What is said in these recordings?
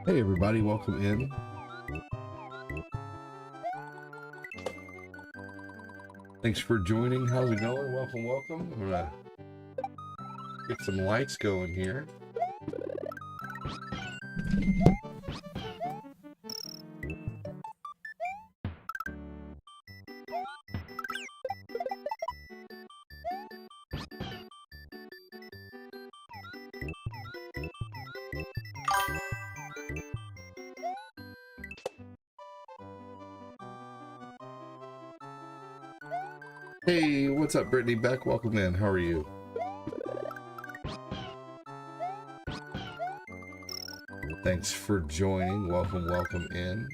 Hey everybody, welcome in. Thanks for joining. How's it going? Welcome. I'm gonna get some lights going here. Hey, what's up, Brittany Beck? Welcome in. How are you? Thanks for joining. Welcome in.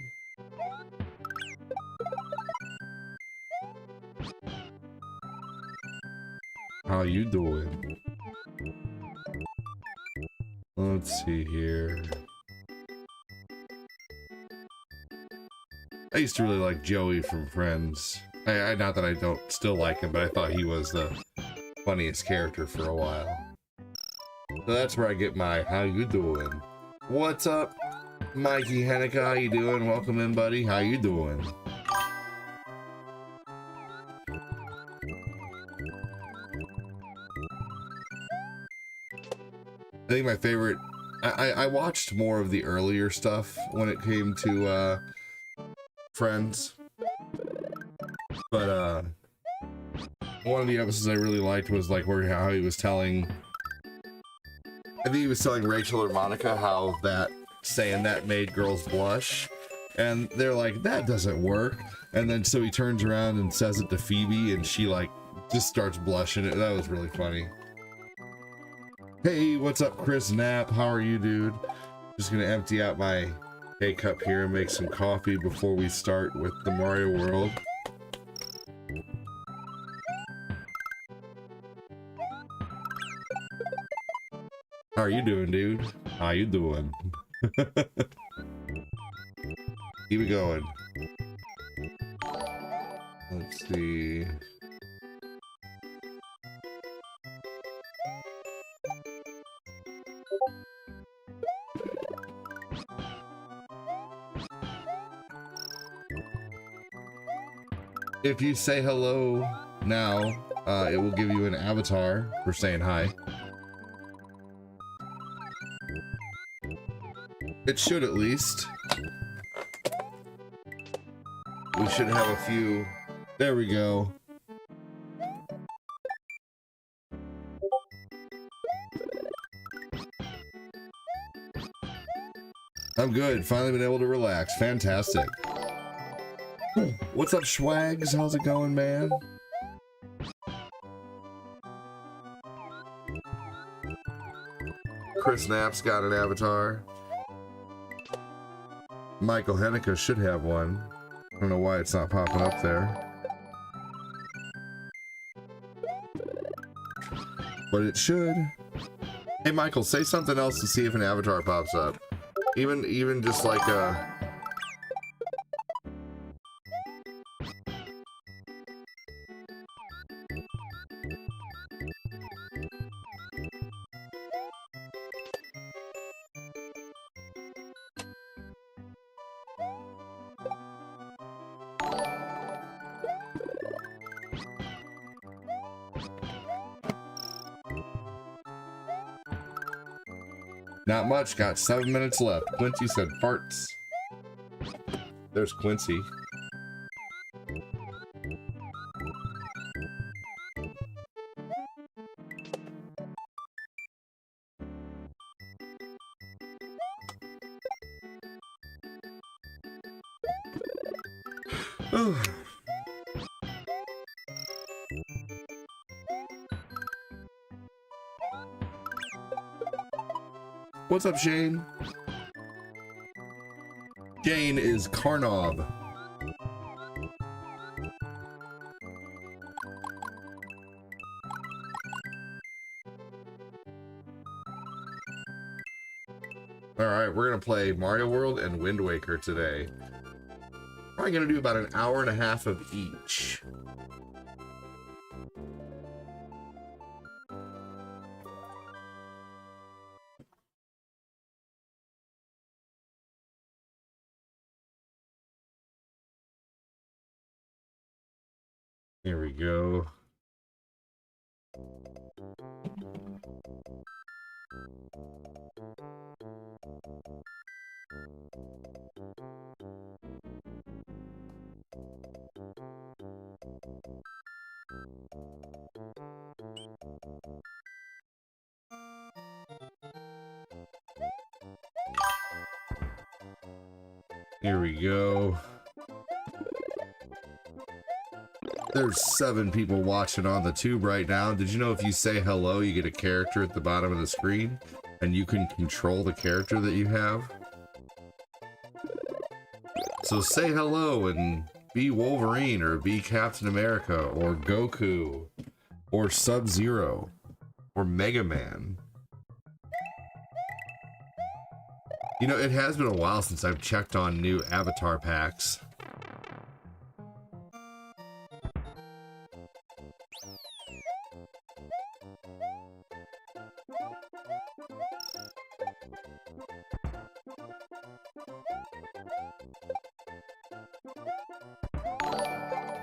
How you doing? Let's see here. I used to really like Joey from Friends. Not that I don't still like him, but I thought he was the funniest character for a while. So that's where I get my how you doing. What's up, Mikey Henneka? How you doing? Welcome in, buddy. How you doing? I think my favorite... I watched more of the earlier stuff when it came to Friends. But one of the episodes I really liked was like how he was telling... I think he was telling Rachel or Monica how that saying that made girls blush. And they're like, that doesn't work. And then so he turns around and says it to Phoebe and she like just starts blushing. That was really funny. Hey, what's up, Chris Knapp? How are you, dude? Just gonna empty out my K-cup here and make some coffee before we start with the Mario World. How are you doing, dude? How you doing? Keep it going. Let's see. If you say hello now, it will give you an avatar for saying hi. It should at least. We should have a few. There we go. I'm good. Finally been able to relax. Fantastic. What's up, Schwags? How's it going, man? Chris Knapp's got an avatar. Michael Henneka should have one. I don't know why it's not popping up there. But it should. Hey, Michael, say something else to see if an avatar pops up. Even just like a... Not much, got 7 minutes left. Quincy said farts. There's Quincy. What's up, Shane? Jane is Karnov. Alright, we're gonna play Mario World and Wind Waker today. Probably gonna do about an hour and a half of each. Here we go. Here we go. There's 7 people watching on the tube right now. Did you know if you say hello, you get a character at the bottom of the screen, and you can control the character that you have? So say hello and be Wolverine, or be Captain America, or Goku, or Sub-Zero, or Mega Man. You know, it has been a while since I've checked on new avatar packs.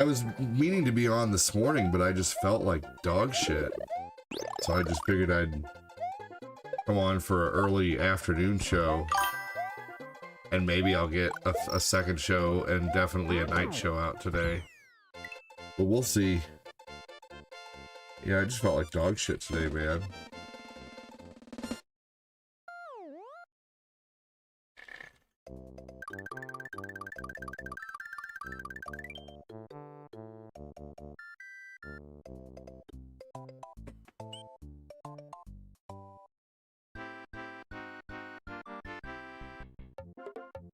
I was meaning to be on this morning, but I just felt like dog shit. So I just figured I'd come on for an early afternoon show. And maybe I'll get a second show and definitely a night show out today. But we'll see. Yeah, I just felt like dog shit today, man.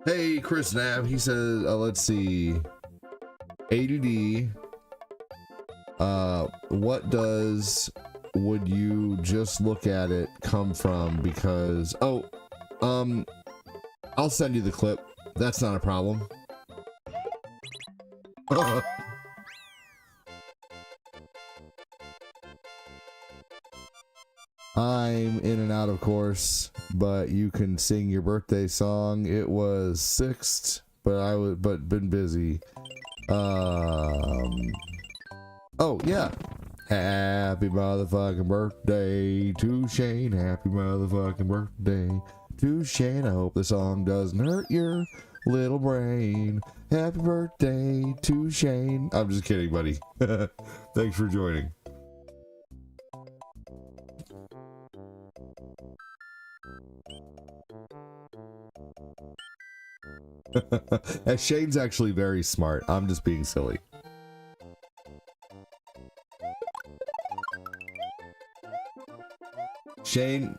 Hey, Chris Nav, he says, let's see. ADD. What does would you just look at it come from? Because, I'll send you the clip. That's not a problem. I'm in and out, of course, but you can sing your birthday song. It was 6th, but been busy. Oh yeah. Happy motherfucking birthday to Shane. Happy motherfucking birthday to Shane. I hope the song doesn't hurt your little brain. Happy birthday to Shane. I'm just kidding, buddy. Thanks for joining. Shane's actually very smart. I'm just being silly. Shane,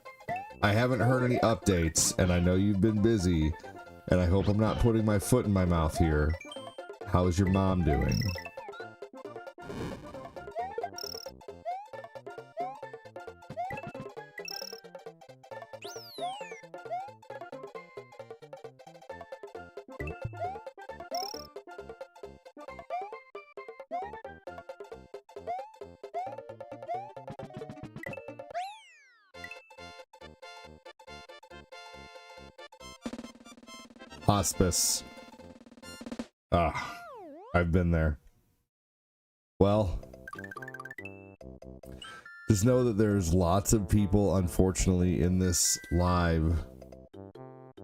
I haven't heard any updates, and I know you've been busy, and I hope I'm not putting my foot in my mouth here. How's your mom doing? Hospice. I've been there. Well, just know that there's lots of people, unfortunately, in this live,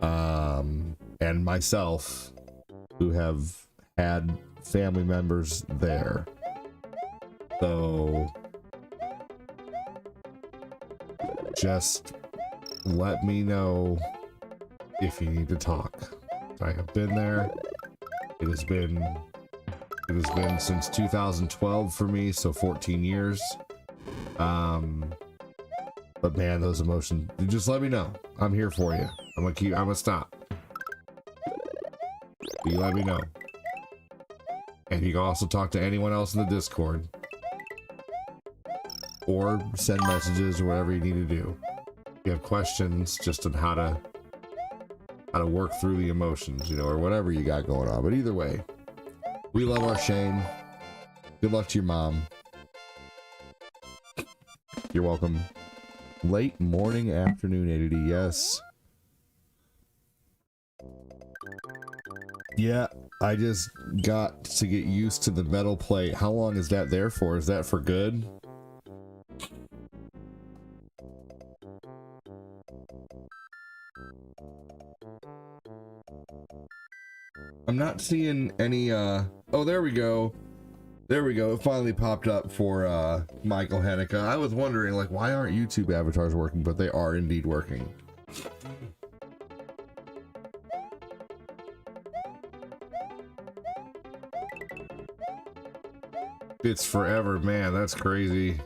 and myself, who have had family members there. So, just let me know if you need to talk. I have been there. It has been since 2012 for me, so 14 years. But man, those emotions, just let me know. I'm here for you. I'm gonna stop. You let me know. And you can also talk to anyone else in the Discord. Or send messages or whatever you need to do. If you have questions just on how to work through the emotions, you know, or whatever you got going on. But either way, we love our Shane. Good luck to your mom. You're welcome. Late morning, afternoon, ADD, yes. Yeah, I just got to get used to the metal plate. How long is that there for? Is that for good? I'm not seeing any, oh, there we go. There we go. It finally popped up for, Michael Haneke. I was wondering, like, why aren't YouTube avatars working? But they are indeed working. It's forever, man. That's crazy.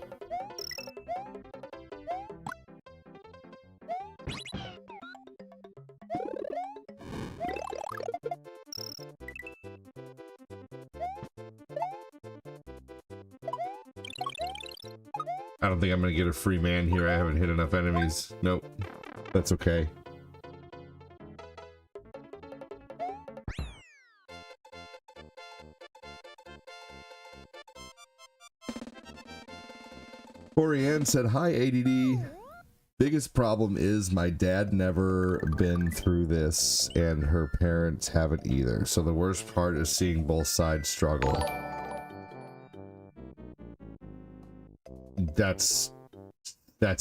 I don't think I'm gonna get a free man here. I haven't hit enough enemies. Nope. That's okay. Corianne said, hi, ADD. Biggest problem is my dad never been through this and her parents haven't either. So the worst part is seeing both sides struggle. That's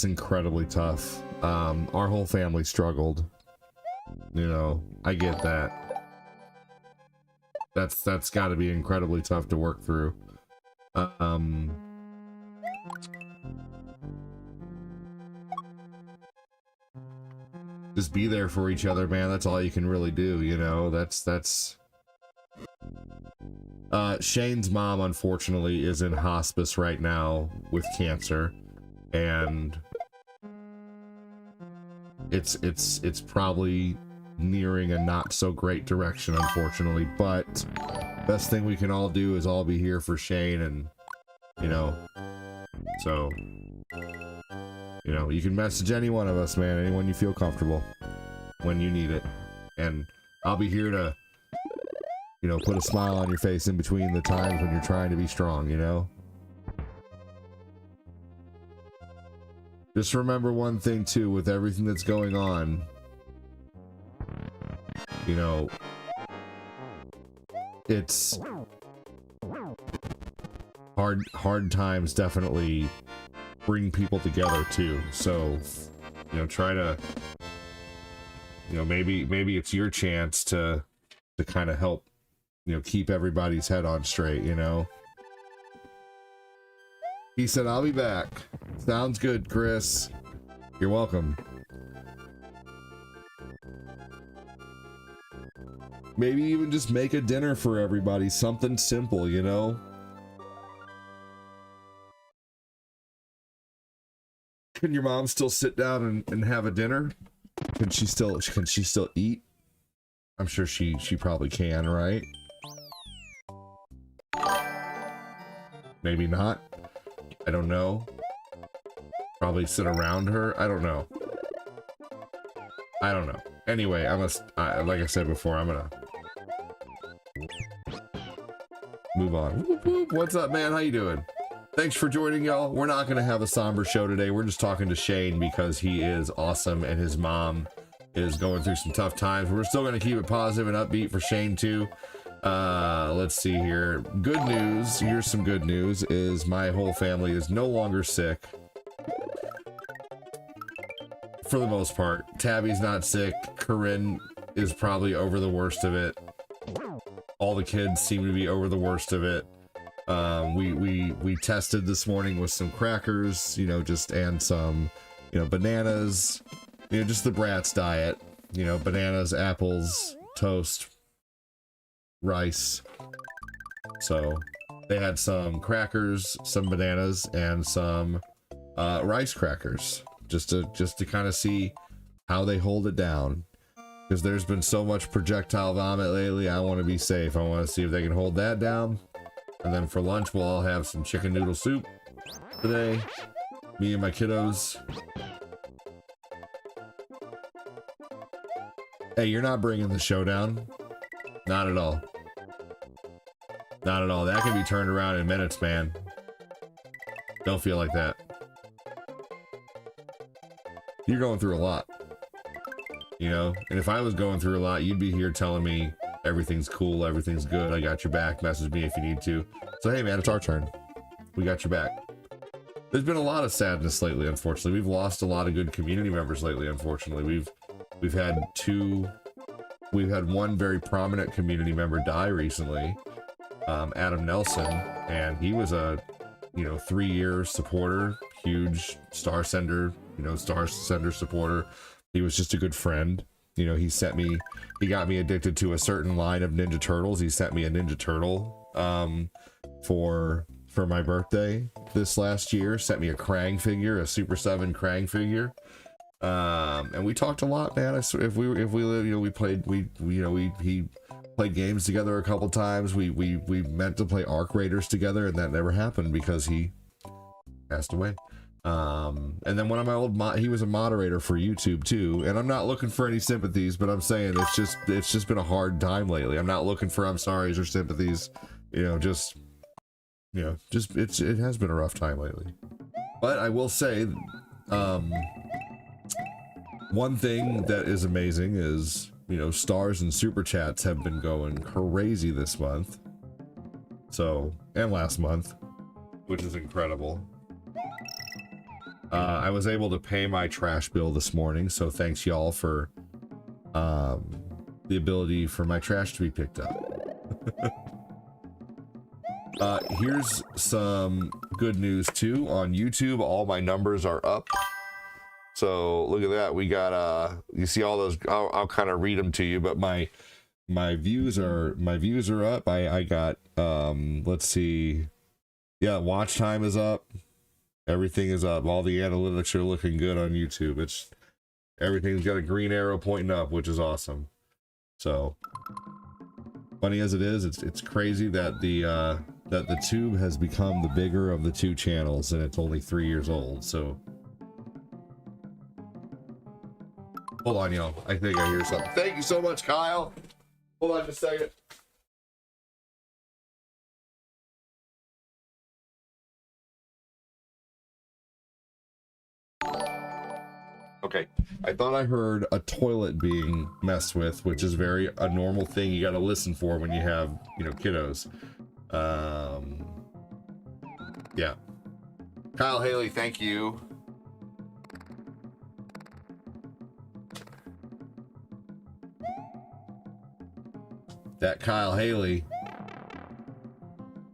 incredibly tough. Our whole family struggled. You know, I get that. That's got to be incredibly tough to work through. Just be there for each other, man. That's all you can really do, you know. That's Shane's mom, unfortunately, is in hospice right now with cancer, and it's probably nearing a not so great direction, unfortunately. But best thing we can all do is all be here for Shane, and you know, so you know, you can message any one of us, man, anyone you feel comfortable when you need it, and I'll be here to, you know, put a smile on your face in between the times when you're trying to be strong, you know? Just remember one thing, too, with everything that's going on, you know, it's hard times definitely bring people together, too. So, you know, try to, you know, maybe it's your chance to kind of help, you know, keep everybody's head on straight, you know? He said, I'll be back. Sounds good, Chris. You're welcome. Maybe even just make a dinner for everybody. Something simple, you know? Can your mom still sit down and have a dinner? Can she still eat? I'm sure she probably can, right? Maybe not. I don't know. Probably sit around her. I don't know. I don't know. Anyway, like I said before, I'm gonna move on. Whoop, whoop. What's up, man? How you doing? Thanks for joining, y'all. We're not gonna have a somber show today. We're just talking to Shane because he is awesome and his mom is going through some tough times. We're still gonna keep it positive and upbeat for Shane too. Let's see here. Good news. Here's some good news is my whole family is no longer sick. For the most part. Tabby's not sick. Corinne is probably over the worst of it. All the kids seem to be over the worst of it. We tested this morning with some crackers, you know, and some, you know, bananas, you know, just the Bratz diet, you know, bananas, apples, toast, rice. So they had some crackers, some bananas, and some rice crackers just to kind of see how they hold it down, because there's been so much projectile vomit lately. I want to be safe. I want to see if they can hold that down. And then for lunch, we'll all have some chicken noodle soup today. Me and my kiddos. Hey, you're not bringing the show down. Not at all. Not at all. That can be turned around in minutes, man. Don't feel like that. You're going through a lot. You know? And if I was going through a lot, you'd be here telling me, Everything's cool, everything's good, I got your back, message me if you need to. So hey man, it's our turn. We got your back. There's been a lot of sadness lately, unfortunately. We've lost a lot of good community members lately, unfortunately. We've had one very prominent community member die recently, Adam Nelson, and he was a 3-year supporter, huge Star Sender supporter. He was just a good friend. He got me addicted to a certain line of Ninja Turtles. He sent me a Ninja Turtle for my birthday this last year. Sent me a Krang figure, a Super 7 Krang figure. And we talked a lot, man. He played games together a couple times. We meant to play Arc Raiders together, and that never happened because he passed away. And then one of my old he was a moderator for YouTube too, and I'm not looking for any sympathies, but I'm saying it's just been a hard time lately. I'm not looking for I'm sorry's or sympathies, it has been a rough time lately. But I will say, one thing that is amazing is, stars and super chats have been going crazy this month. And last month, which is incredible. I was able to pay my trash bill this morning, so thanks y'all for the ability for my trash to be picked up. Here's some good news too. On YouTube, all my numbers are up. So look at that. We got you see all those. I'll kind of read them to you, but my views are up. I got let's see. Yeah, watch time is up. Everything is up. All the analytics are looking good on YouTube. Everything's got a green arrow pointing up, which is awesome. So funny as it is, it's crazy that the tube has become the bigger of the two channels, and it's only 3 years old. So hold on, y'all. I think I hear something. Thank you so much, Kyle. Hold on just a second. Okay, I thought I heard a toilet being messed with, which is a normal thing you gotta listen for when you have, kiddos. Yeah. Kyle Haley, thank you. That Kyle Haley,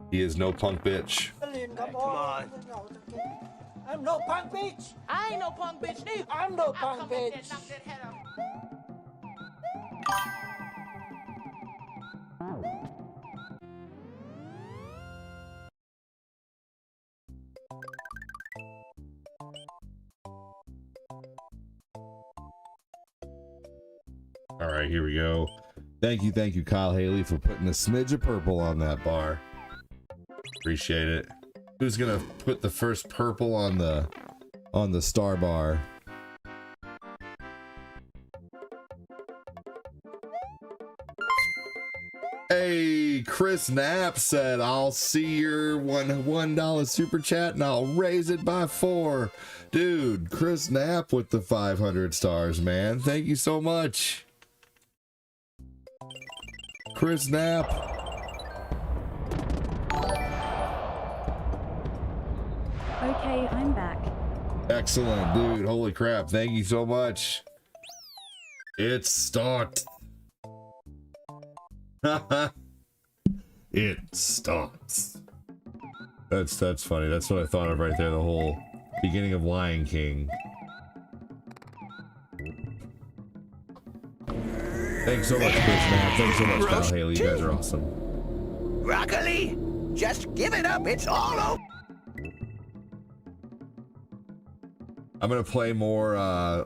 he is no punk bitch. Come on. I'm no punk bitch. I ain't no punk bitch neither. I'm no punk bitch. Knock that head off. All right, here we go. Thank you, Kyle Haley, for putting a smidge of purple on that bar. Appreciate it. Who's gonna put the first purple on the star bar? Hey, Chris Knapp said, I'll see your $1 super chat and I'll raise it by 4. Dude, Chris Knapp with the 500 stars, man. Thank you so much. Chris Knapp. Okay, I'm back. Excellent, dude. Holy crap. Thank you so much. It starts. It starts. That's funny. That's what I thought of right there. The whole beginning of Lion King. Thanks so much, Chris, man. Thanks so much, Kyle Haley. You guys are awesome. Broccoli, just give it up. It's all over. I'm gonna play more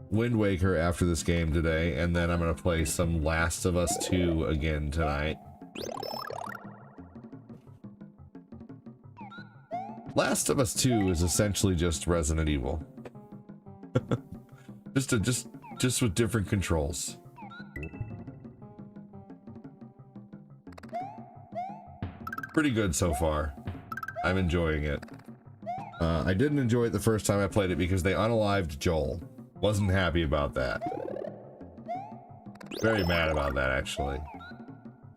Wind Waker after this game today, and then I'm gonna play some Last of Us 2 again tonight. Last of Us 2 is essentially just Resident Evil. just with different controls. Pretty good so far. I'm enjoying it. I didn't enjoy it the first time I played it because they unalived Joel. Wasn't happy about that. Very mad about that, actually.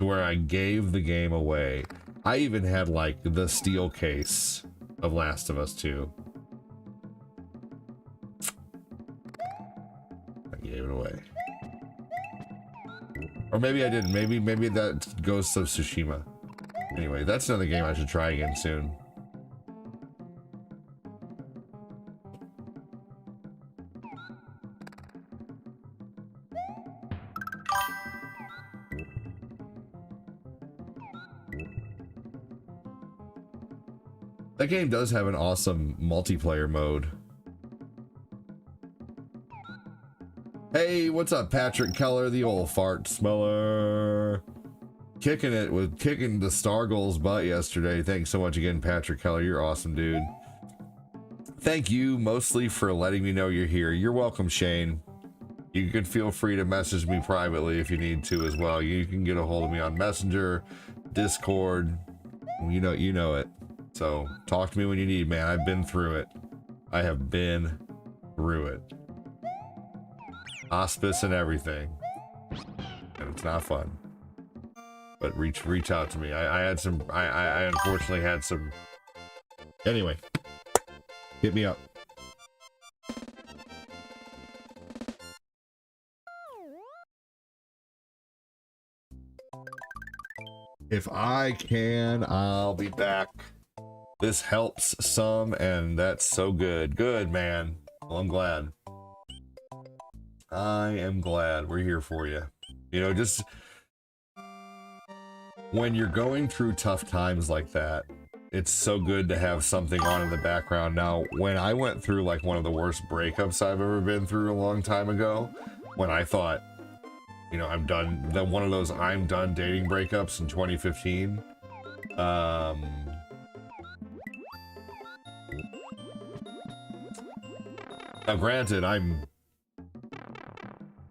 to where I gave the game away. I even had like the steel case of Last of Us 2. I gave it away. Or maybe I didn't. Maybe that Ghost of Tsushima. Anyway, that's another game I should try again soon. That game does have an awesome multiplayer mode. Hey, what's up, Patrick Keller, the old fart smeller? Kicking the Stargoals butt yesterday. Thanks so much again, Patrick Keller. You're awesome, dude. Thank you mostly for letting me know you're here. You're welcome, Shane. You can feel free to message me privately if you need to as well. You can get a hold of me on Messenger, Discord. You know it. So talk to me when you need, man. I've been through it. I have been through it. Hospice and everything. And it's not fun. But reach out to me. I unfortunately had some. Anyway. Hit me up. If I can, I'll be back. This helps some, and that's so good. Good, man. Well, I'm glad. I am glad. We're here for you. You know, just when you're going through tough times like that, it's so good to have something on in the background. Now, when I went through like one of the worst breakups I've ever been through a long time ago, when I thought, you know, I'm done, one of those I'm done dating breakups in 2015, now granted, I'm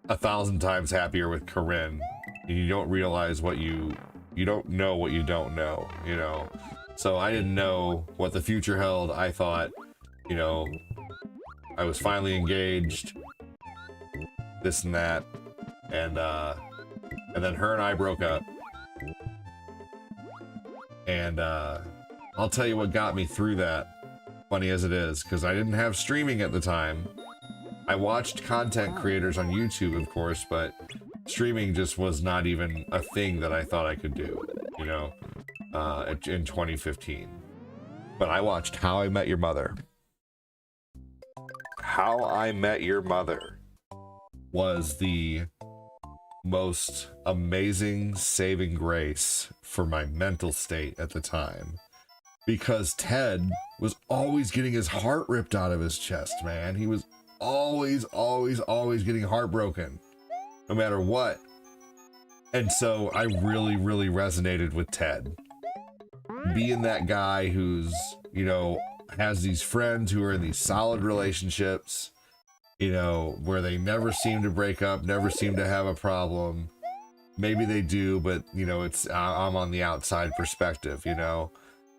1,000 times happier with Corinne. You don't realize what you don't know what you don't know, you know? So I didn't know what the future held. I thought, you know, I was finally engaged, this and that, and then her and I broke up. And I'll tell you what got me through that, funny as it is, because I didn't have streaming at the time. I watched content creators on YouTube, of course, but streaming just was not even a thing that I thought I could do, you know, in 2015. But I watched How I Met Your Mother. How I Met Your Mother was the most amazing saving grace for my mental state at the time, because Ted was always getting his heart ripped out of his chest, man. He was always getting heartbroken, no matter what. And so I really resonated with Ted. Being that guy who's, you know, has these friends who are in these solid relationships, you know, where they never seem to break up, never seem to have a problem. Maybe they do, but, you know, I'm on the outside perspective, you know?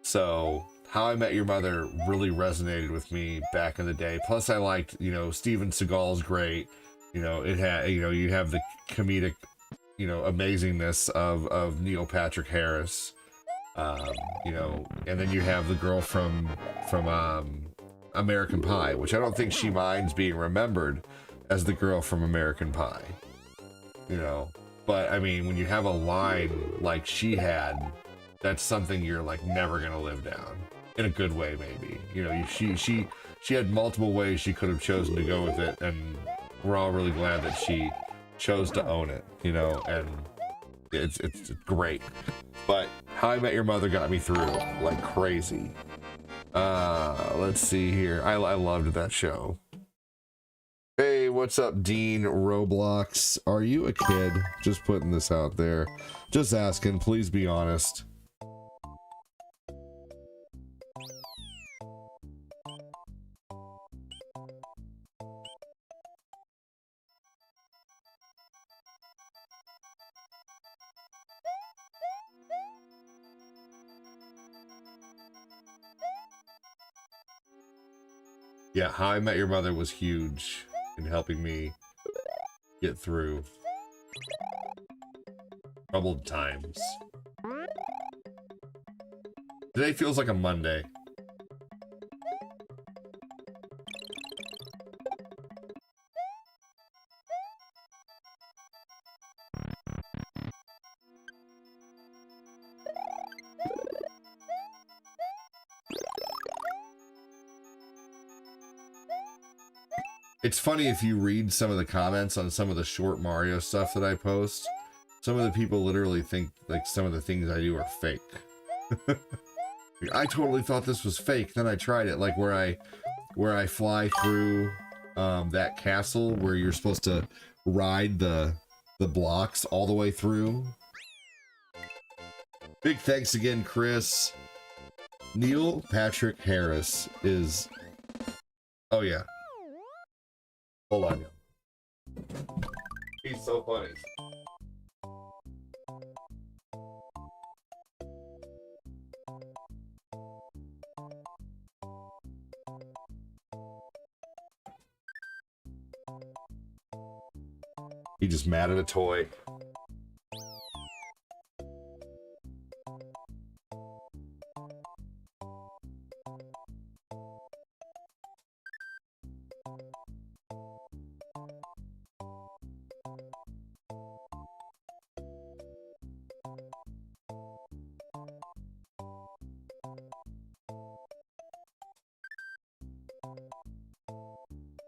So How I Met Your Mother really resonated with me back in the day. Plus I liked, you know, Steven Seagal's great. You know, it had, you know, you have the comedic, you know, amazingness of Neil Patrick Harris. You know, and then you have the girl from American Pie, which I don't think she minds being remembered as the girl from American Pie. You know, but I mean, when you have a line like she had, that's something you're like never gonna live down. In a good way, maybe. You know, she had multiple ways she could have chosen to go with it, and we're all really glad that she chose to own it, you know, and it's great. But How I Met Your Mother got me through like crazy. Let's see here. I loved that show. Hey, what's up, Dean Roblox? Are you a kid? Just putting this out there. Just asking, please be honest. Yeah, How I Met Your Mother was huge in helping me get through. Troubled times. Today feels like a Monday. It's funny if you read some of the comments on some of the short Mario stuff that I post. Some of the people literally think like some of the things I do are fake. I totally thought this was fake. Then I tried it, like where I fly through that castle where you're supposed to ride the blocks all the way through. Big thanks again, Chris. Neil Patrick Harris is. Oh yeah. Hold on. He's so funny. He just mad at a toy.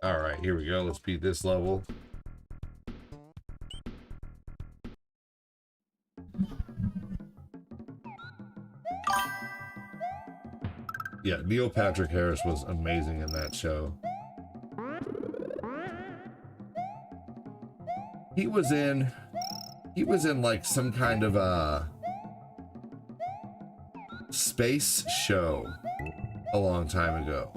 All right, here we go. Let's beat this level. Yeah, Neil Patrick Harris was amazing in that show. He was in like some kind of a space show a long time ago.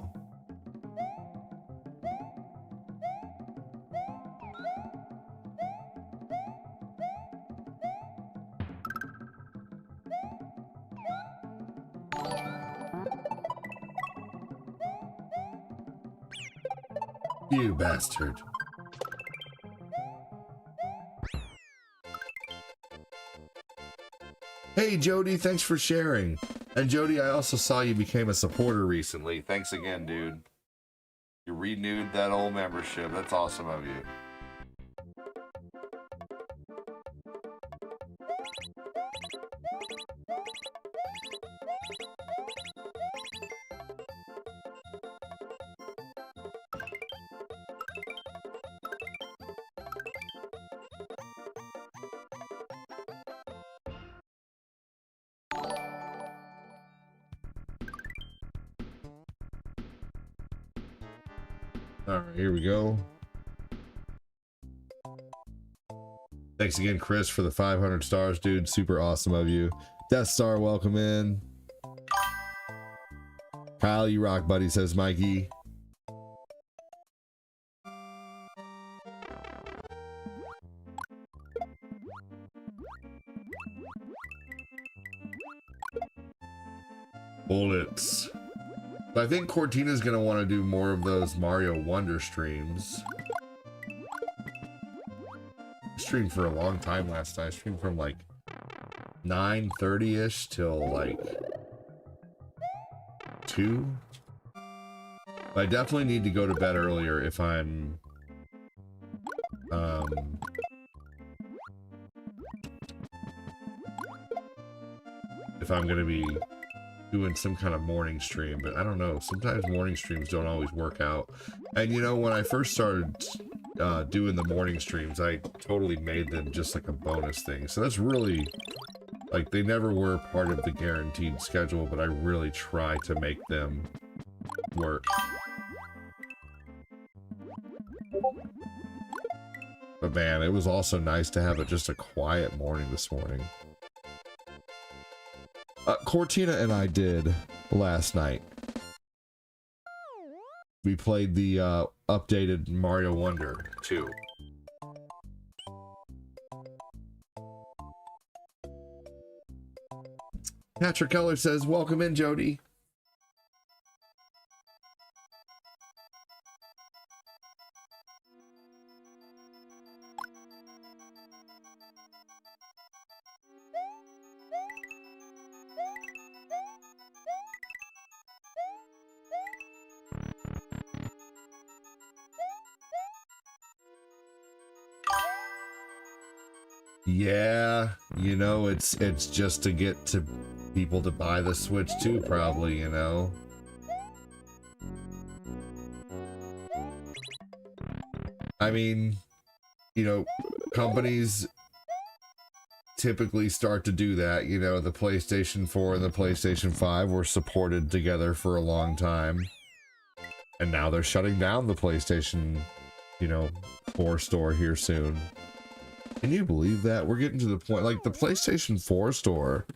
You bastard. Hey Jody, thanks for sharing. And Jody, I also saw you became a supporter recently. Thanks again, dude. You renewed that old membership. That's awesome of you. All right, here we go. Thanks again, Chris, for the 500 stars, dude. Super awesome of you. Death Star, welcome in. Kyle, you rock, buddy, says Mikey. Bullets. But I think Cortina's gonna want to do more of those Mario Wonder streams. I streamed for a long time last night. I streamed from like 9:30-ish till like 2. But I definitely need to go to bed earlier if I'm gonna be doing some kind of morning stream. But I don't know, sometimes morning streams don't always work out. And you know, when I first started doing the morning streams, I totally made them just like a bonus thing. So that's really, like, they never were part of the guaranteed schedule, but I really try to make them work. But man, it was also nice to have just a quiet morning this morning. Cortina and I did last night. We played the updated Mario Wonder 2. Patrick Keller says, welcome in, Jody. Yeah, you know, it's just to get to people to buy the Switch too, probably, you know. I mean, you know, companies typically start to do that. You know, the PlayStation 4 and the PlayStation 5 were supported together for a long time. And now they're shutting down the PlayStation, you know, 4 store here soon. Can you believe that? We're getting to the point, like, the PlayStation 4 store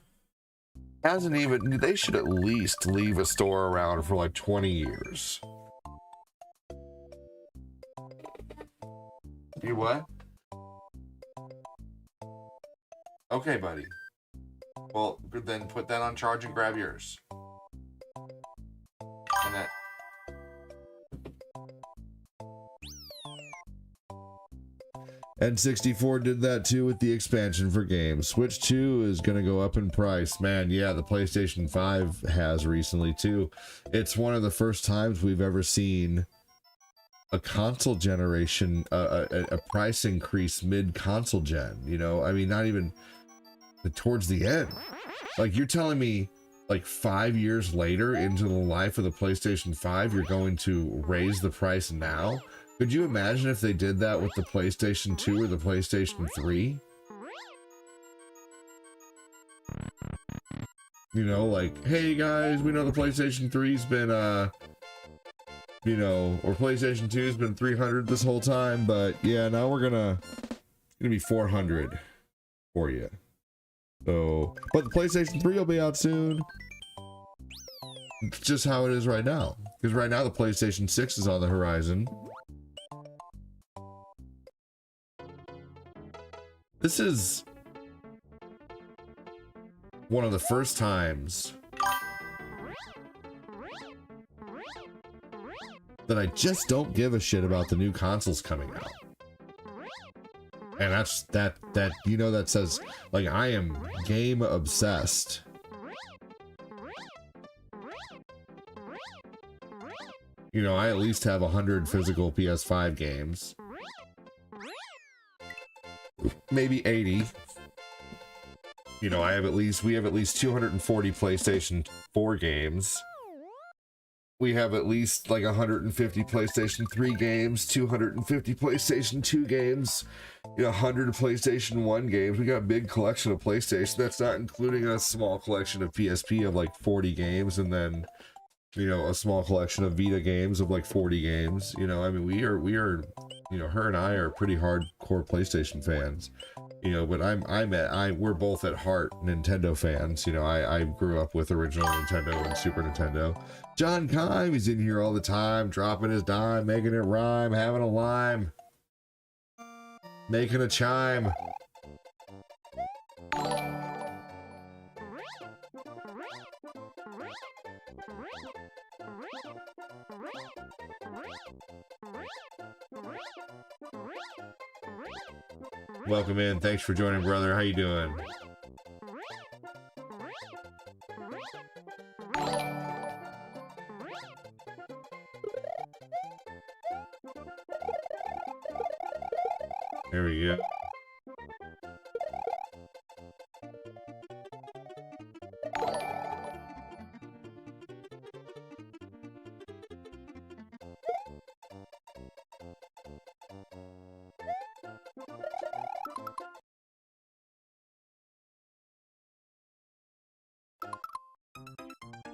hasn't even, they should at least leave a store around for like 20 years. You what? Okay, buddy. Well, then put that on charge and grab yours. And that. N64 did that too with the expansion for games. Switch 2 is going to go up in price. Man, yeah, the PlayStation 5 has recently too. It's one of the first times we've ever seen a console generation, a price increase mid-console gen, you know? I mean, not even towards the end. Like, you're telling me, like, 5 years later into the life of the PlayStation 5, you're going to raise the price now? Could you imagine if they did that with the PlayStation 2 or the PlayStation 3? You know, like, hey guys, we know the PlayStation 3's been, you know, or PlayStation 2's been 300 this whole time, but yeah, now it's gonna be 400 for you. So, but the PlayStation 3 will be out soon. It's just how it is right now. Because right now the PlayStation 6 is on the horizon. This is one of the first times that I just don't give a shit about the new consoles coming out. And that's that you know, that says, like, I am game obsessed. You know, I at least have 100 physical PS5 games. Maybe 80. You know, we have at least 240 PlayStation 4 games. We have at least like 150 PlayStation 3 games, 250 PlayStation 2 games, you know, 100 PlayStation 1 games. We got a big collection of PlayStation. That's not including a small collection of PSP of like 40 games, and then, you know, a small collection of Vita games of like 40 games. You know, I mean, we are, you know, her and I are pretty hardcore PlayStation fans. You know, but we're both at heart Nintendo fans. You know, I grew up with original Nintendo and Super Nintendo. John Kime, he's in here all the time, dropping his dime, making it rhyme, having a lime, making a chime. Welcome in. Thanks for joining, brother. How you doing? There we go.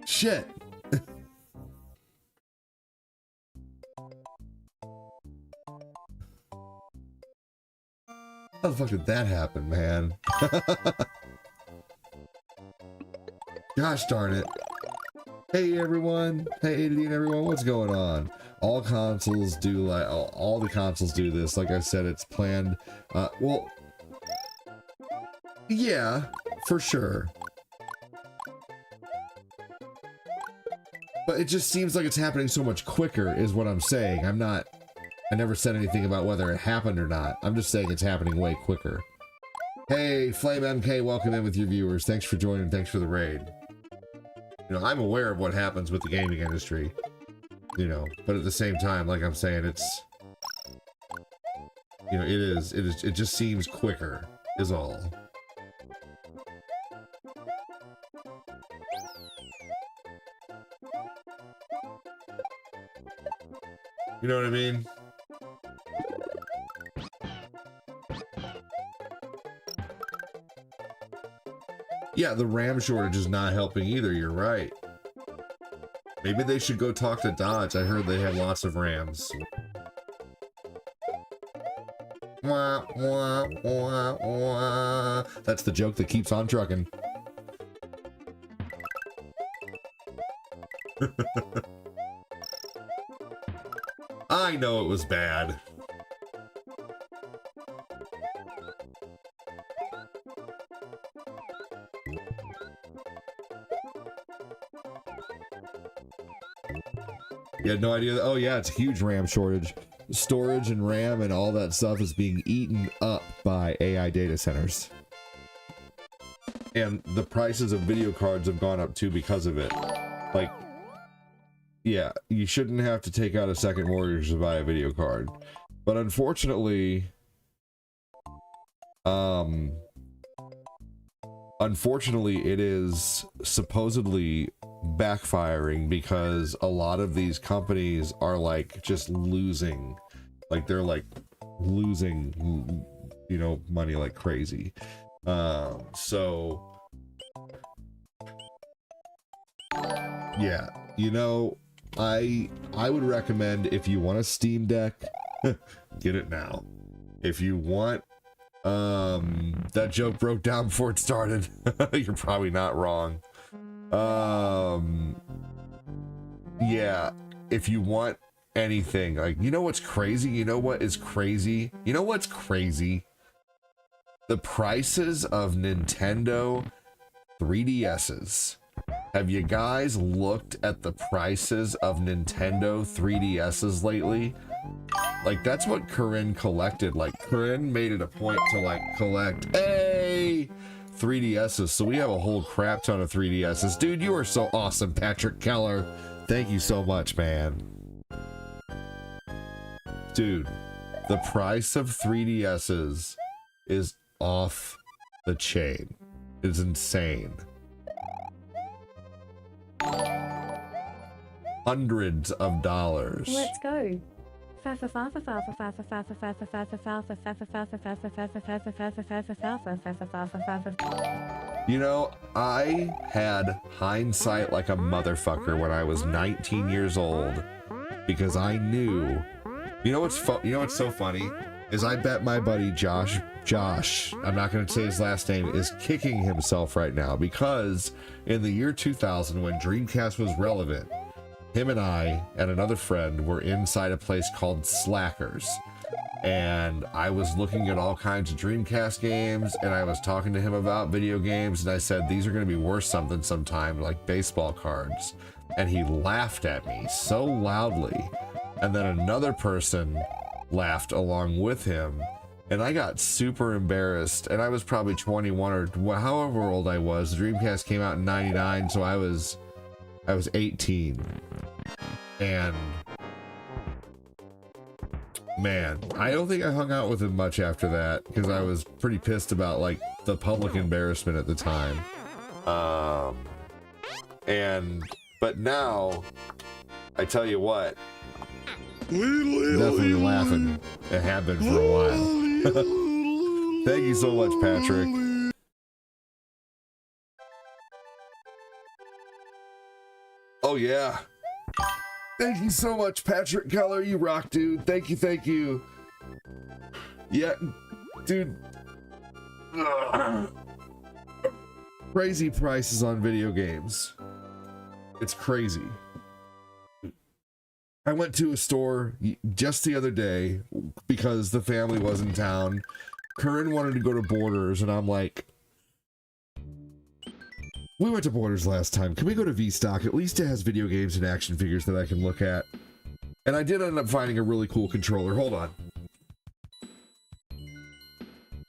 Shit. How the fuck did that happen, man? Gosh darn it. Hey everyone. Hey and everyone, what's going on? All consoles do, like, all the consoles do this. Like I said, it's planned. Well, yeah, for sure. But it just seems like it's happening so much quicker is what I'm saying. I never said anything about whether it happened or not. I'm just saying it's happening way quicker. Hey, Flame MK, welcome in with your viewers. Thanks for joining. Thanks for the raid. You know, I'm aware of what happens with the gaming industry. You know, but at the same time, like I'm saying, it's, you know, it just seems quicker. is all. You know what I mean? Yeah, the RAM shortage is not helping either, you're right. Maybe they should go talk to Dodge. I heard they have lots of RAMs. Wah, wah, wah, wah. That's the joke that keeps on trucking. I know it was bad. You had no idea? Oh yeah, it's a huge RAM shortage. Storage and RAM and all that stuff is being eaten up by AI data centers. And the prices of video cards have gone up too because of it. Like, yeah, you shouldn't have to take out a second mortgage to buy a video card. But unfortunately, it is supposedly backfiring because a lot of these companies are like just losing, like they're like losing, you know, money like crazy. So yeah, you know, I would recommend, if you want a Steam Deck, get it now. If you want, that joke broke down before it started. You're probably not wrong. Yeah, if you want anything, like, you know what's crazy? You know what is crazy? You know what's crazy? The prices of Nintendo 3DSs. Have you guys looked at the prices of Nintendo 3DSs lately? Like, that's what Corinne collected. Like, Corinne made it a point to, like, collect, hey, 3DSs. So we have a whole crap ton of 3DSs. Dude, you are so awesome, Patrick Keller. Thank you so much, man. Dude, the price of 3DSs is off the chain. It's insane. Hundreds of dollars. Let's go. You know, I had hindsight like a motherfucker when I was 19 years old because I knew. You know what's so funny is I bet my buddy Josh, I'm not going to say his last name, is kicking himself right now because in the year 2000, when Dreamcast was relevant, him and I and another friend were inside a place called Slackers, and I was looking at all kinds of Dreamcast games, and I was talking to him about video games, and I said, these are going to be worth something sometime, like baseball cards. And he laughed at me so loudly, and then another person laughed along with him, and I got super embarrassed. And I was probably 21 or however old I was. The Dreamcast came out in 99, so I was 18. And man, I don't think I hung out with him much after that because I was pretty pissed about like the public embarrassment at the time. But now I tell you what, definitely laughing and have been for a while. Thank you so much, Patrick. Oh yeah. Thank you so much, Patrick Keller. You rock, dude. Thank you, thank you. Yeah, dude. Crazy prices on video games. It's crazy. I went to a store just the other day because the family was in town. Corinne wanted to go to Borders, and I'm like, we went to Borders last time. Can we go to V-Stock? At least it has video games and action figures that I can look at. And I did end up finding a really cool controller. Hold on.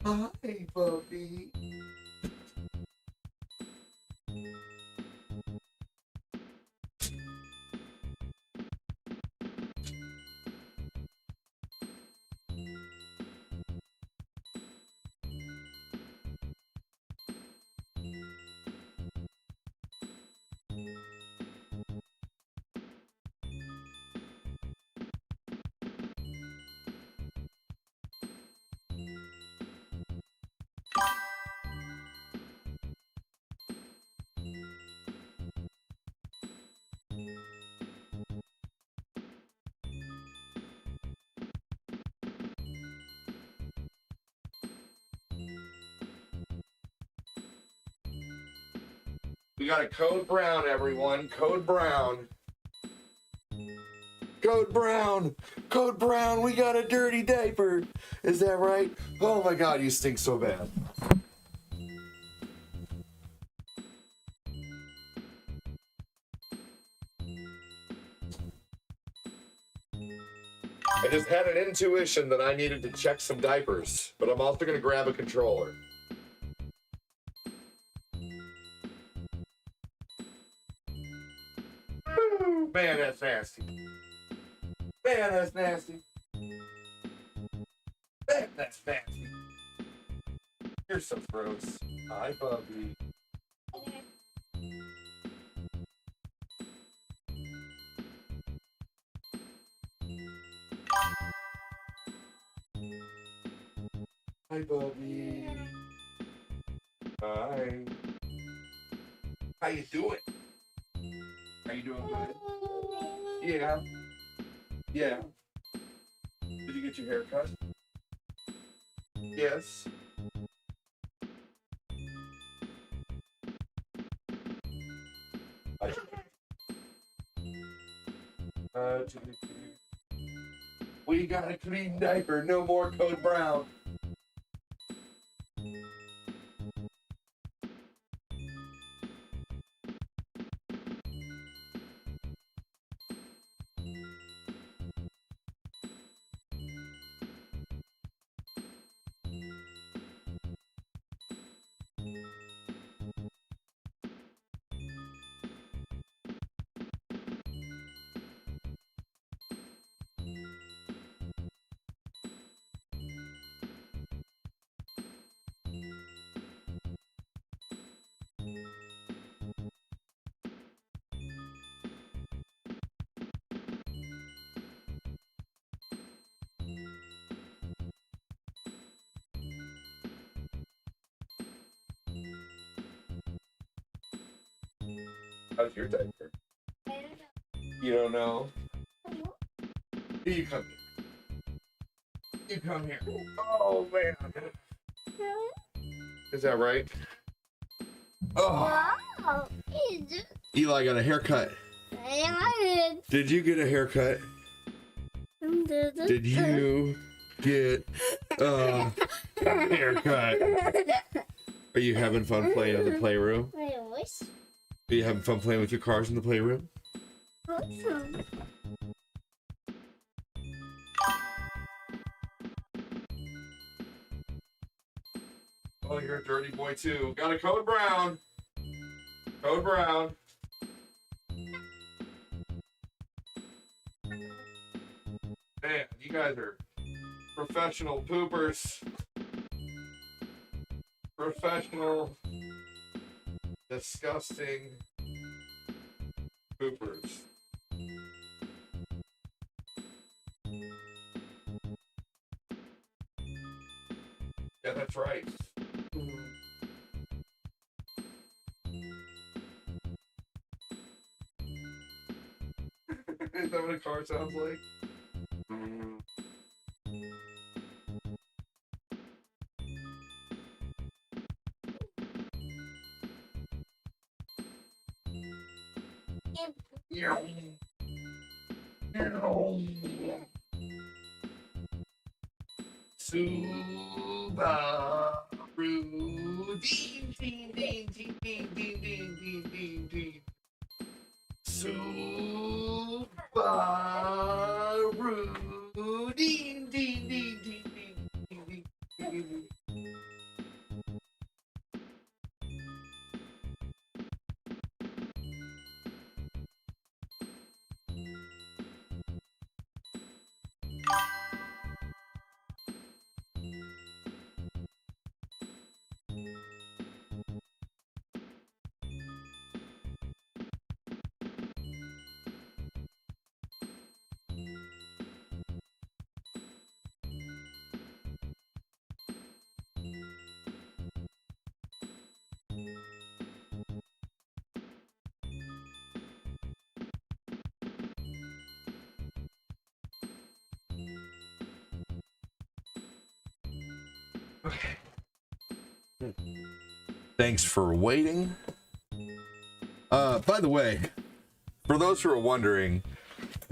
Hi, puppy. We got a code brown, everyone. Code brown. Code brown. Code brown. We got a dirty diaper. Is that right? Oh my God, you stink so bad. I just had an intuition that I needed to check some diapers, but I'm also gonna grab a controller. Ooh, man, that's nasty. Man, that's nasty. Man, that's nasty. You're so gross. Hi, Bubby. Hi, Bubby. Hi. How you doing? Are you doing good? Yeah. Yeah. Did you get your hair cut? Yes. We got a clean diaper. No more code brown. How's your diaper? You don't know? You come here. You come here. Oh, man. Is that right? Oh. Wow. Eli got a haircut. Did you get a haircut? Did you get a haircut? Are you having fun playing in the playroom? Are you having fun playing with your cars in the playroom? Oh, you're a dirty boy too. Got a code brown. Code brown. Man, you guys are professional poopers. Professional, disgusting poopers. Yeah, that's right. Is that what a car sounds like? Subaru. Ding, ding, ding, ding, ding, ding, ding, ding, ding, ding. Subaru. Ding, ding, ding, ding, ding, ding, ding, ding, ding. Okay. Thanks for waiting. By the way, for those who are wondering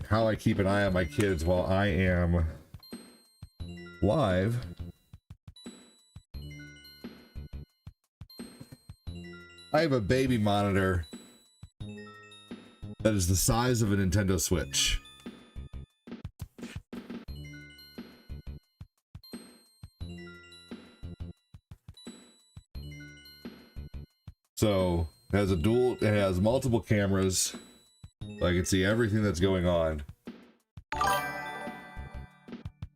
how I keep an eye on my kids while I am live, I have a baby monitor that is the size of a Nintendo Switch. So it has multiple cameras. I can see everything that's going on.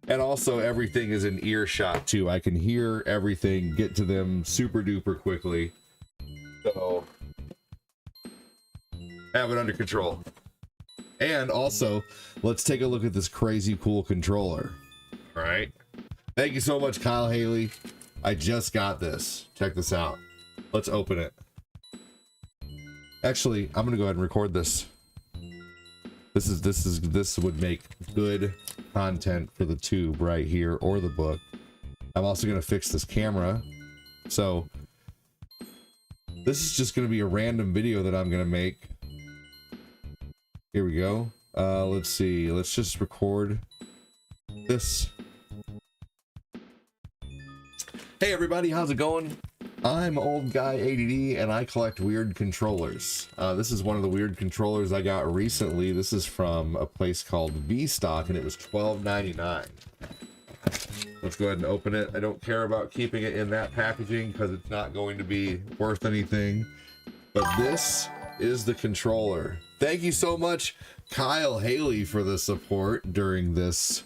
And also everything is in earshot too. I can hear everything, get to them super duper quickly. So have it under control. And also, let's take a look at this crazy cool controller. All right. Thank you so much, Kyle Haley. I just got this. Check this out. Let's open it. Actually, I'm gonna go ahead and record this. This would make good content for the tube right here or the book. I'm also gonna fix this camera. So this is just gonna be a random video that I'm gonna make. Here we go. Let's see. Let's just record this. Hey everybody, how's it going? I'm Old Guy ADD and I collect weird controllers. This is one of the weird controllers I got recently. This is from a place called V-Stock and it was $12.99. Let's go ahead and open it. I don't care about keeping it in that packaging because it's not going to be worth anything. But this is the controller. Thank you so much, Kyle Haley, for the support during this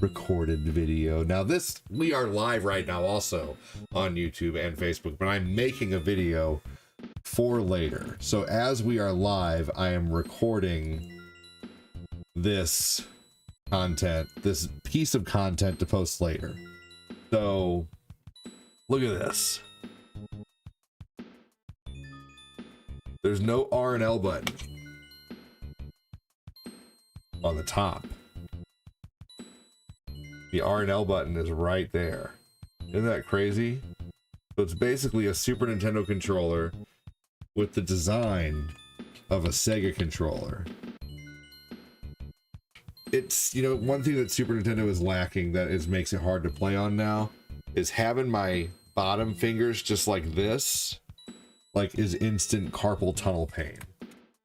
recorded video. Now we are live right now also on YouTube and Facebook, but I'm making a video for later. So as we are live, I am recording this content, this piece of content to post later. So look at this. There's no R and L button on the top. The R and L button is right there. Isn't that crazy? So it's basically a Super Nintendo controller with the design of a Sega controller. It's, you know, one thing that Super Nintendo is lacking that makes it hard to play on now is having my bottom fingers just like this, like, is instant carpal tunnel pain.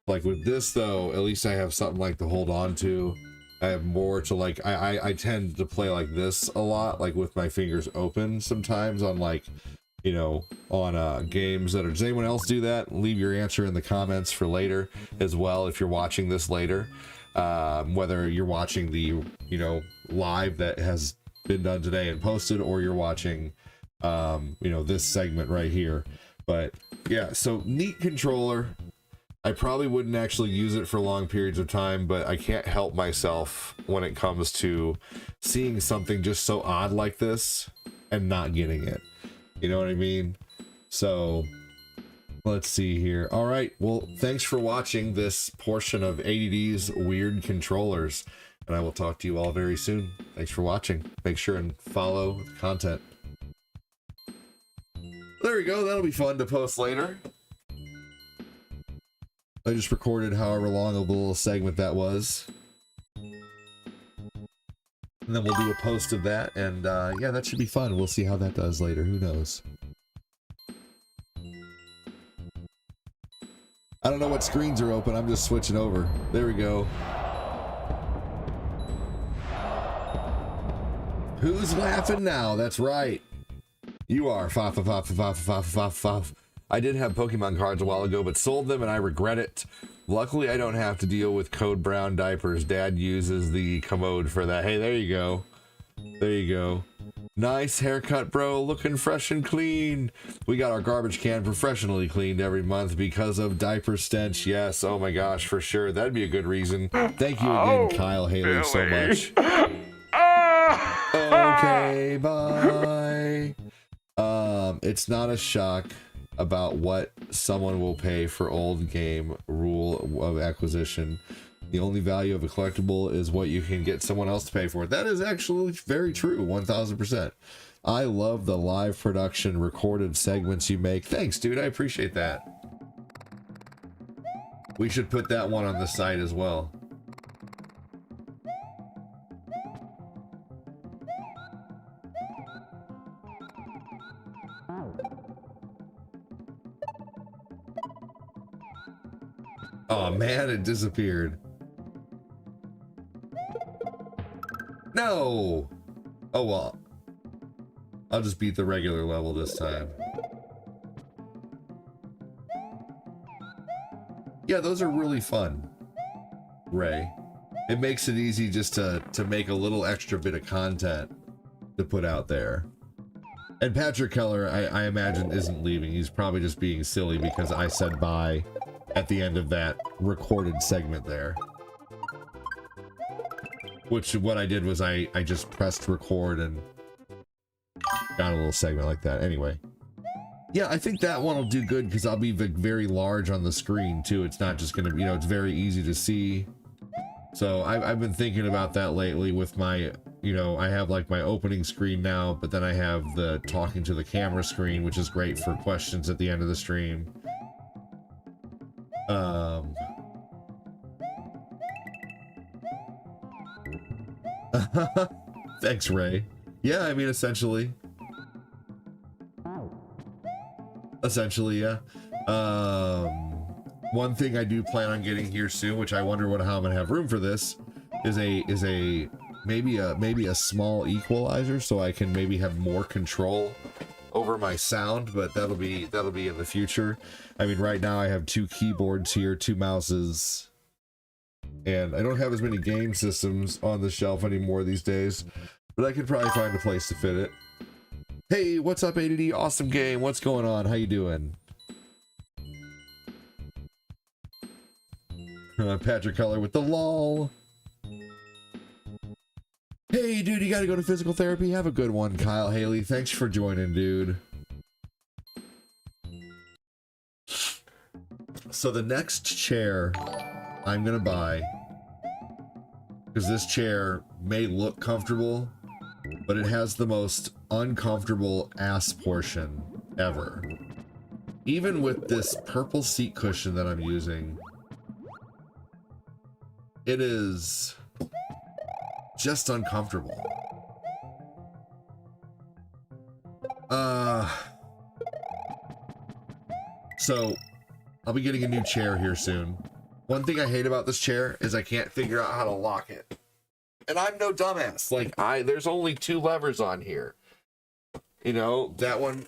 Like with this though, at least I have something like to hold on to. I have more to like, I tend to play like this a lot, like with my fingers open sometimes on like, you know, on games that are, does anyone else do that? Leave your answer in the comments for later as well if you're watching this later. Whether you're watching the, you know, live that has been done today and posted, or you're watching, you know, this segment right here. But yeah, so neat controller. I probably wouldn't actually use it for long periods of time, but I can't help myself when it comes to seeing something just so odd like this and not getting it. You know what I mean? So let's see here. All right. Well, thanks for watching this portion of ADD's Weird Controllers, and I will talk to you all very soon. Thanks for watching. Make sure and follow the content. There we go. That'll be fun to post later. I just recorded however long of a little segment that was. And then we'll do a post of that, and yeah, that should be fun. We'll see how that does later. Who knows? I don't know what screens are open. I'm just switching over. There we go. Who's laughing now? That's right. You are. I did have Pokemon cards a while ago, but sold them and I regret it. Luckily, I don't have to deal with Code Brown diapers. Dad uses the commode for that. Hey, there you go. There you go. Nice haircut, bro. Looking fresh and clean. We got our garbage can professionally cleaned every month because of diaper stench. Yes, oh my gosh, for sure. That'd be a good reason. Thank you again, Kyle Haley, so much. Okay, bye. It's not a shock about what someone will pay for old game rule of acquisition. The only value of a collectible is what you can get someone else to pay for it. That is actually very true, 1000%. I love the live production recorded segments you make. Thanks, dude. I appreciate that. We should put that one on the site as well. Oh man, it disappeared. No! Oh well. I'll just beat the regular level this time. Yeah, those are really fun, Ray. It makes it easy just to make a little extra bit of content to put out there. And Patrick Keller, I imagine, isn't leaving. He's probably just being silly because I said bye at the end of that recorded segment there. Which, what I did was I just pressed record and got a little segment like that. Anyway. Yeah, I think that one will do good because I'll be very large on the screen too. It's not just gonna, you know, it's very easy to see. So I've been thinking about that lately with my, you know, I have like my opening screen now, but then I have the talking to the camera screen, which is great for questions at the end of the stream. Thanks, Ray. Yeah, I mean, essentially, yeah. One thing I do plan on getting here soon, which I wonder how I'm gonna have room for this, is maybe a small equalizer, so I can maybe have more control over my sound. But that'll be in the future. I mean, right now I have 2 keyboards here, 2 mouses, and I don't have as many game systems on the shelf anymore these days. But I could probably find a place to fit it. Hey, what's up, ADD? Awesome game. What's going on? How you doing? Patrick Keller with the lol. Hey, dude, you gotta go to physical therapy? Have a good one, Kyle Haley. Thanks for joining, dude. So the next chair I'm gonna buy, because this chair may look comfortable, but it has the most uncomfortable ass portion ever. Even with this purple seat cushion that I'm using, it is just uncomfortable. So I'll be getting a new chair here soon. One thing I hate about this chair is I can't figure out how to lock it. And I'm no dumbass. Like, there's only 2 levers on here. You know, that one.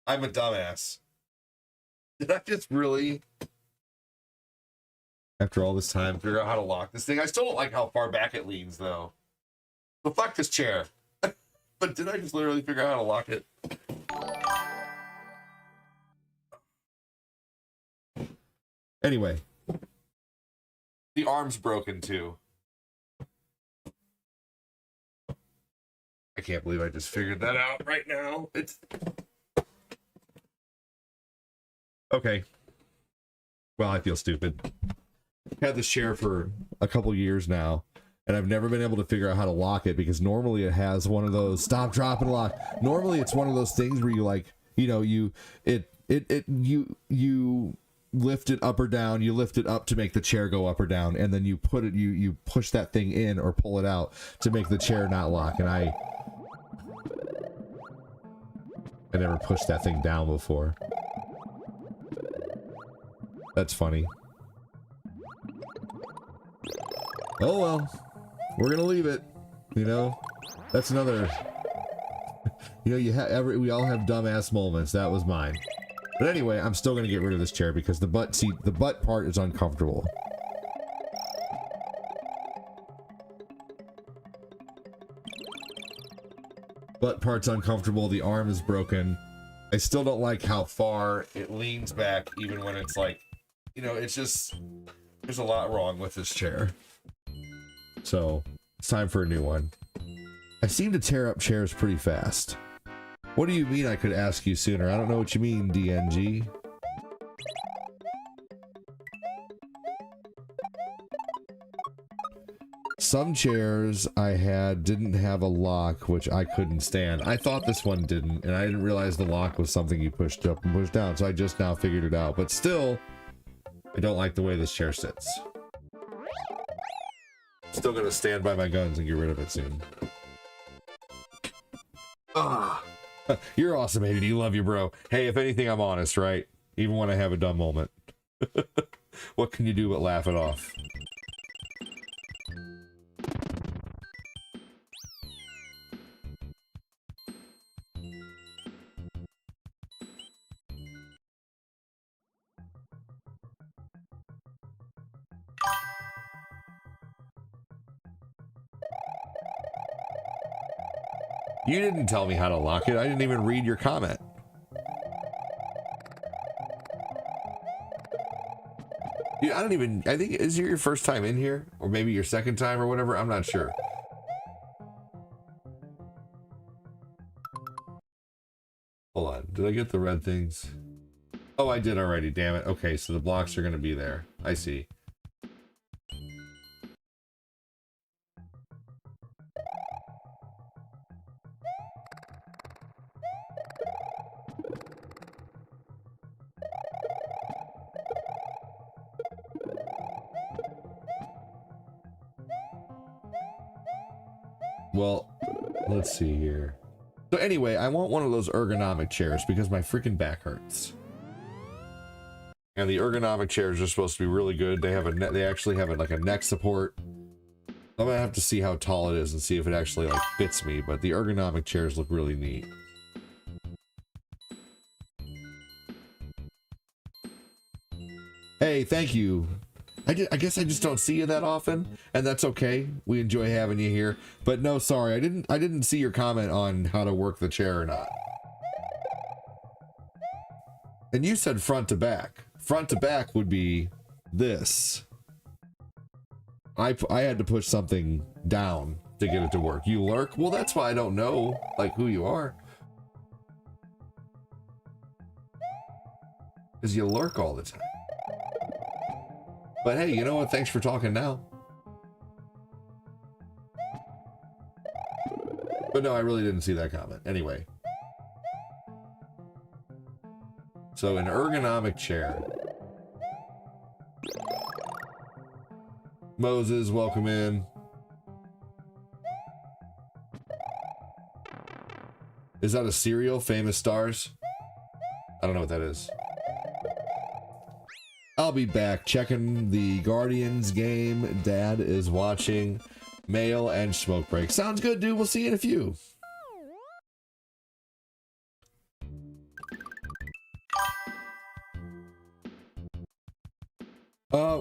I'm a dumbass. Did I just really, after all this time, figure out how to lock this thing? I still don't like how far back it leans, though. So fuck this chair. But did I just literally figure out how to lock it? Anyway. The arm's broken, too. I can't believe I just figured that out right now. It's... Okay. Well, I feel stupid. I've had this chair for a couple years now, and I've never been able to figure out how to lock it, because normally it has one of those stop, drop, and lock. Normally it's one of those things where you, like, you know, you lift it up or down, you lift it up to make the chair go up or down, and then you put it, you push that thing in or pull it out to make the chair not lock. And I never pushed that thing down before. That's funny. Oh well, we're gonna leave it. You know, that's another. You know, we all have dumbass moments. That was mine. But anyway, I'm still gonna get rid of this chair because the butt part is uncomfortable. Butt part's uncomfortable. The arm is broken. I still don't like how far it leans back, even when it's like, you know, it's just, there's a lot wrong with this chair. So it's time for a new one. I seem to tear up chairs pretty fast. What do you mean I could ask you sooner? I don't know what you mean, DNG. Some chairs I had didn't have a lock, which I couldn't stand. I thought this one didn't, and I didn't realize the lock was something you pushed up and pushed down, so I just now figured it out. But still, I don't like the way this chair sits. Still gonna stand by my guns and get rid of it soon. Ah, you're awesome, AD. You love you, bro. Hey, if anything, I'm honest, right? Even when I have a dumb moment. What can you do but laugh it off? You didn't tell me how to lock it. I didn't even read your comment. Dude, I think, is it your first time in here? Or maybe your second time or whatever? I'm not sure. Hold on. Did I get the red things? Oh, I did already. Damn it. Okay, so the blocks are going to be there. I see. Well, let's see here. So anyway, I want one of those ergonomic chairs because my freaking back hurts. And the ergonomic chairs are supposed to be really good. They have they actually have like a neck support. I'm gonna have to see how tall it is and see if it actually like fits me, but the ergonomic chairs look really neat. Hey, thank you. I guess I just don't see you that often, and that's okay. We enjoy having you here. But no, sorry, I didn't see your comment on how to work the chair or not. And you said front to back. Front to back would be this. I had to push something down to get it to work. You lurk? Well, that's why I don't know like who you are. Because you lurk all the time. But hey, you know what? Thanks for talking now. But no, I really didn't see that comment. Anyway. So an ergonomic chair. Moses, welcome in. Is that a cereal? Famous Stars? I don't know what that is. I'll be back checking the Guardians game. Dad is watching Mail and Smoke Break. Sounds good, dude. We'll see you in a few.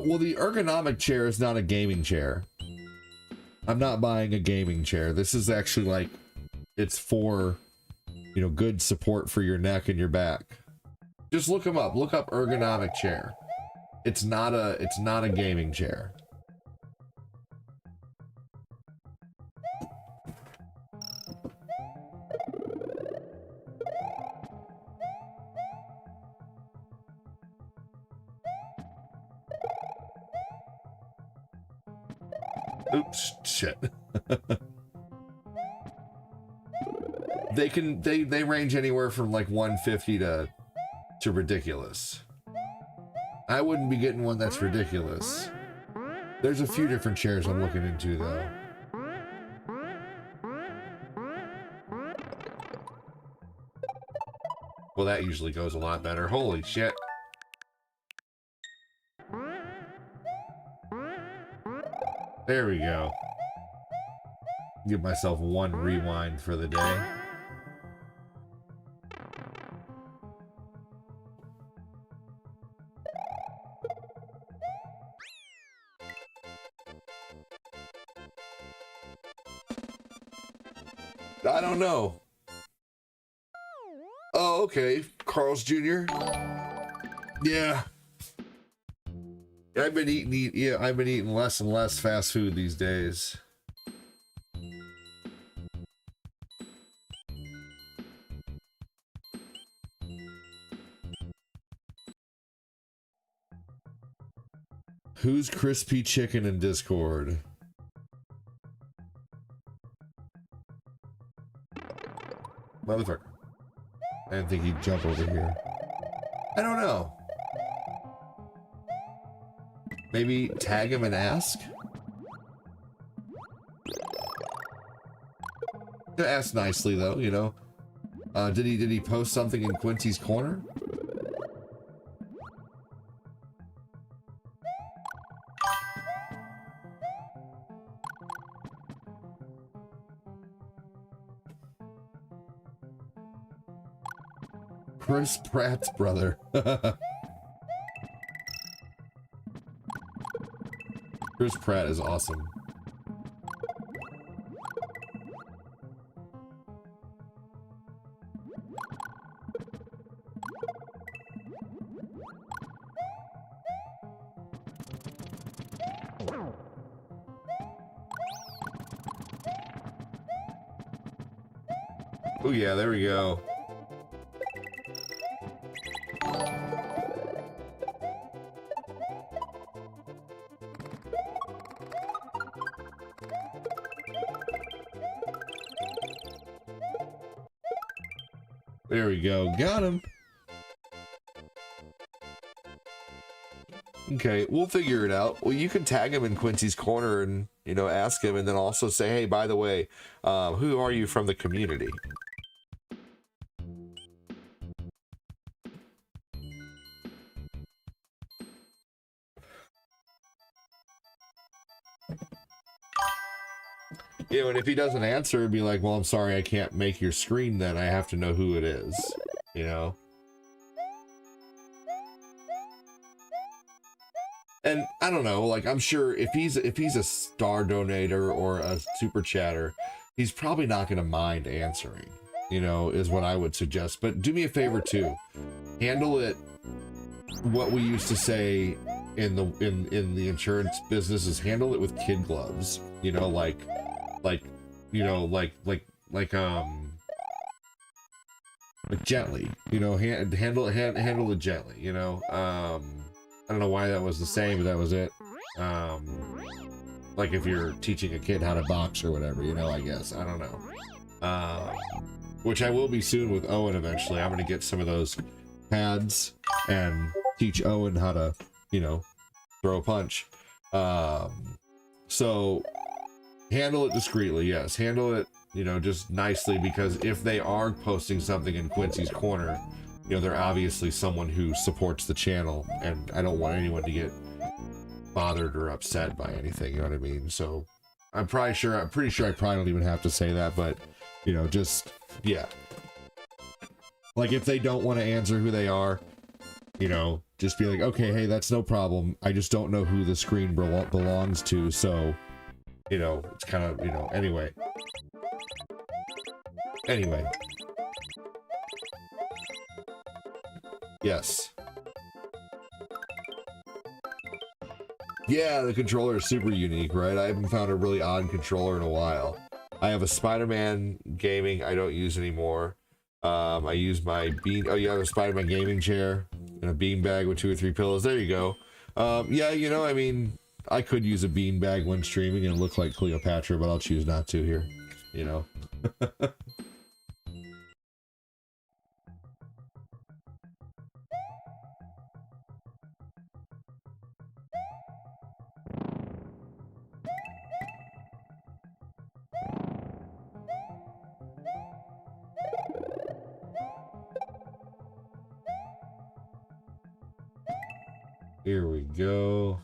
Well, the ergonomic chair is not a gaming chair. I'm not buying a gaming chair. This is actually like, it's for, you know, good support for your neck and your back. Just look them up. Look up ergonomic chair. It's not a gaming chair. Oops, shit. They range anywhere from like 150 to ridiculous. I wouldn't be getting one that's ridiculous. There's a few different chairs I'm looking into though. Well, that usually goes a lot better. Holy shit. There we go. Give myself one rewind for the day. I don't know. Oh, okay. Carl's Jr. Yeah. I've been eating less and less fast food these days. Who's crispy chicken in Discord? Motherfucker. I didn't think he'd jump over here. I don't know. Maybe tag him and ask? Ask nicely though, you know. Did he post something in Quincy's corner? Chris Pratt's brother. Chris Pratt is awesome. Oh yeah, there we go. There we go. Got him. Okay, we'll figure it out. Well, you can tag him in Quincy's corner and, you know, ask him, and then also say, hey, by the way, who are you from the community? You know, and if he doesn't answer, it'd be like, well, I'm sorry, I can't make your screen then. I have to know who it is, you know? And I don't know, like, I'm sure if he's a star donator or a super chatter, he's probably not going to mind answering, you know, is what I would suggest. But do me a favor too. Handle it what we used to say in the insurance business is handle it with kid gloves, you know, like gently, you know, handle it gently, you know. I don't know why that was the same, but that was it. Like if you're teaching a kid how to box or whatever, you know, I guess. I don't know. Which I will be soon with Owen eventually. I'm going to get some of those pads and teach Owen how to, you know, throw a punch. So handle it discreetly, yes. Handle it, you know, just nicely, because if they are posting something in Quincy's corner, you know, they're obviously someone who supports the channel, and I don't want anyone to get bothered or upset by anything, you know what I mean? So I'm pretty sure I probably don't even have to say that, but, you know, just, yeah. Like, if they don't want to answer who they are, you know, just be like, okay, hey, that's no problem. I just don't know who the screen belongs to, so, you know, it's kind of, you know, anyway. Yes. Yeah, the controller is super unique, right? I haven't found a really odd controller in a while. I have a Spider-Man gaming I don't use anymore. I use my bean. Oh, you have a Spider-Man gaming chair and a bean bag with 2 or 3 pillows. There you go. Yeah, you know, I mean, I could use a bean bag when streaming and look like Cleopatra, but I'll choose not to here. You know. Here we go.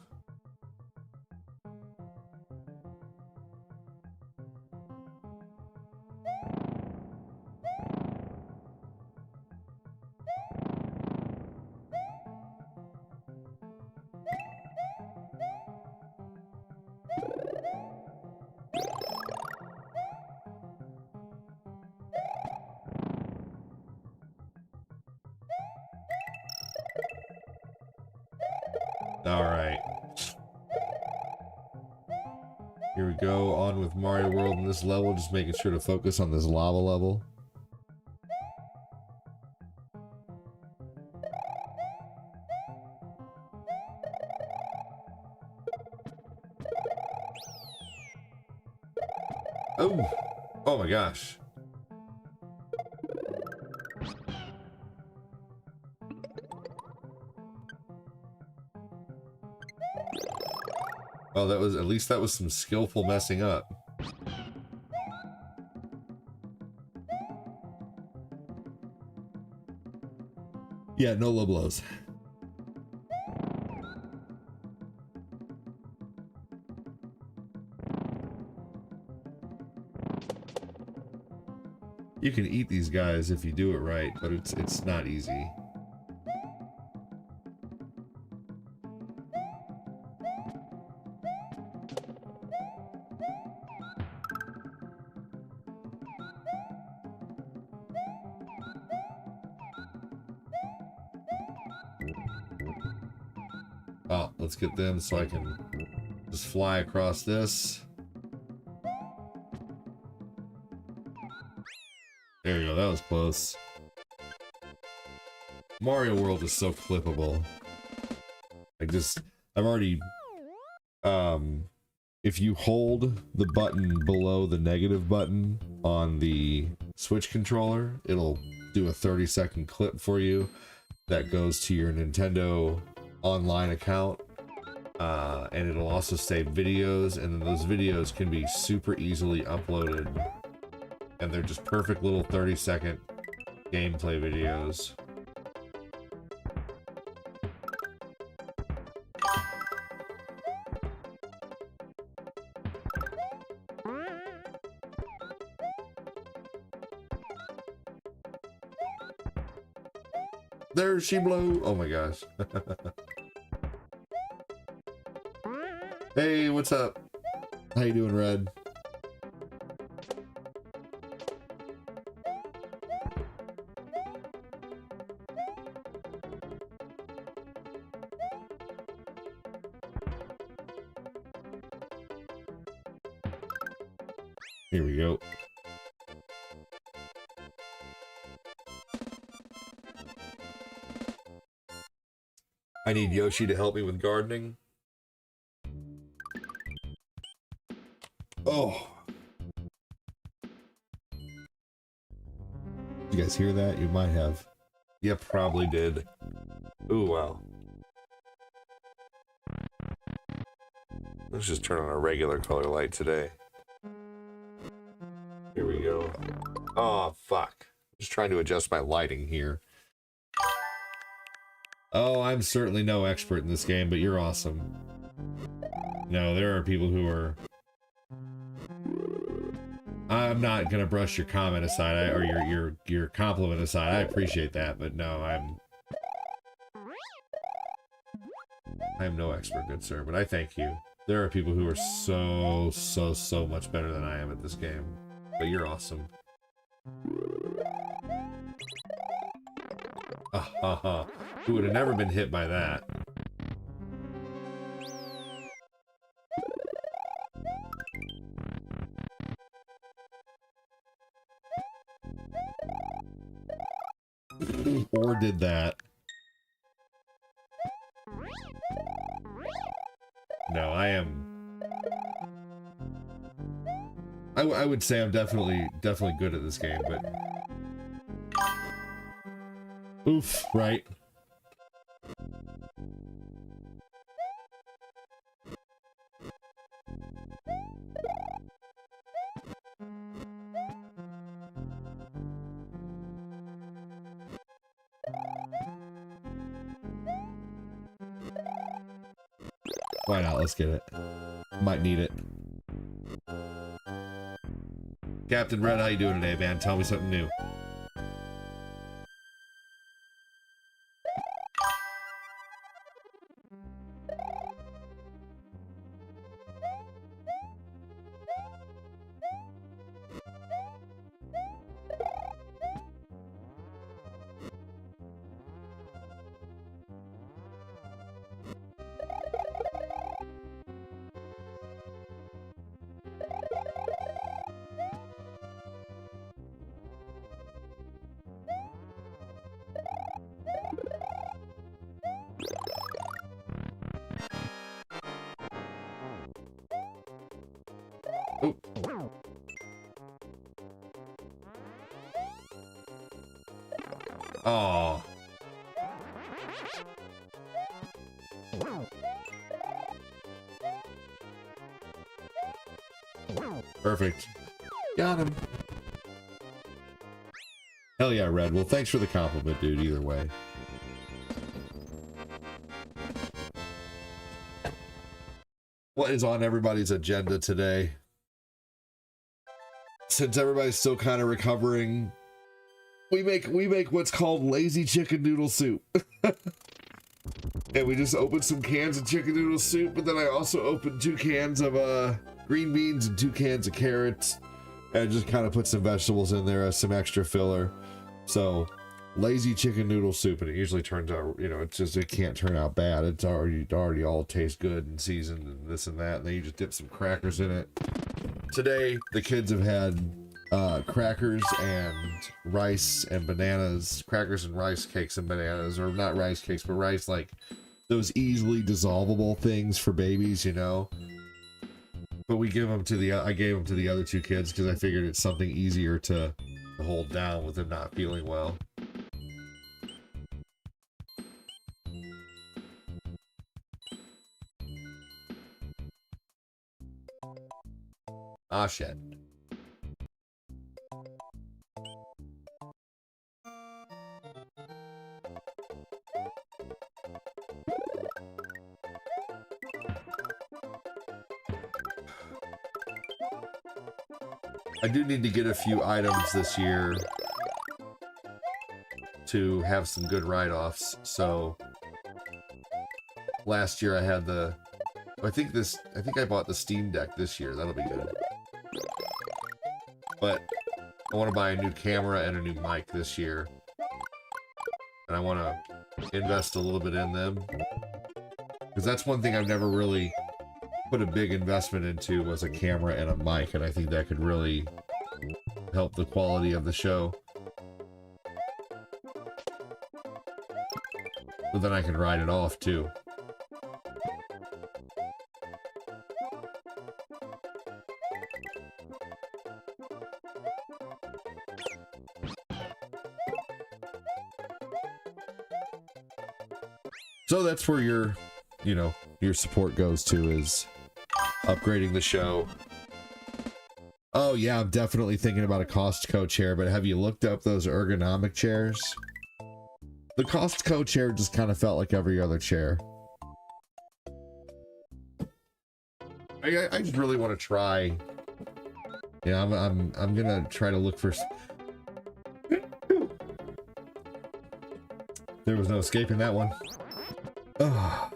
All right. Here we go, on with Mario World in this level, just making sure to focus on this lava level. Oh! Oh my gosh. Oh, that was, at least that was some skillful messing up. Yeah, no low blows. You can eat these guys if you do it right, but it's not easy. Oh, let's get them so I can just fly across this. There you go, that was close. Mario World is so clippable. Like just, I've already, if you hold the button below the negative button on the Switch controller, it'll do a 30-second clip for you that goes to your Nintendo online account, and it'll also save videos, and then those videos can be super easily uploaded, and they're just perfect little 30-second gameplay videos. There she blew. Oh my gosh. Hey, what's up? How you doing, Red? Here we go. I need Yoshi to help me with gardening. Oh. You guys hear that? You might have. You probably did. Ooh, wow. Let's just turn on a regular color light today. Here we go. Oh, fuck. Just trying to adjust my lighting here. Oh, I'm certainly no expert in this game, but you're awesome. No, there are people who are... I'm not gonna brush your comment aside, or your compliment aside. I appreciate that, but no, I'm no expert, good sir, but I thank you. There are people who are so much better than I am at this game, but you're awesome. Who would have never been hit by that? Or did that? No, I am. I would say I'm definitely good at this game, but oof, right? Why not? Let's get it. Might need it. Captain Red, how you doing today, man? Tell me something new. Oh. Perfect. Got him. Hell yeah, Red. Well, thanks for the compliment, dude, either way. What is on everybody's agenda today? Since everybody's still kind of recovering, we make what's called lazy chicken noodle soup. And we just opened some cans of chicken noodle soup, but then I also opened 2 cans of green beans and 2 cans of carrots, and just kind of put some vegetables in there as some extra filler. So lazy chicken noodle soup, and it usually turns out, you know, it can't turn out bad. It's already all tastes good and seasoned and this and that, and then you just dip some crackers in it. Today the kids have had crackers and rice and bananas, crackers and rice cakes and bananas, or not rice cakes, but rice, like those easily dissolvable things for babies, you know. But I gave them to the other 2 kids because I figured it's something easier to hold down with them not feeling well. Ah, shit. I do need to get a few items this year to have some good write-offs. So last year I had I think I bought the Steam Deck this year. That'll be good. But I want to buy a new camera and a new mic this year. And I want to invest a little bit in them. Because that's one thing I've never really put a big investment into, was a camera and a mic, and I think that could really help the quality of the show. But then I can write it off too. So that's where your support goes to, is upgrading the show. Oh yeah, I'm definitely thinking about a Costco chair, but have you looked up those ergonomic chairs? The Costco chair just kind of felt like every other chair. I just really want to try. Yeah, I'm gonna try to look for. There was no escaping that one. Ugh.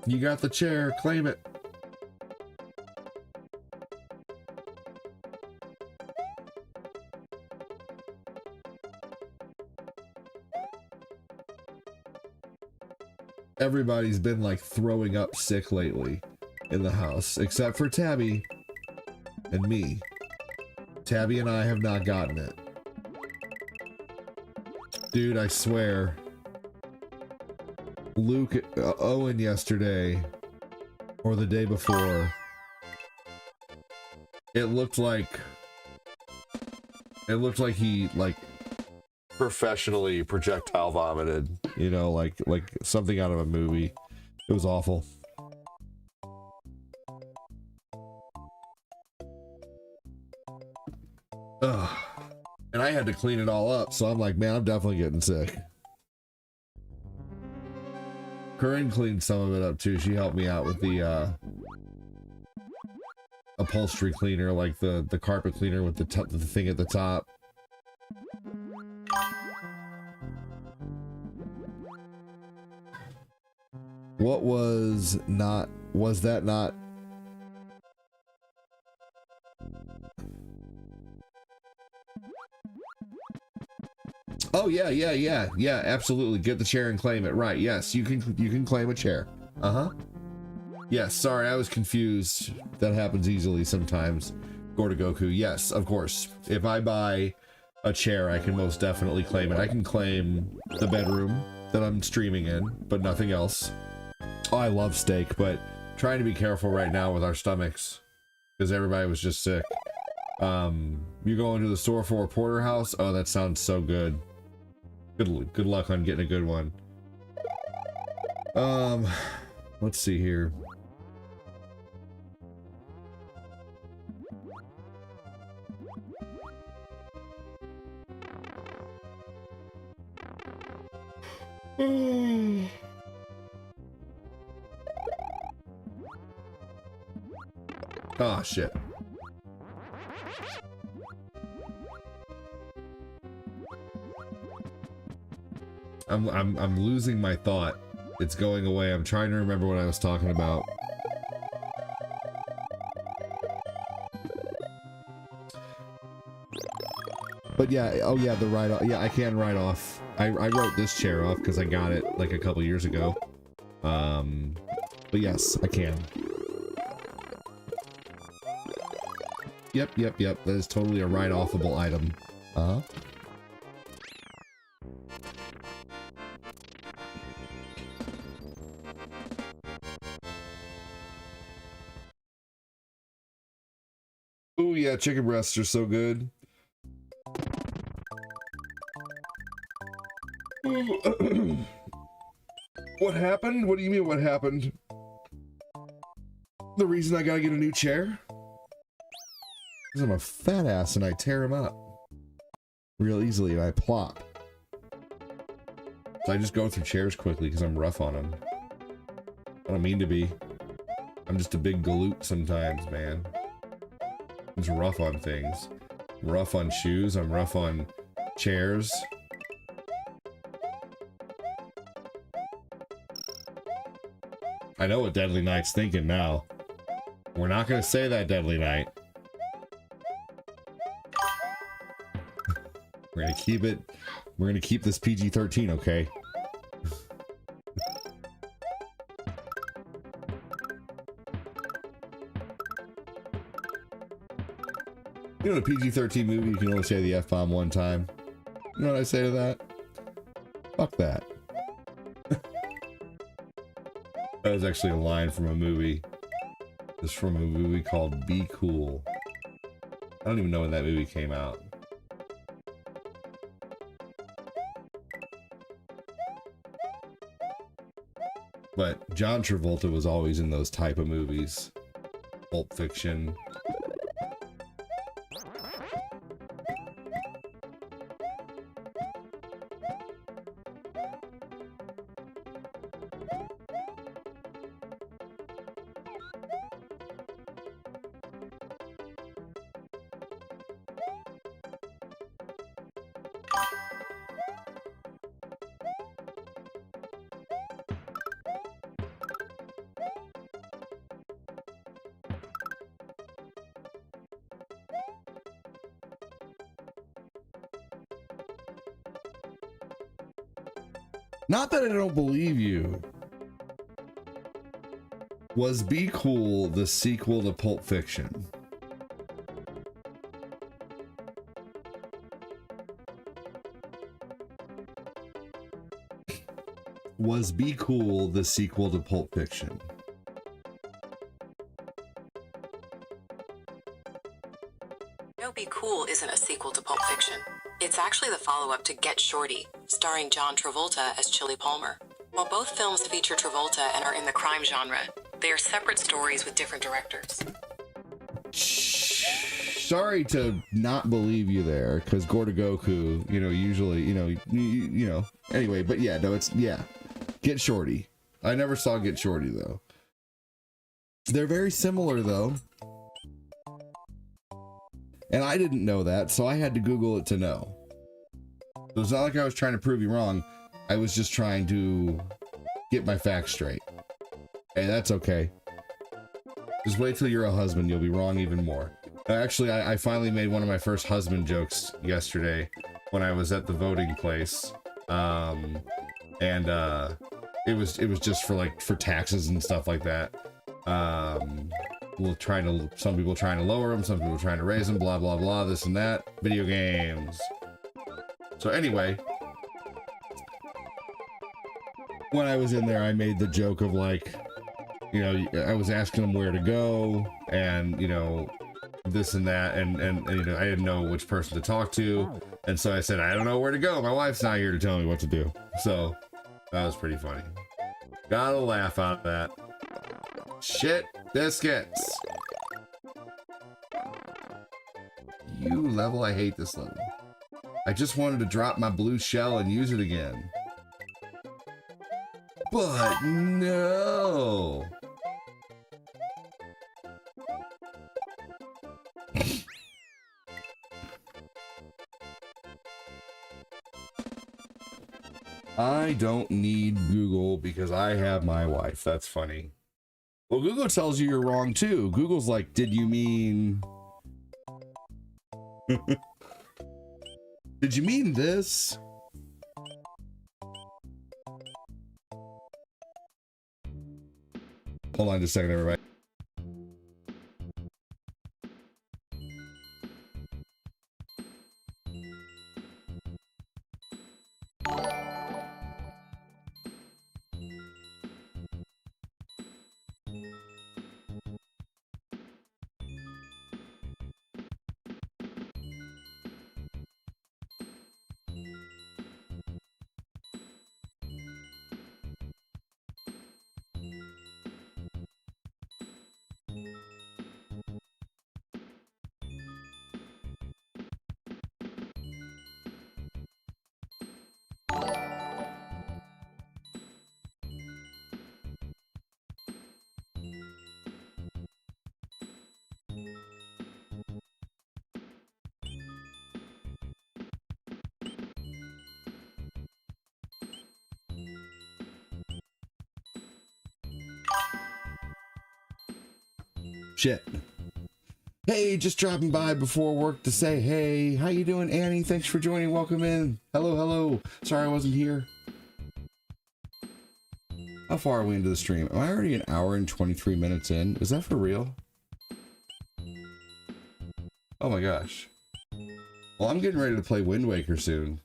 You got the chair, claim it. Everybody's been like throwing up sick lately in the house, except for Tabby and me. Tabby and I have not gotten it. Dude, I swear. Luke, Owen yesterday, or the day before, it looked like he professionally projectile vomited, you know, like something out of a movie. It was awful. Ugh. And I had to clean it all up, so I'm like, man, I'm definitely getting sick. Corinne cleaned some of it up too. She helped me out with the upholstery cleaner, like the carpet cleaner with the thing at the top. What was that not? Oh yeah, absolutely. Get the chair and claim it. Right, yes, you can claim a chair. Yes, sorry, I was confused. That happens easily sometimes. Gorda Goku, yes, of course. If I buy a chair, I can most definitely claim it. I can claim the bedroom that I'm streaming in, but nothing else. Oh, I love steak, but trying to be careful right now with our stomachs, because everybody was just sick. You going to the store for a porterhouse? Oh, that sounds so good. Good luck on getting a good one. Let's see here. Oh shit. I'm losing my thought. It's going away. I'm trying to remember what I was talking about. But yeah, oh yeah, the ride off. Yeah, I can ride off. I wrote this chair off because I got it like a couple years ago. But yes, I can. Yep. That is totally a ride-offable item. Uh-huh. Ooh, yeah, chicken breasts are so good. What happened? What do you mean what happened? The reason I gotta get a new chair? Because I'm a fat ass and I tear him up real easily and I plop. So I just go through chairs quickly because I'm rough on them. I don't mean to be. I'm just a big galoot sometimes, man. I'm just rough on things. I'm rough on shoes. I'm rough on chairs. I know what Deadly Knight's thinking now. We're not gonna say that, Deadly Knight. We're gonna keep it. We're gonna keep this PG-13, okay? You know, in a PG-13 movie, you can only say the F-bomb one time. You know what I say to that? Fuck that. That was actually a line from a movie. It's from a movie called Be Cool. I don't even know when that movie came out. But John Travolta was always in those type of movies. Pulp Fiction. Not that I don't believe you. Was Be Cool the sequel to Pulp Fiction? Was Be Cool the sequel to Pulp Fiction? No, Be Cool isn't a sequel to Pulp Fiction. It's actually the follow-up to Get Shorty, starring John Travolta as Chili Palmer. While both films feature Travolta and are in the crime genre, they are separate stories with different directors. Sorry to not believe you there, because Goku, you know, usually, you know, anyway, but yeah, no, it's, yeah. Get Shorty. I never saw Get Shorty, though. They're very similar, though. And I didn't know that, so I had to Google it to know. So it's not like I was trying to prove you wrong. I was just trying to get my facts straight. Hey, that's okay. Just wait till you're a husband, you'll be wrong even more. Actually, I finally made one of my first husband jokes yesterday when I was at the voting place. It was just for taxes and stuff like that. Some people trying to lower them, some people trying to raise them, blah blah blah, this and that. Video games. So anyway, when I was in there, I made the joke of like, you know, I was asking them where to go, and you know, this and that, and you know, I didn't know which person to talk to, and so I said, I don't know where to go. My wife's not here to tell me what to do. So that was pretty funny. Got a laugh out of that. Shit biscuits. You level, I hate this level. I just wanted to drop my blue shell and use it again. But no. I don't need Google because I have my wife. That's funny. Well, Google tells you you're wrong too. Google's like, did you mean... Did you mean this? Hold on just a second, everybody. Shit. Hey, just dropping by before work to say, hey, how you doing, Annie? Thanks for joining. Welcome in. Hello, hello. Sorry I wasn't here. How far are we into the stream? Am I already an hour and 23 minutes in? Is that for real? Oh my gosh. Well, I'm getting ready to play Wind Waker soon.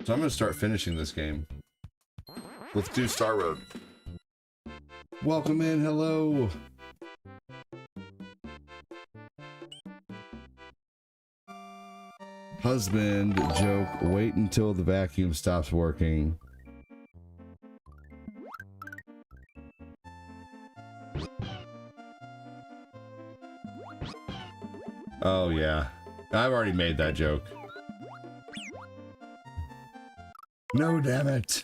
So I'm going to start finishing this game. Let's do Star Road. Welcome in, hello. Husband joke, wait until the vacuum stops working. Oh yeah, I've already made that joke. No, damn it.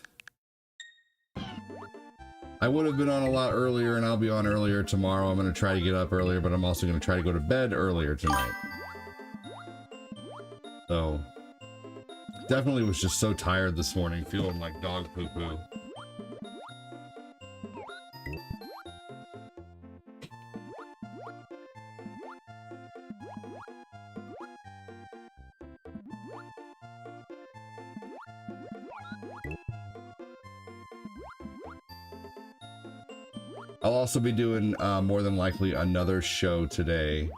I would have been on a lot earlier, and I'll be on earlier tomorrow. I'm going to try to get up earlier, but I'm also going to try to go to bed earlier tonight. So, definitely was just so tired this morning, feeling like dog poo-poo. I'll also be doing more than likely another show today.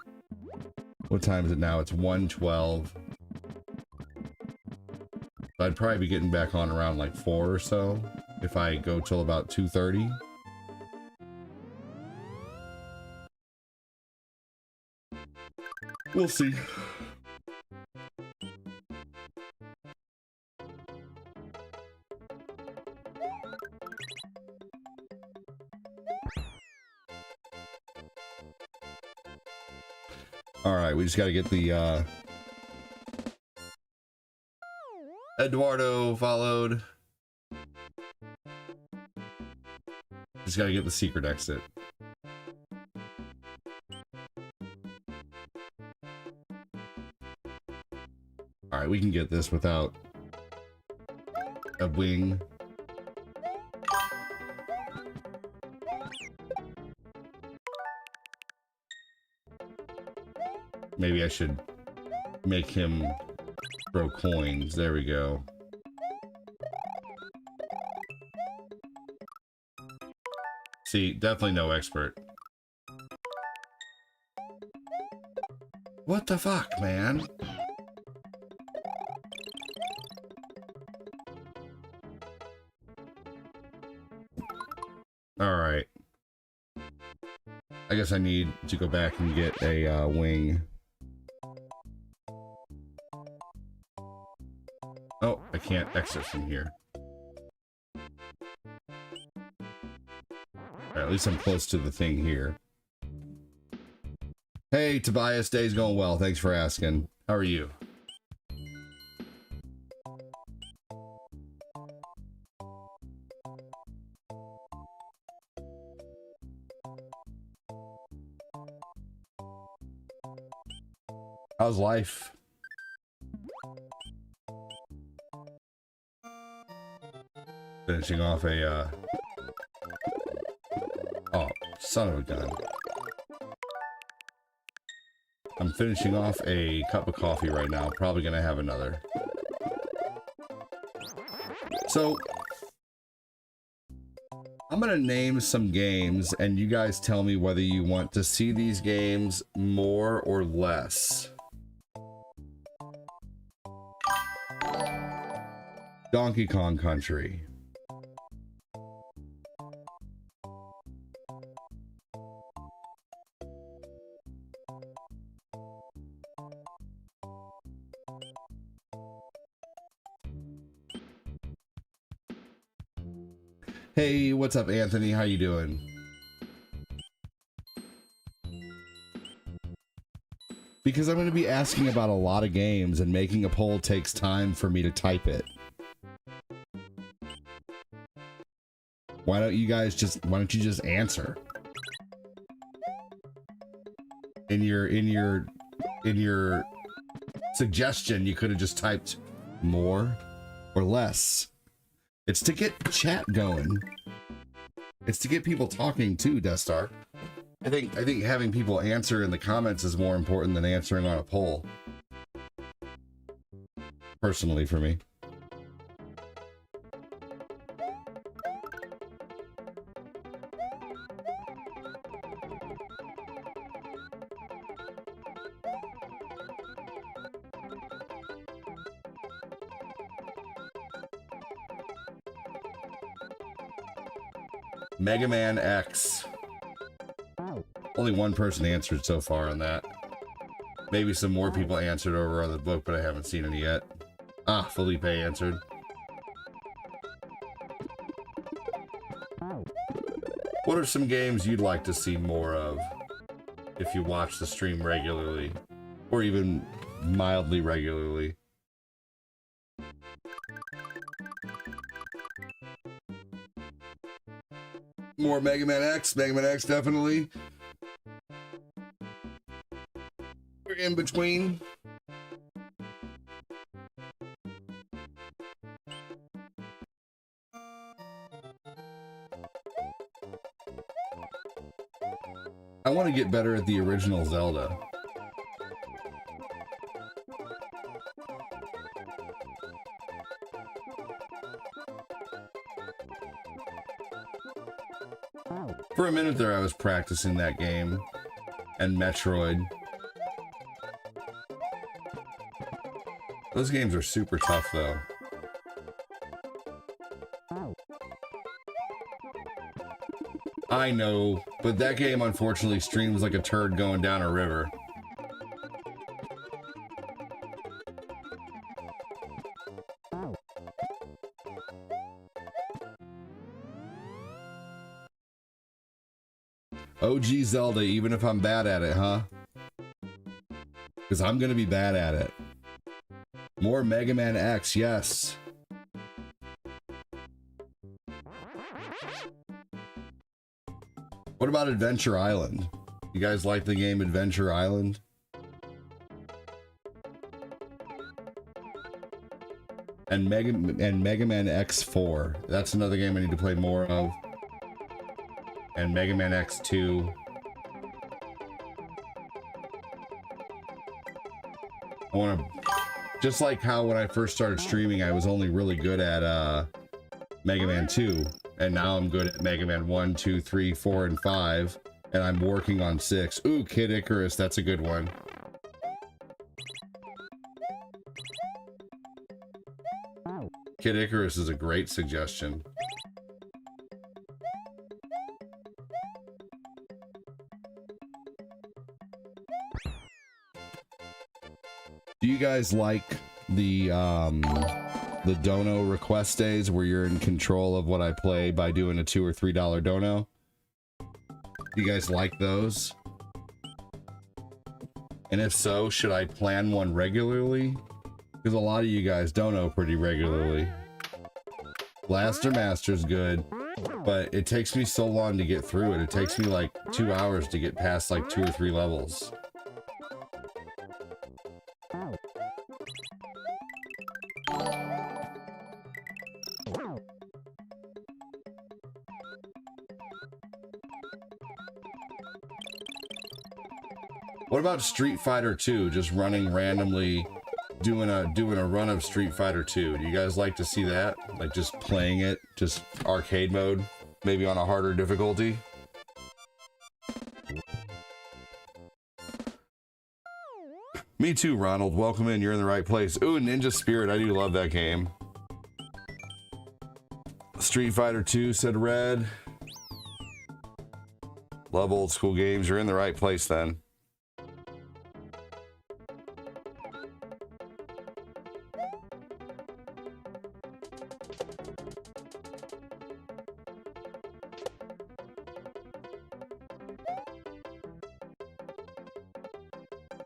What time is it now? It's 1:12. I'd probably be getting back on around like 4 or so if I go till about 2:30. We'll see. All right, we just got to get the Eduardo followed. Just got to get the secret exit. All right, we can get this without a wing. Maybe I should make him throw coins. There we go. See, definitely no expert. What the fuck, man? All right. I guess I need to go back and get a wing. Oh, I can't exit from here. At least I'm close to the thing here. Hey, Tobias, day's going well. Thanks for asking. How are you? How's life? Finishing off a, oh, son of a gun. I'm finishing off a cup of coffee right now. Probably gonna have another. So, I'm gonna name some games, and you guys tell me whether you want to see these games more or less. Donkey Kong Country. Hey, what's up, Anthony? How you doing? Because I'm going to be asking about a lot of games, and making a poll takes time for me to type it. Why don't you just answer? In your suggestion, you could have just typed more or less. It's to get chat going. It's to get people talking too, Death Star. I think having people answer in the comments is more important than answering on a poll. Personally, for me. Mega Man X. Only one person answered so far on that. Maybe some more people answered over on the book, but I haven't seen any yet. Ah, Felipe answered. What are some games you'd like to see more of if you watch the stream regularly, or even mildly regularly? More Mega Man X. Mega Man X, definitely. We're in between. I want to get better at the original Zelda. For a minute there, I was practicing that game and Metroid. Those games are super tough, though. I know, but that game unfortunately streams like a turd going down a river. OG Zelda, even if I'm bad at it, huh? Because I'm gonna be bad at it. More Mega Man X, yes. What about Adventure Island? You guys like the game Adventure Island? And Mega Man X4. That's another game I need to play more of. And Mega Man X2. I want to, just like how when I first started streaming, I was only really good at Mega Man 2, and now I'm good at Mega Man 1, 2, 3, 4, and 5, and I'm working on 6. Ooh, Kid Icarus, that's a good one. Kid Icarus is a great suggestion. Do you guys like the dono request days where you're in control of what I play by doing a $2 or $3 dono? Do you guys like those? And if so, should I plan one regularly? Because a lot of you guys dono pretty regularly. Blaster Master's good, but it takes me so long to get through it. It takes me like 2 hours to get past like 2 or 3 levels. What about Street Fighter 2? Just running randomly, doing a run of Street Fighter 2. Do you guys like to see that? Like just playing it, just arcade mode, maybe on a harder difficulty? Me too, Ronald. Welcome in. You're in the right place. Ooh, Ninja Spirit. I do love that game. Street Fighter 2, said Red. Love old school games. You're in the right place then.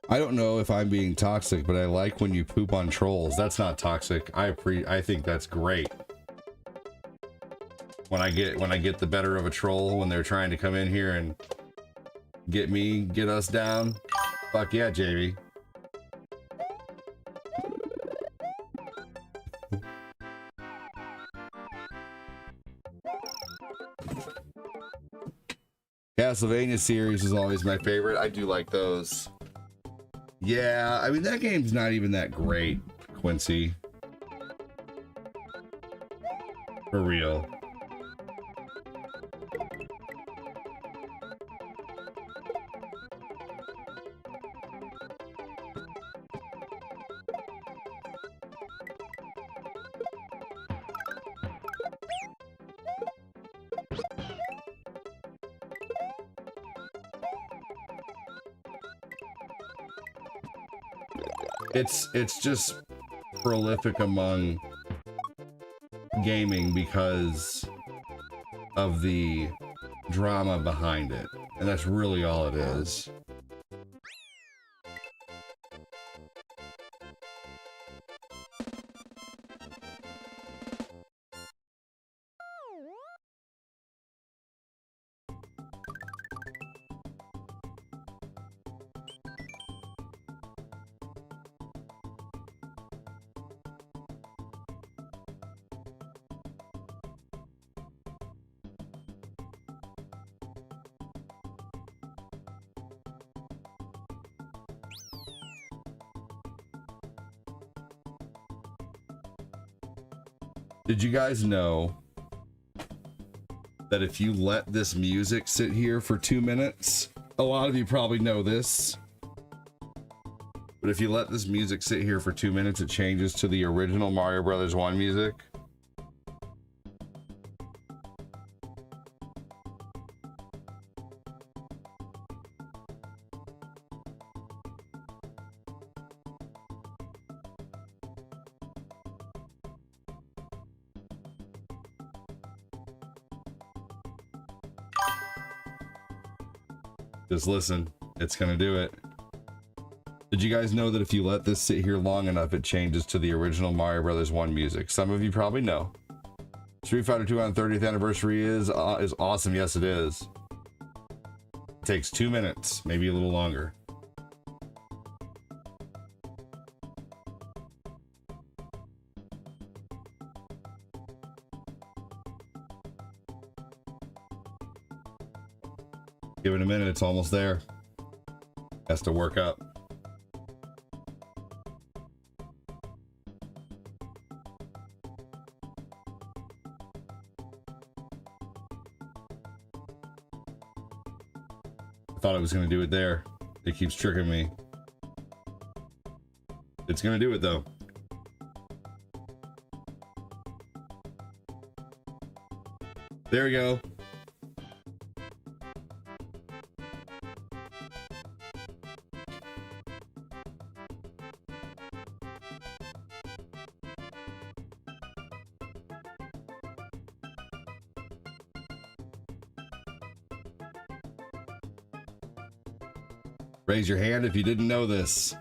I don't know if I'm being toxic, but I like when you poop on trolls. That's not toxic. I think that's great. When I get the better of a troll when they're trying to come in here and get us down. Fuck yeah, JB. Castlevania series is always my favorite. I do like those. Yeah, I mean, that game's not even that great, Quincy. For real. It's just prolific among gaming because of the drama behind it, and that's really all it is. Did you guys know that if you let this music sit here for 2 minutes, a lot of you probably know this, but if you let this music sit here for 2 minutes, it changes to the original Mario Brothers 1 music? Just listen, it's gonna do it. Did you guys know that if you let this sit here long enough, it changes to the original Mario Brothers 1 music? Some of you probably know. Street Fighter 2 on 30th anniversary is awesome. Yes, it is. It takes 2 minutes, maybe a little longer. Give it a minute, it's almost there. Has to work up. I thought it was gonna do it there. It keeps tricking me. It's gonna do it though. There we go. Raise your hand if you didn't know this.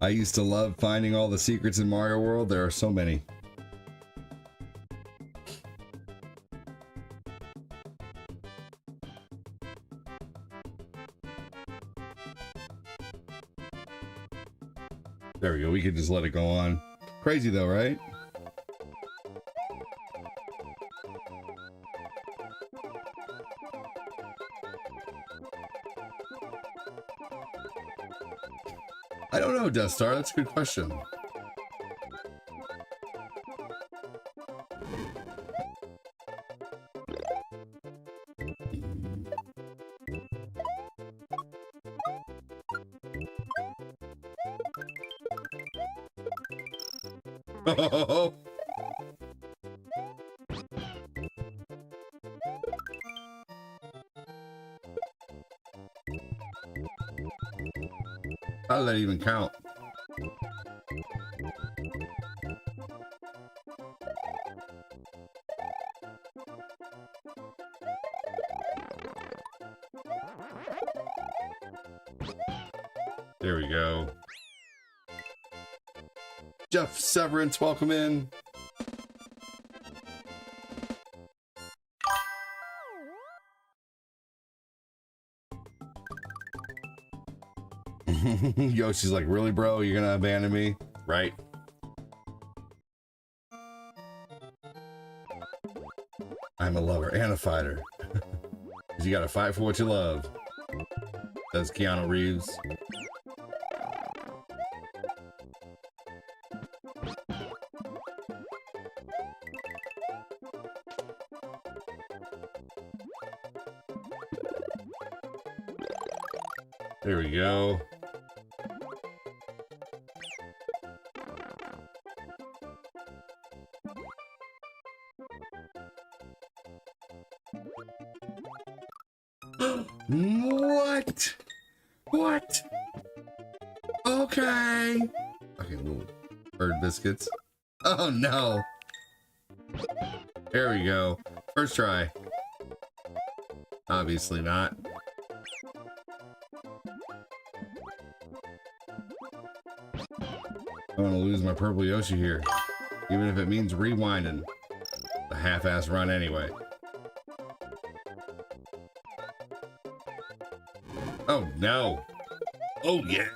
I used to love finding all the secrets in Mario World. There are so many. There we go. We could just let it go on. Crazy though, right? I don't know, Death Star. That's a good question. Oh, how did that even count? There we go. Jeff Severance, welcome in. Yoshi's like, really, bro? You're gonna abandon me? Right. I'm a lover and a fighter. 'Cause you gotta fight for what you love. Says Keanu Reeves. There we go. What? What? Okay. Okay, little bird biscuits. Oh no. There we go. First try. Obviously not. I want to lose my purple Yoshi here, even if it means rewinding the half-ass run anyway. Oh no. Oh yeah.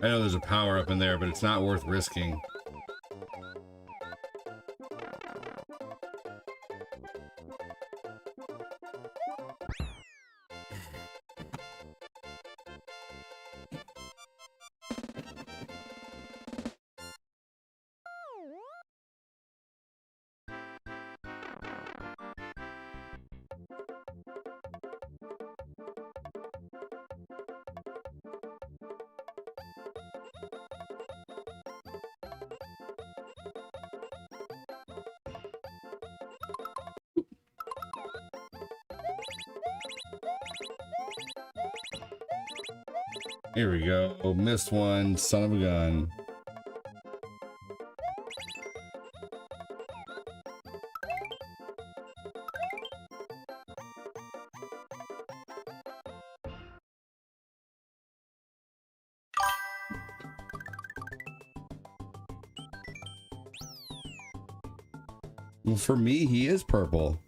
I know there's a power up in there, but it's not worth risking. Here we go. Oh, missed one, son of a gun. Well, for me, he is purple.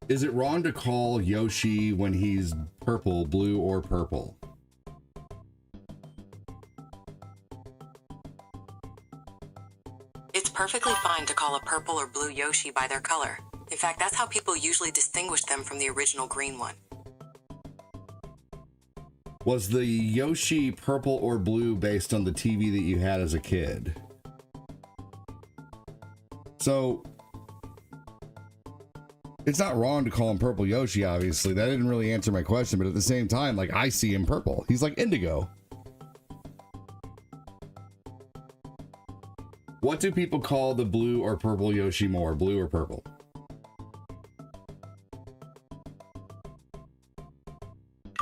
Is it wrong to call Yoshi when he's purple, blue, or purple? It's perfectly fine to call a purple or blue Yoshi by their color. In fact, that's how people usually distinguish them from the original green one. Was the Yoshi purple or blue based on the TV that you had as a kid? So, it's not wrong to call him Purple Yoshi, obviously. That didn't really answer my question, but at the same time, like, I see him purple. He's like indigo. What do people call the blue or purple Yoshi more? Blue or purple?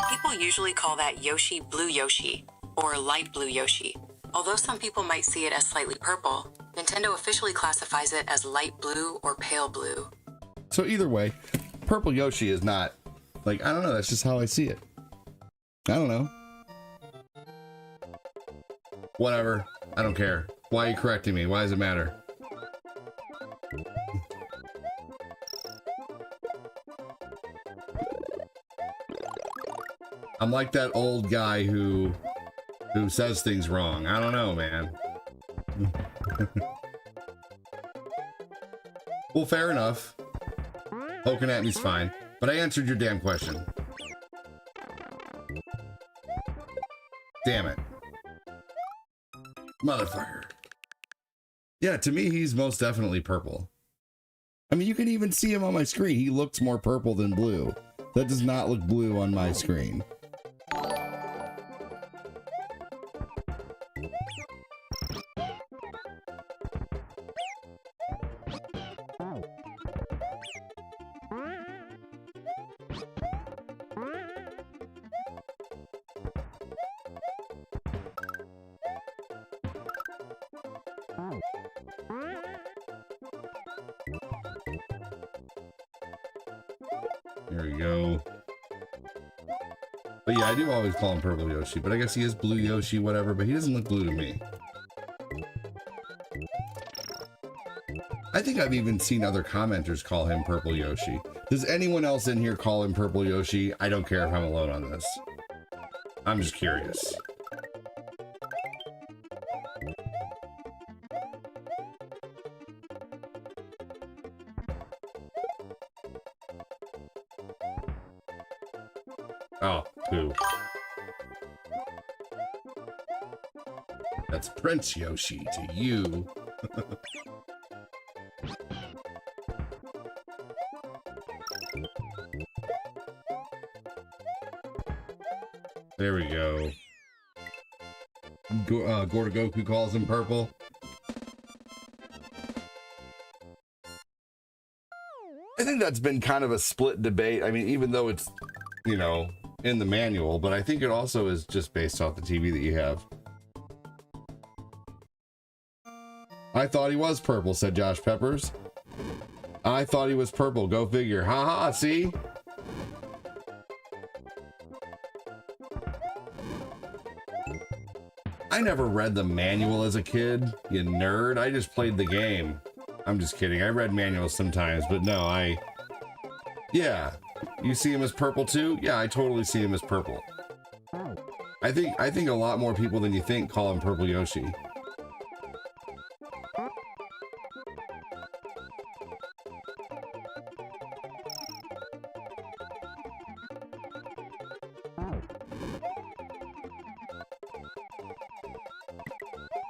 People usually call that Yoshi Blue Yoshi, or Light Blue Yoshi. Although some people might see it as slightly purple, Nintendo officially classifies it as Light Blue or Pale Blue. So either way, Purple Yoshi is not, like, I don't know, that's just how I see it. I don't know. Whatever. I don't care. Why are you correcting me? Why does it matter? I'm like that old guy who says things wrong. I don't know, man. Well, fair enough. Poking at me's fine. But I answered your damn question. Damn it. Motherfucker. Yeah, to me, he's most definitely purple. I mean, you can even see him on my screen. He looks more purple than blue. That does not look blue on my screen. There we go. But yeah, I do always call him Purple Yoshi, but I guess he is Blue Yoshi, whatever, but he doesn't look blue to me. I think I've even seen other commenters call him Purple Yoshi. Does anyone else in here call him Purple Yoshi? I don't care if I'm alone on this. I'm just curious. Oh, poo. That's Prince Yoshi to you. There we go. Gorda Goku calls him purple. I think that's been kind of a split debate. I mean, even though it's, you know, in the manual, but I think it also is just based off the TV that you have. I thought he was purple, said Josh Peppers. I thought he was purple. Go figure. Haha, see? I never read the manual as a kid, you nerd. I just played the game. I'm just kidding. I read manuals sometimes, but no, yeah. You see him as purple too? Yeah, I totally see him as purple. I think a lot more people than you think call him Purple Yoshi.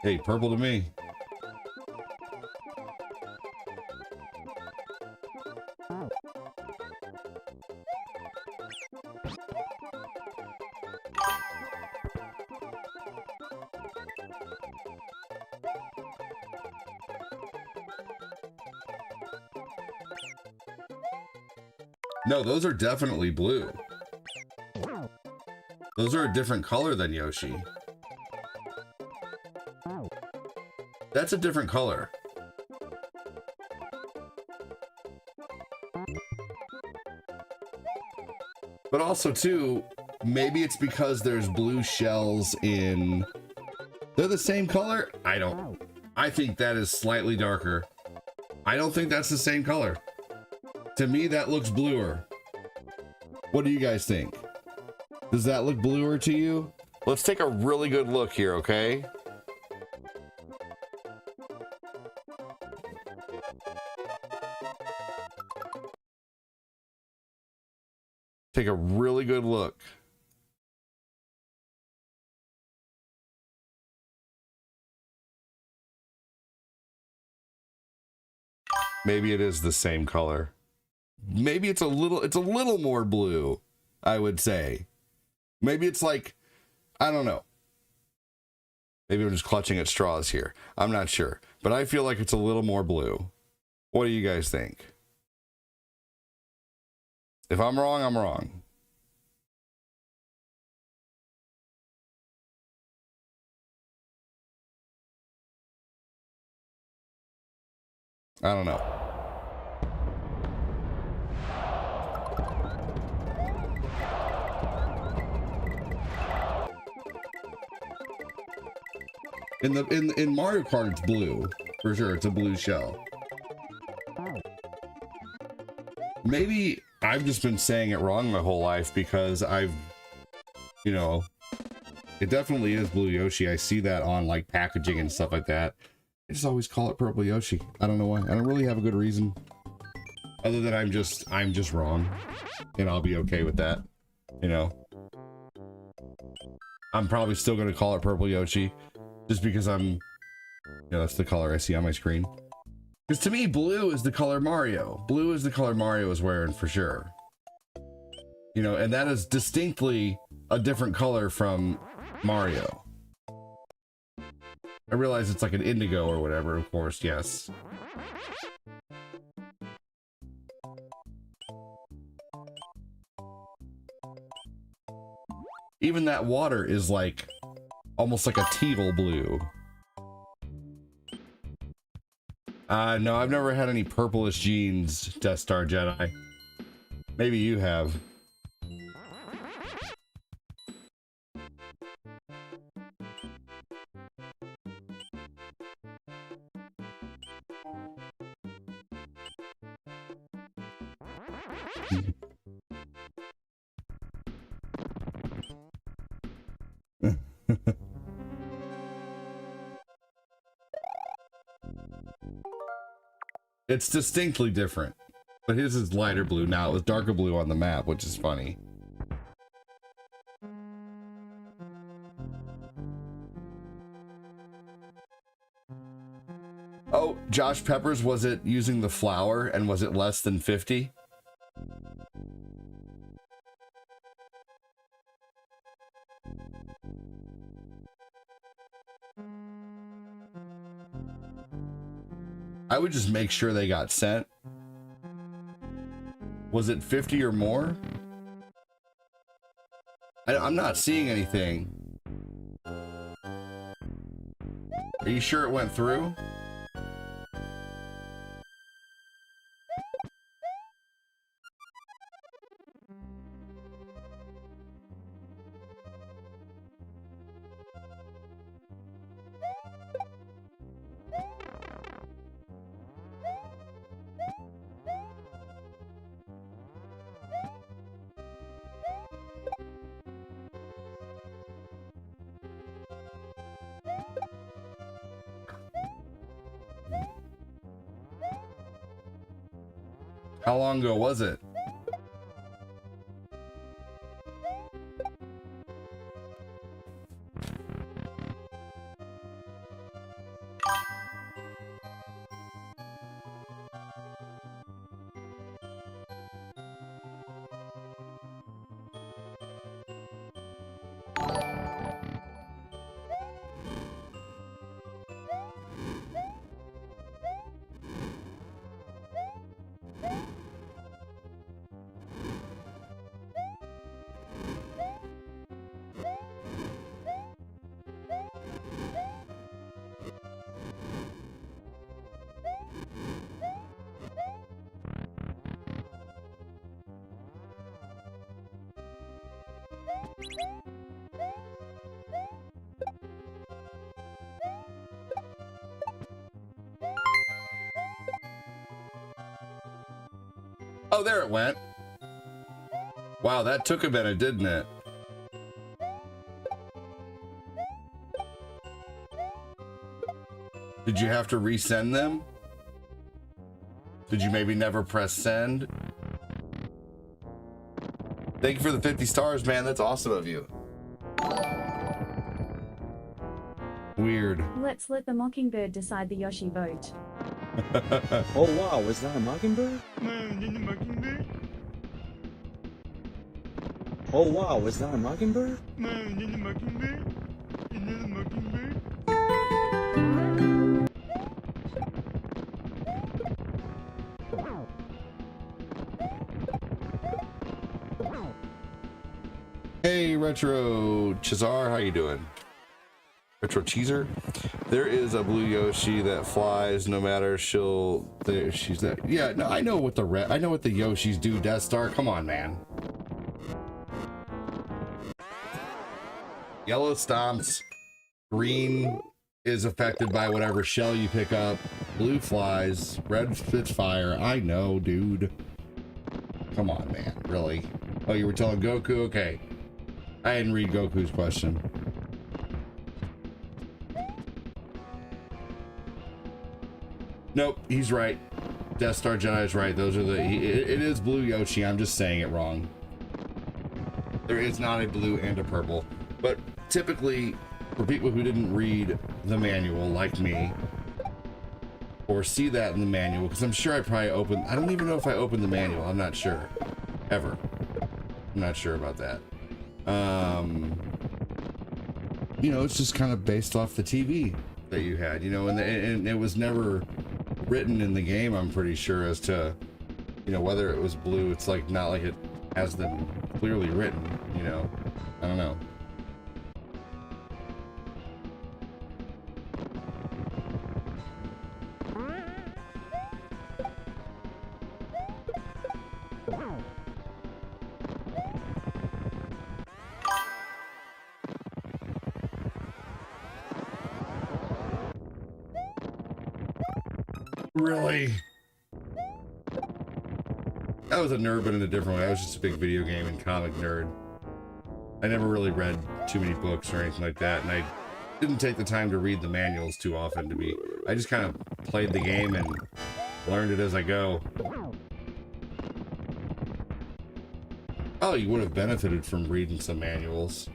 Hey, purple to me. No, those are definitely blue. Those are a different color than Yoshi. That's a different color. But also too, maybe it's because there's blue shells in... They're the same color? I think that is slightly darker. I don't think that's the same color. To me, that looks bluer. What do you guys think? Does that look bluer to you? Let's take a really good look here, okay? Take a really good look. Maybe it is the same color. Maybe it's a little more blue, I would say. Maybe it's like, I don't know. Maybe I'm just clutching at straws here. I'm not sure, but I feel like it's a little more blue. What do you guys think? If I'm wrong, I'm wrong. I don't know. In Mario Kart, it's blue for sure. It's a blue shell. Maybe I've just been saying it wrong my whole life because I've, you know, it definitely is blue Yoshi. I see that on like packaging and stuff like that. I just always call it purple Yoshi. I don't know why. I don't really have a good reason other than I'm just wrong, and I'll be okay with that. You know, I'm probably still going to call it purple Yoshi just because that's the color I see on my screen. Because to me, blue is the color Mario. Blue is the color Mario is wearing for sure. You know, and that is distinctly a different color from Mario. I realize it's like an indigo or whatever, of course, yes. Even that water is like almost like a teal blue. No, I've never had any purplish jeans, Death Star Jedi. Maybe you have. It's distinctly different, but his is lighter blue now. It was darker blue on the map, which is funny. Oh, Josh Peppers, was it using the flour and was it less than 50? I would just make sure they got sent. Was it 50 or more? I'm not seeing anything. Are you sure it went through? How long ago was it? Oh, there it went. Wow, that took a minute, didn't it? Did you have to resend them? Did you maybe never press send? Thank you for the 50 stars, man. That's awesome of you. Weird. Let's let the mockingbird decide the Yoshi vote. Oh wow, is that a mockingbird? Oh wow, is that a mockingbird? Hey, Retro Chazar, how you doing? Retro Cheeser. There is a blue Yoshi that flies no matter she's that. Yeah, no, I know what the Yoshis do, Death Star. Come on, man. Yellow stomps, green is affected by whatever shell you pick up. Blue flies, red spits fire. I know, dude. Come on, man. Really? Oh, you were telling Goku? Okay. I didn't read Goku's question. Nope, he's right. Death Star Jedi is right. Those are the... It is blue Yoshi. I'm just saying it wrong. There is not a blue and a purple. But typically, for people who didn't read the manual, like me, or see that in the manual, because I'm sure I probably opened... I don't even know if I opened the manual. I'm not sure. Ever. I'm not sure about that. You know, it's just kind of based off the TV that you had, you know, and it was never written in the game, I'm pretty sure, as to, you know, whether it was blue. It's like not like it has them clearly written, you know. I don't know. Really? I was a nerd, but in a different way. I was just a big video game and comic nerd. I never really read too many books or anything like that, and I didn't take the time to read the manuals too often to be. I just kind of played the game and learned it as I go. Oh, you would have benefited from reading some manuals.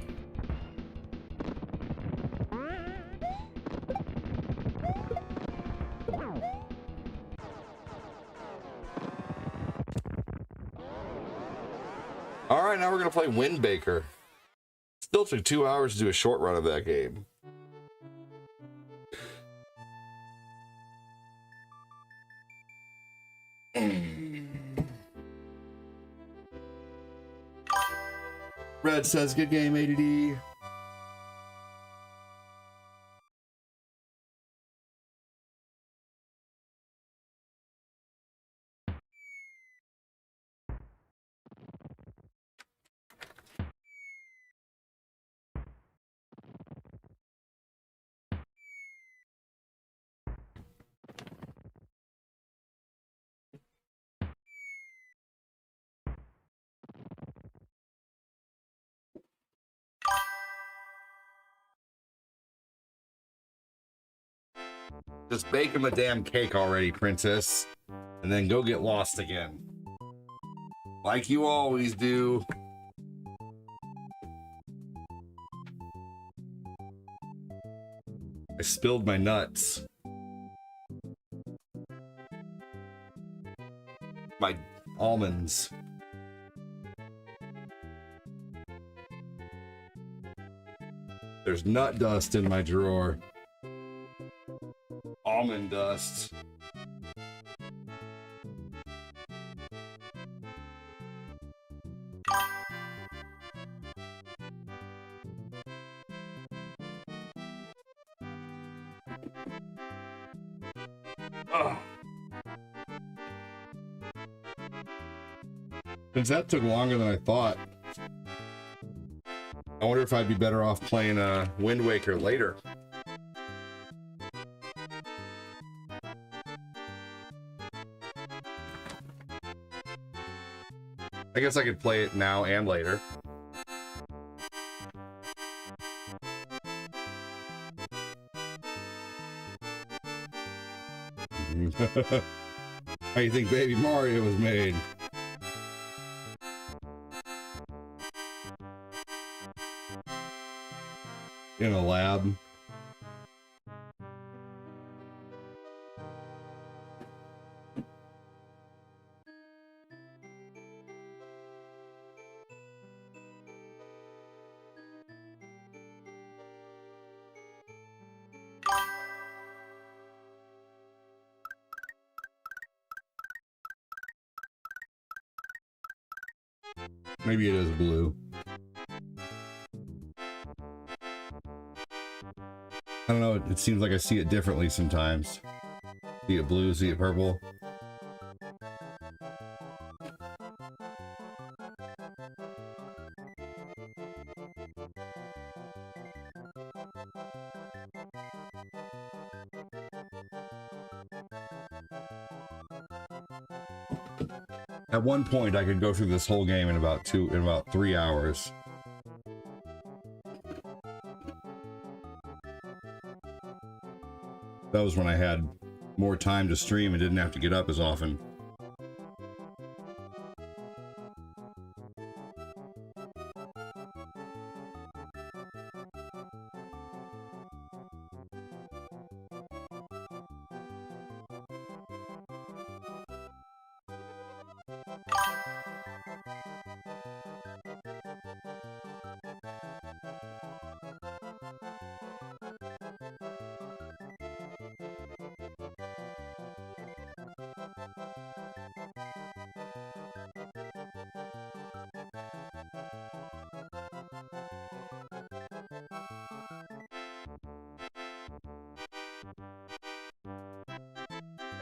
All right, now we're gonna play Windbaker. Still took 2 hours to do a short run of that game. Red says, good game, ADD. Just bake him a damn cake already, princess. And then go get lost again. Like you always do. I spilled my nuts. My almonds. There's nut dust in my drawer. Almond dust. Ugh. Since that took longer than I thought, I wonder if I'd be better off playing Wind Waker later. I guess I could play it now and later. How you think Baby Mario was made? In a lab. Maybe it is blue. I don't know, it seems like I see it differently sometimes. See it blue, see it purple. At one point, I could go through this whole game in about 3 hours. That was when I had more time to stream and didn't have to get up as often.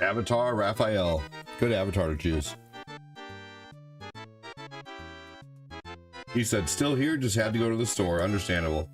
Avatar Raphael. Good avatar to choose. He said, still here, just had to go to the store. Understandable.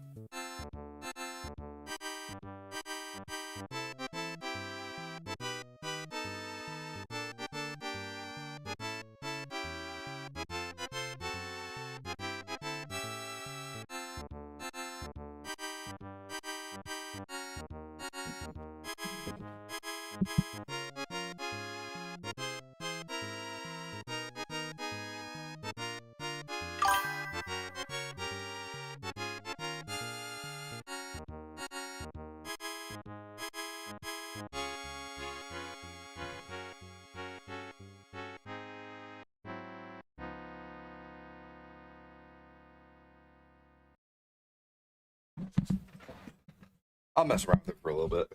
I'll mess around with it for a little bit.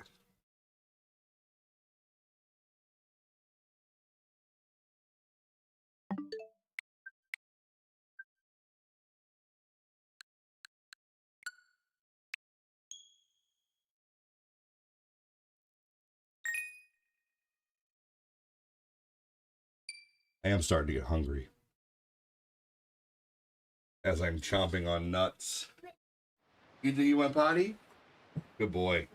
I am starting to get hungry as I'm chomping on nuts. You went potty? Good boy.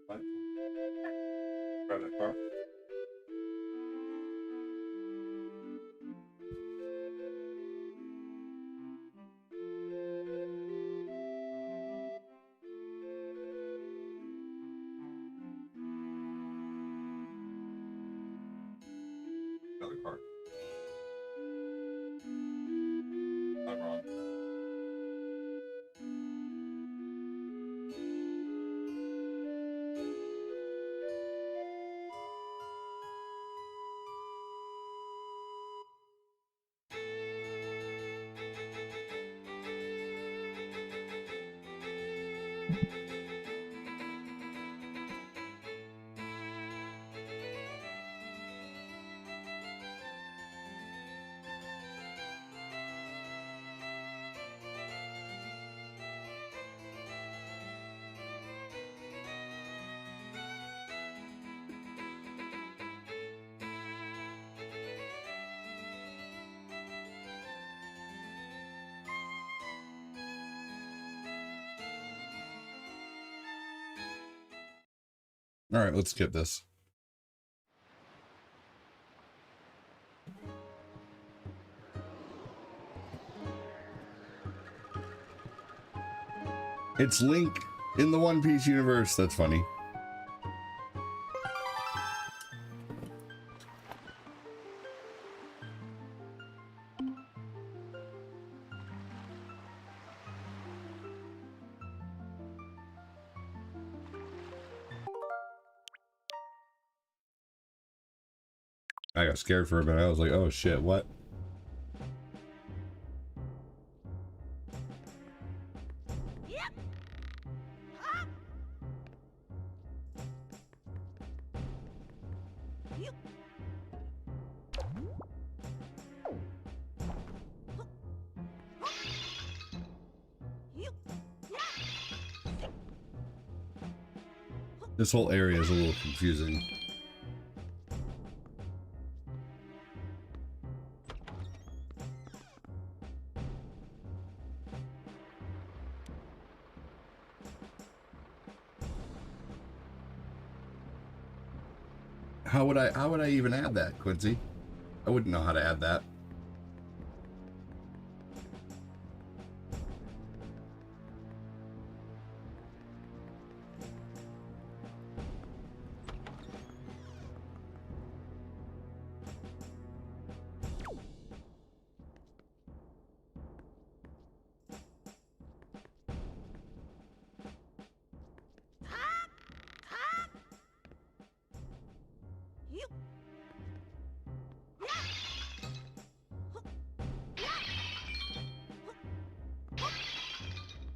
What? Grab that car. Another car. I'm wrong. All right, let's skip this. It's Link in the One Piece universe. That's funny. I got scared for a minute. I was like, oh shit, what? This whole area is a little confusing. How would I even add that, Quincy? I wouldn't know how to add that.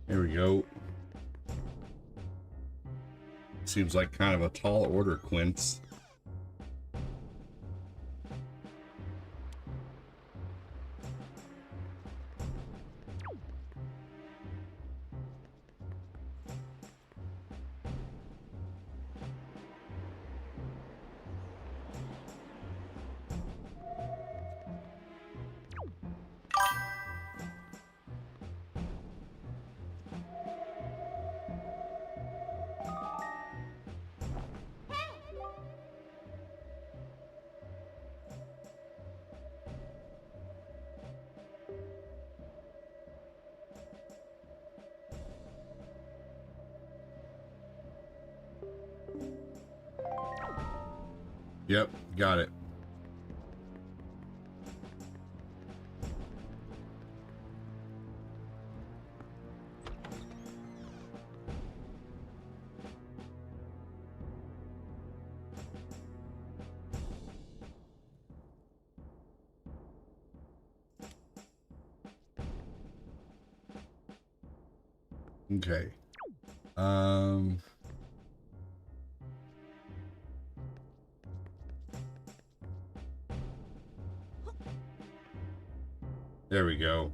Here we go. Seems like kind of a tall order, Quince. Yep, got it. Okay. There we go.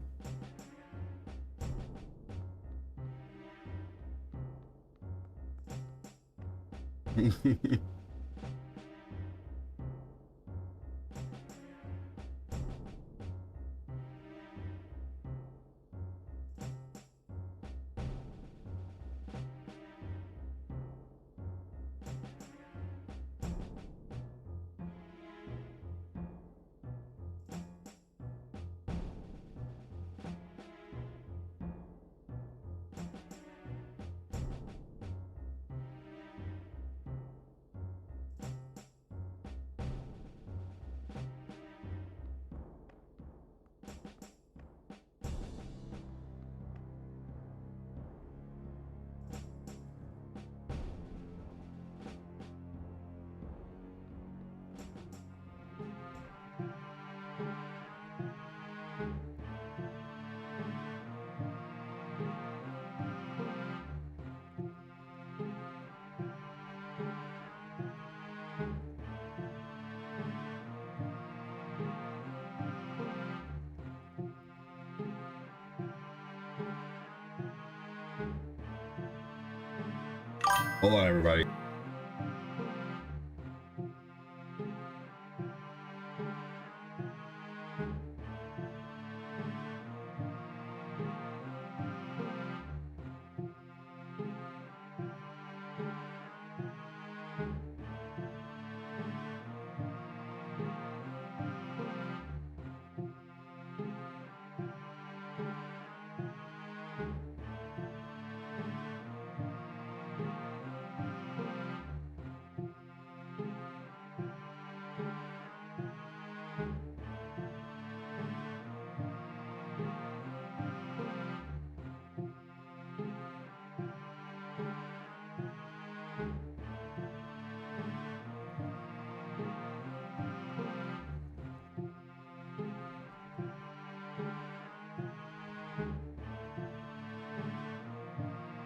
Hold on, everybody.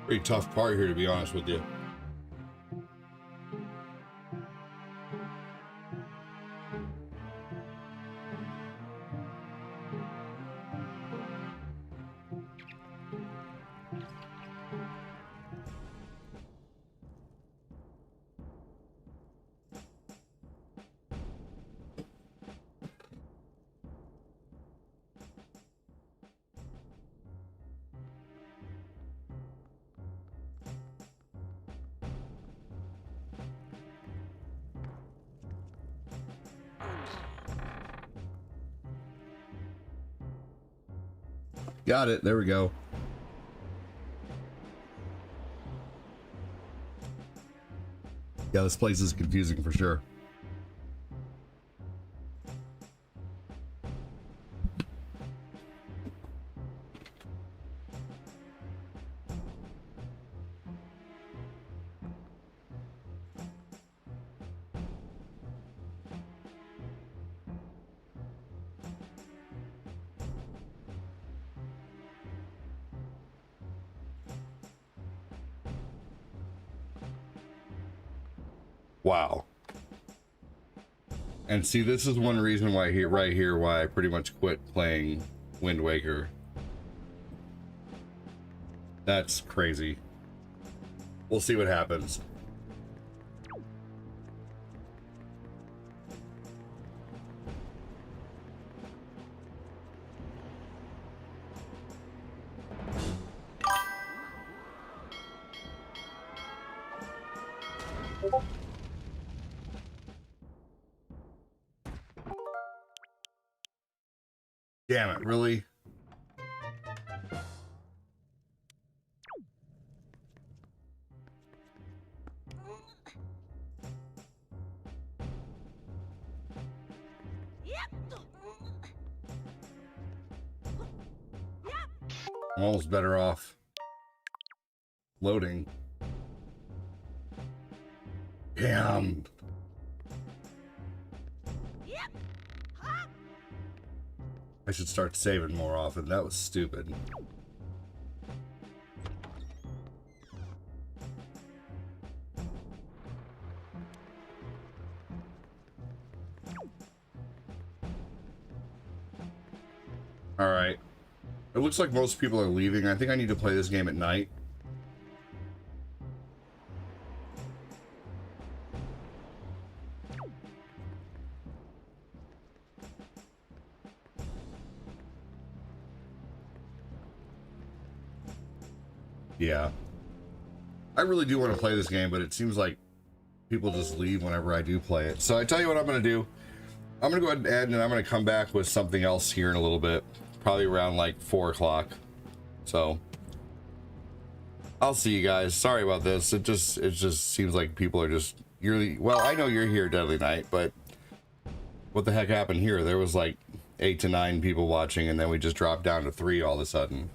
Pretty tough part here, to be honest with you. Got it. There we go. Yeah, this place is confusing for sure. Wow. And see, this is one reason why right here why I pretty much quit playing Wind Waker. That's crazy. We'll see what happens. Damn it, really? I'm almost better off loading. Damn. I should start saving more often. That was stupid. All right. It looks like most people are leaving. I think I need to play this game at night. Yeah. I really do want to play this game, but it seems like people just leave whenever I do play it. So I tell you what I'm going to do. I'm going to go ahead and end, and I'm going to come back with something else here in a little bit. Probably around like 4 o'clock. So I'll see you guys. Sorry about this. It just seems like people are just well, I know you're here, Deadly Knight, but what the heck happened here? There was like 8 to 9 people watching, and then we just dropped down to 3 all of a sudden.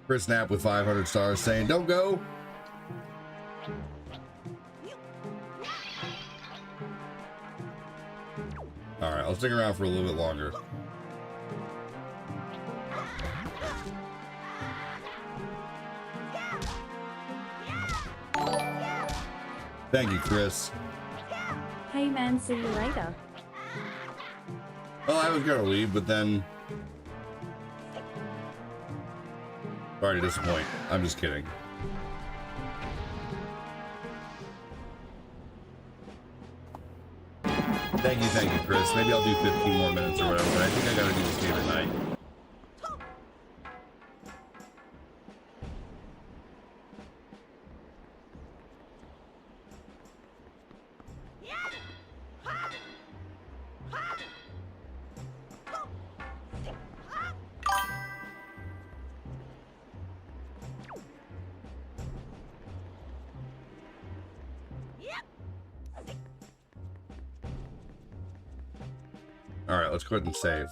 Chris Knapp with 500 stars saying, "Don't go." All right, I'll stick around for a little bit longer. Thank you, Chris. Hey man, see you later. Well, I was gonna leave, but then sorry to disappoint. I'm just kidding. Thank you, Chris. Maybe I'll do 15 more minutes or whatever, but I think I gotta do this game at night. All right, let's go ahead and save.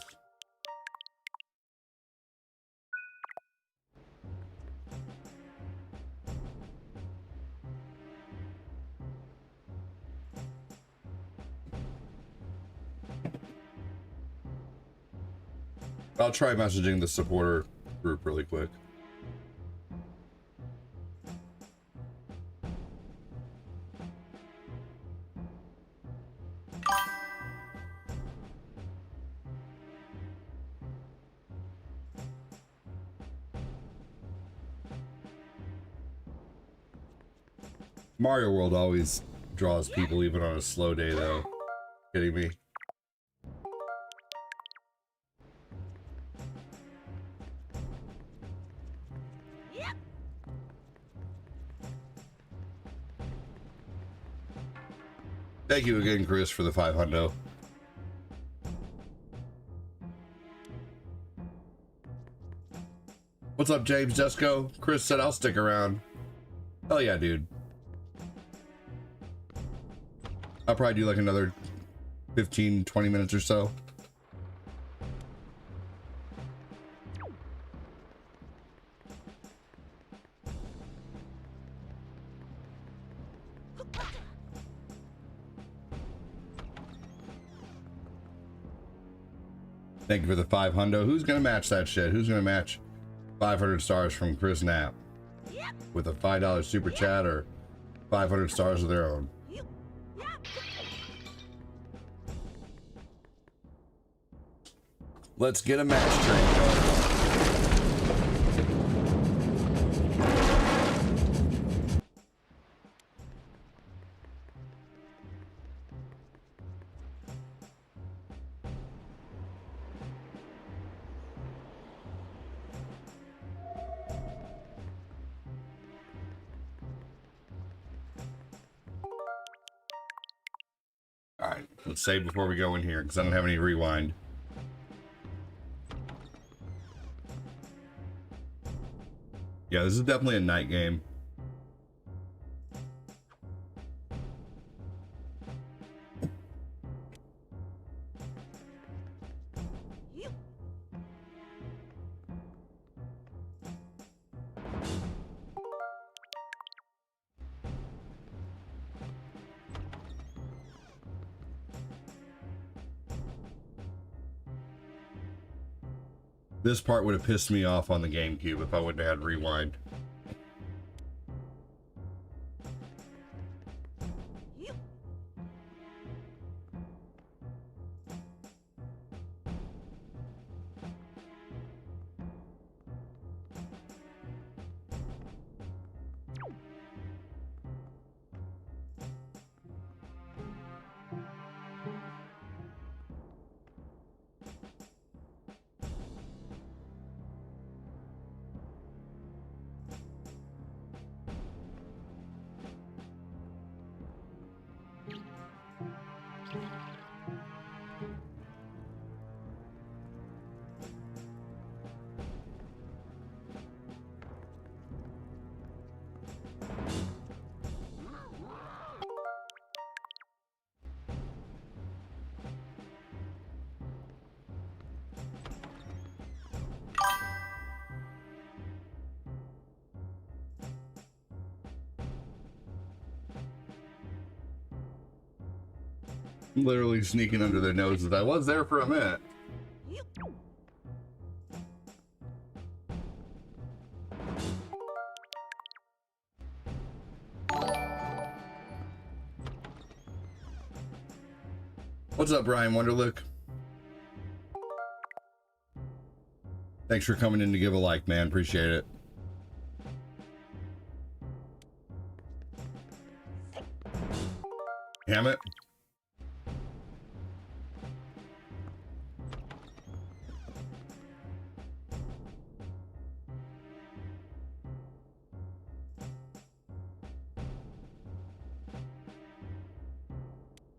I'll try messaging the supporter group really quick. Mario World always draws people even on a slow day though. Kidding me? Thank you again, Chris, for the 500. What's up, James Jesco? Chris said I'll stick around. Hell yeah, dude. I'll probably do like another 15, 20 minutes or so. Thank you for the 500. Who's gonna match that shit? Who's gonna match 500 stars from Chris Knapp with a $5 super chat or 500 stars of their own? Let's get a match train going. All right, let's save before we go in here because I don't have any rewind. Yeah, this is definitely a night game. This part would have pissed me off on the GameCube if I wouldn't have had rewind. Literally sneaking under their noses. I was there for a minute. What's up, Brian Wonderlick? Thanks for coming in to give a like, man. Appreciate it. Damn it.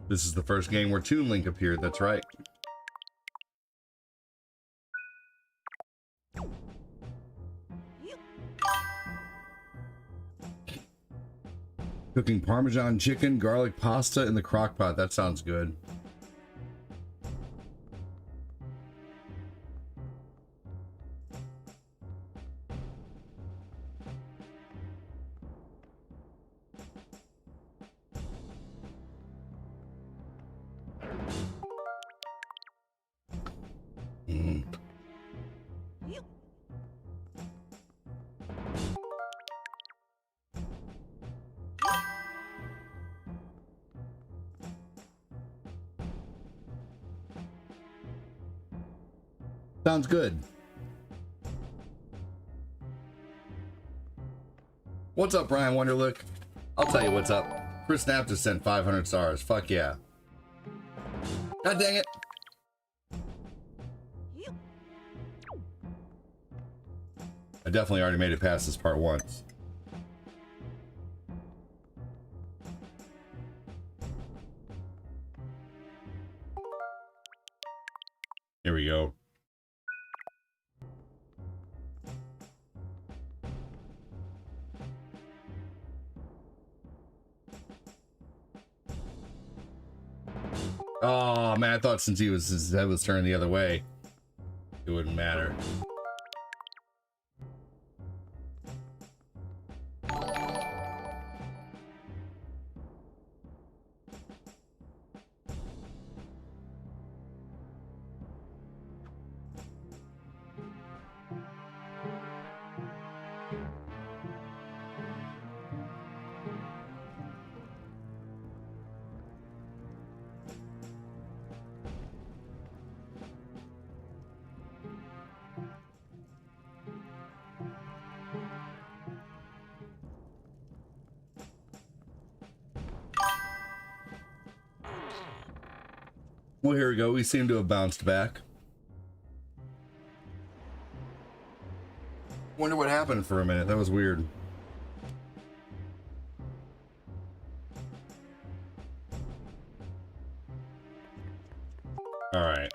This is the first game where Toon Link appeared, that's right. Cooking Parmesan chicken, garlic pasta in the crock pot. That sounds good. Sounds good. What's up, Brian Wonderlook? I'll tell you what's up. Chris Knapp just sent 500 stars. Fuck yeah. God dang it. I definitely already made it past this part once. Here we go. Oh man, I thought since his head was turned the other way, it wouldn't matter. Well, here we go. We seem to have bounced back. Wonder what happened for a minute. That was weird. All right.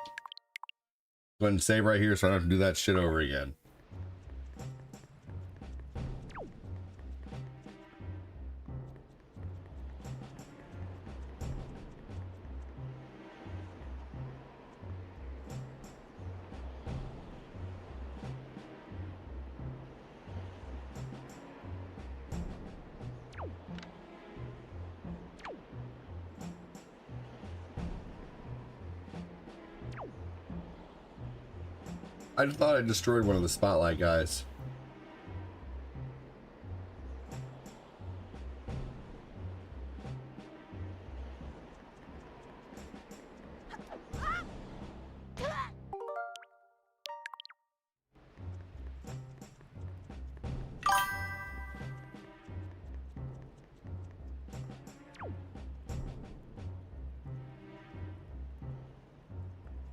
Go ahead and save right here so I don't have to do that shit over again. I just thought I destroyed one of the spotlight guys.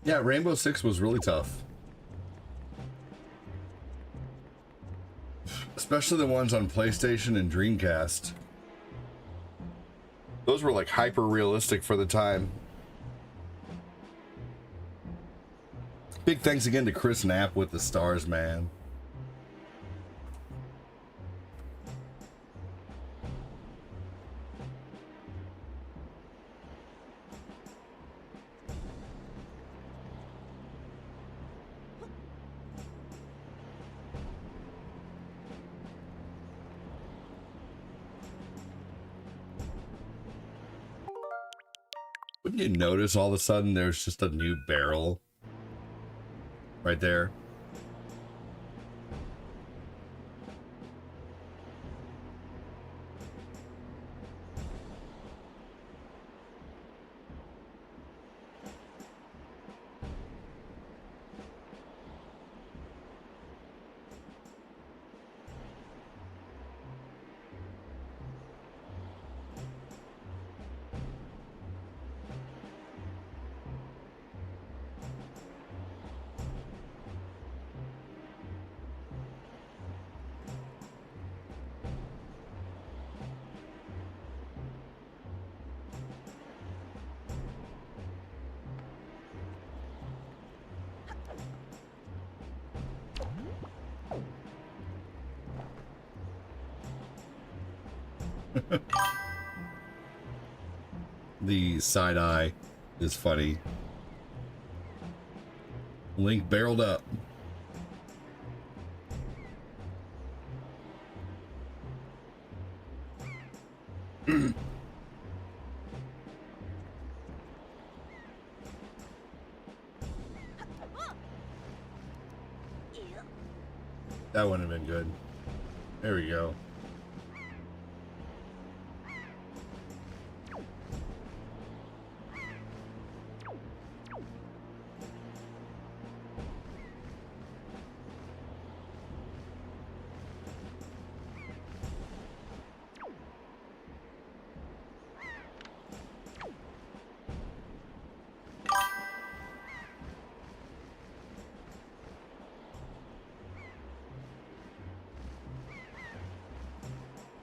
Yeah, Rainbow Six was really tough. Especially the ones on PlayStation and Dreamcast. Those were like hyper realistic for the time. Big thanks again to Chris Knapp with the stars, man. Wouldn't you notice all of a sudden there's just a new barrel right there? The side eye is funny. Link barreled up. That wouldn't have been good. There we go.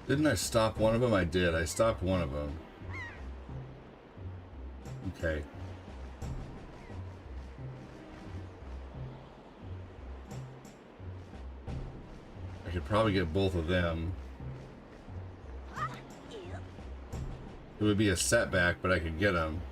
Didn't I stop one of them? I did. I stopped one of them. Okay. I could probably get both of them. It would be a setback, but I could get them.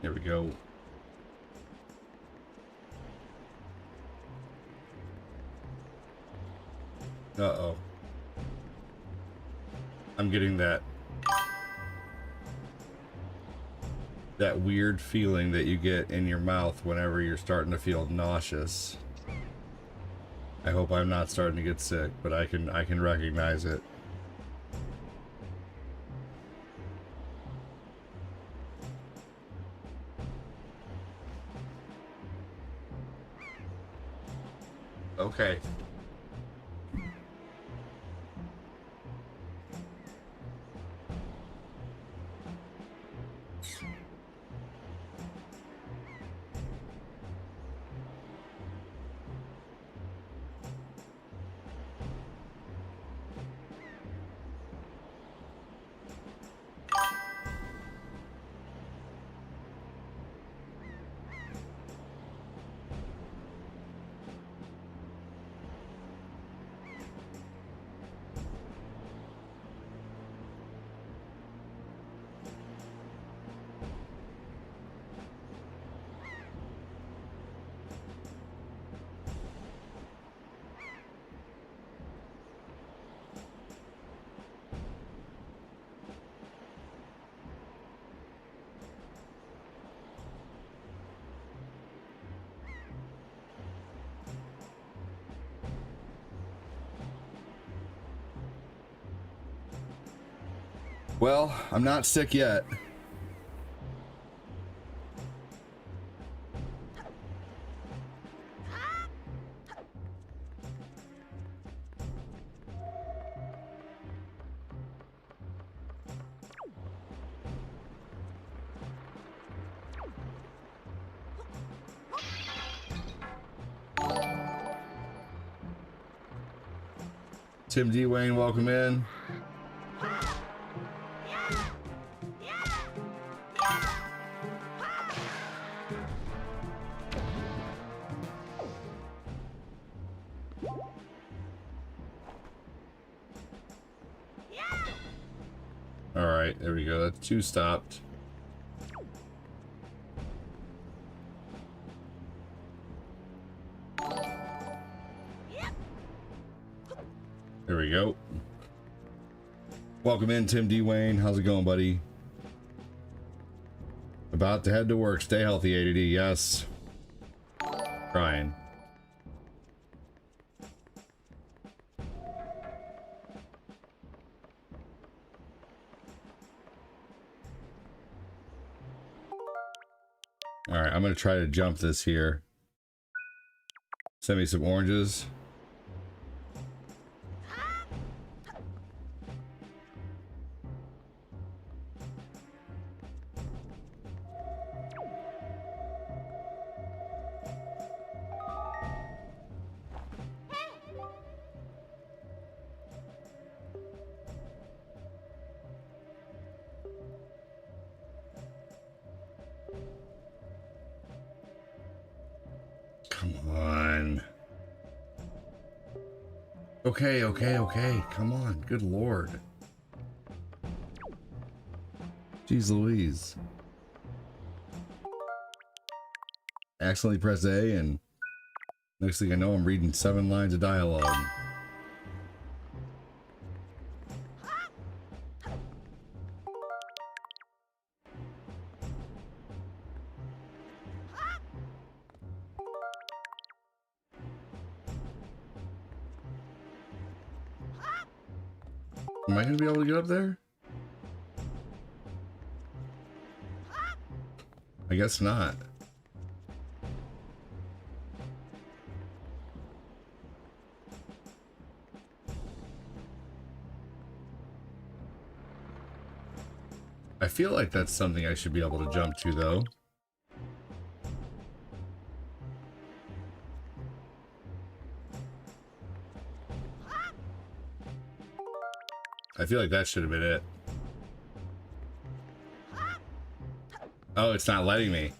Here we go. Uh-oh. I'm getting that weird feeling that you get in your mouth whenever you're starting to feel nauseous. I hope I'm not starting to get sick, but I can recognize it. Okay. Well, I'm not sick yet. Tim D. Wayne, welcome in. Alright, there we go. That's 2 stopped. There we go. Welcome in, Tim D. Wayne. How's it going, buddy? About to head to work. Stay healthy, ADD. Yes. Trying. Alright, I'm going to try to jump this here. Send me some oranges. Come on. Okay, okay, okay. Come on. Good Lord. Jeez Louise. accidentally press A, and next thing I know, I'm reading 7 lines of dialogue. Am I gonna be able to get up there? I guess not. I feel like that's something I should be able to jump to, though. I feel like that should have been it. Oh, it's not letting me.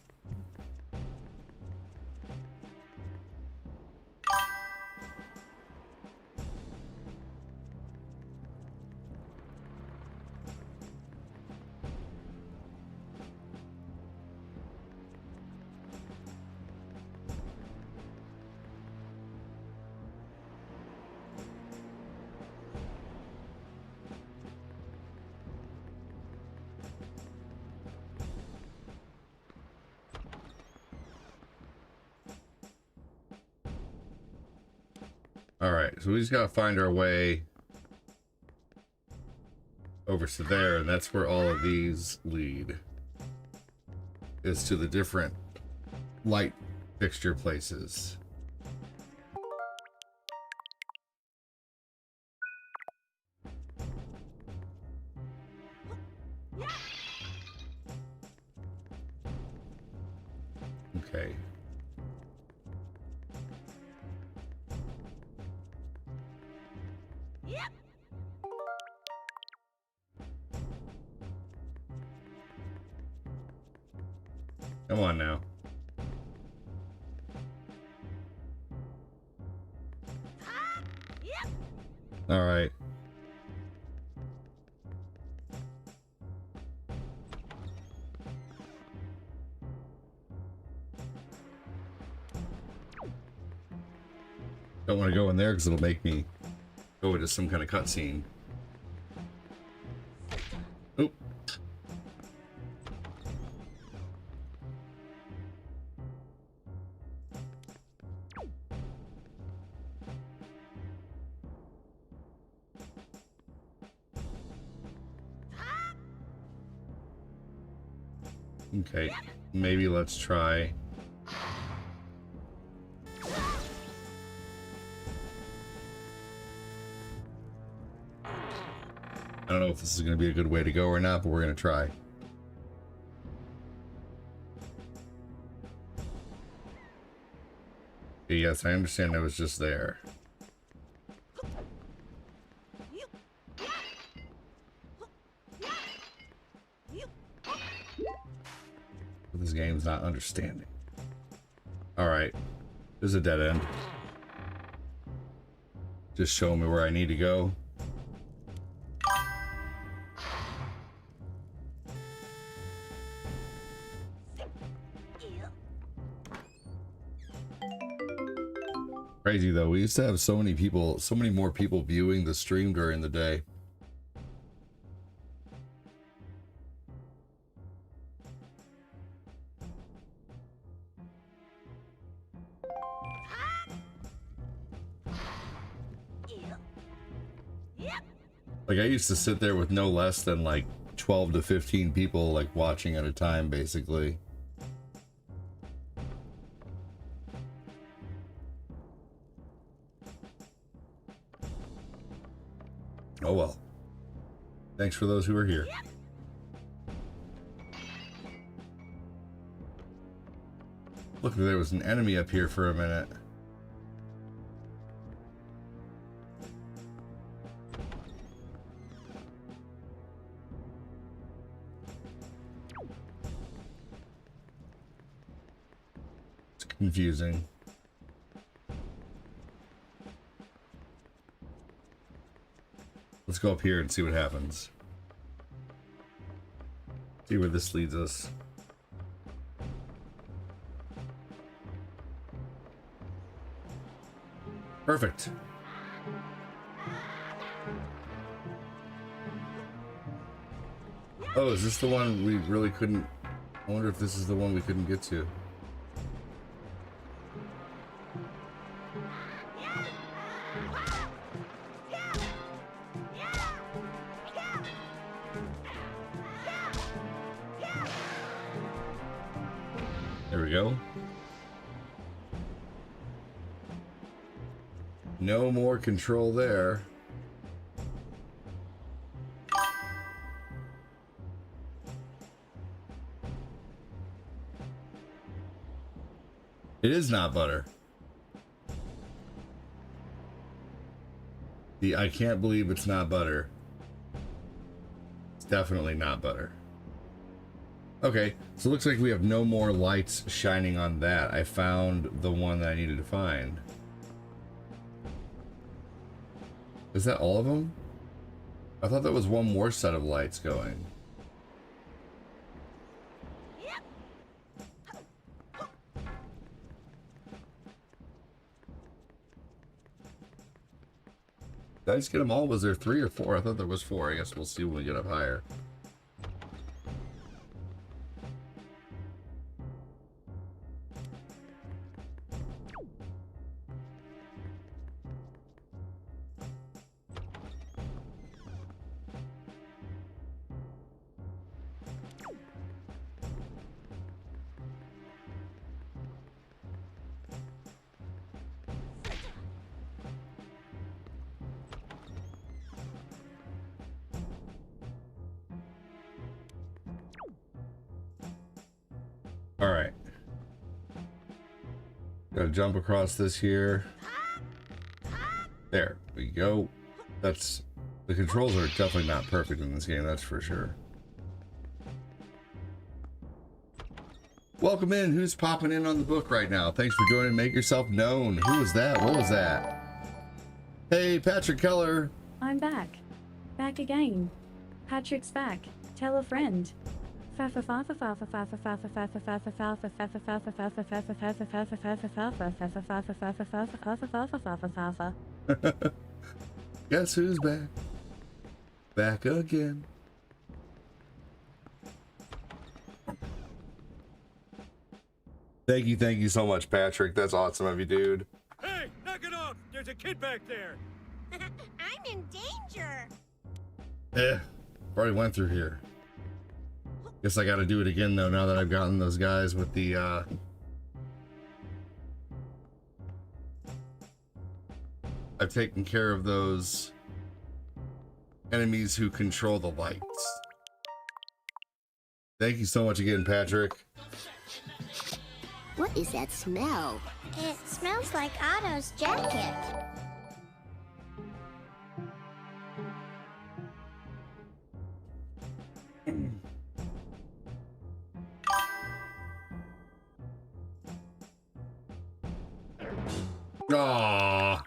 Alright, so we just gotta find our way over to there, and that's where all of these lead. Is to the different light fixture places. Okay. Come on now. All right. Don't want to go in there because it'll make me go into some kind of cutscene. Oop. Okay, maybe let's try. I don't know if this is going to be a good way to go or not, but we're going to try. Yes, I understand it was just there. This game's not understanding. Alright. There's a dead end. Just show me where I need to go. Crazy though, we used to have so many people, so many more people viewing the stream during the day. Like I used to sit there with no less than like 12 to 15 people like watching at a time basically. Oh well. Thanks for those who are here. Look, there was an enemy up here for a minute. It's confusing. Let's go up here and see what happens. See where this leads us. Perfect. Oh, is this the one we really couldn't? I wonder if this is the one we couldn't get to. There we go. No more control there. It is not butter. I can't believe it's not butter. It's definitely not butter. Okay, so it looks like we have no more lights shining on that. I found the one that I needed to find. Is that all of them? I thought there was one more set of lights going. Did I just get them all? Was there 3 or 4? I thought there was 4. I guess we'll see when we get up higher. All right. Gotta jump across this here. There we go. That's the controls are definitely not perfect in this game, that's for sure. Welcome in. Who's popping in on the book right now? Thanks for joining. Make yourself known. Who was that? What was that? Hey, Patrick Keller. I'm back. Back again. Patrick's back. Tell a friend. Guess who's back? Back again. Thank you so much, Patrick. That's awesome of you, dude. Hey, knock it off! There's a kid back there! I'm in danger! Already went through here. Guess I gotta do it again, though, now that I've gotten those guys with the, I've taken care of those enemies who control the lights. Thank you so much again, Patrick. What is that smell? It smells like Otto's jacket. Aww.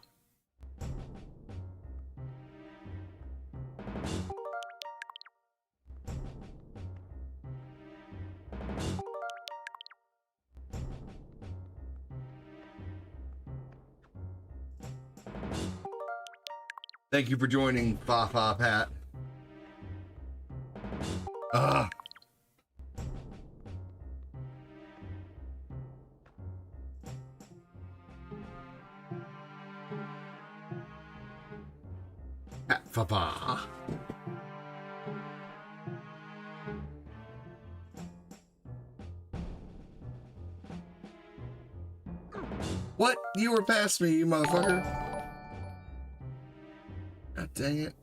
Thank you for joining, Fa Pat. Fa. What? You were past me, you motherfucker. God dang it.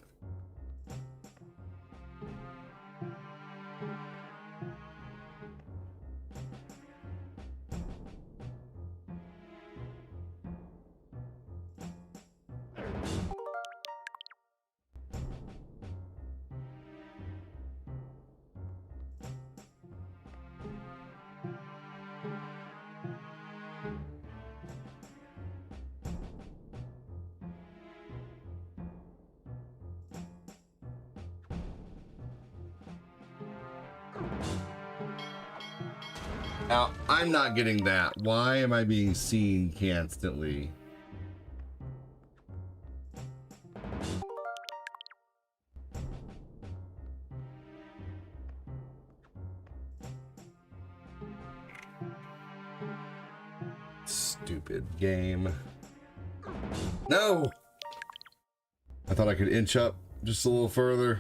Now, I'm not getting that. Why am I being seen constantly? Stupid game. No! I thought I could inch up just a little further.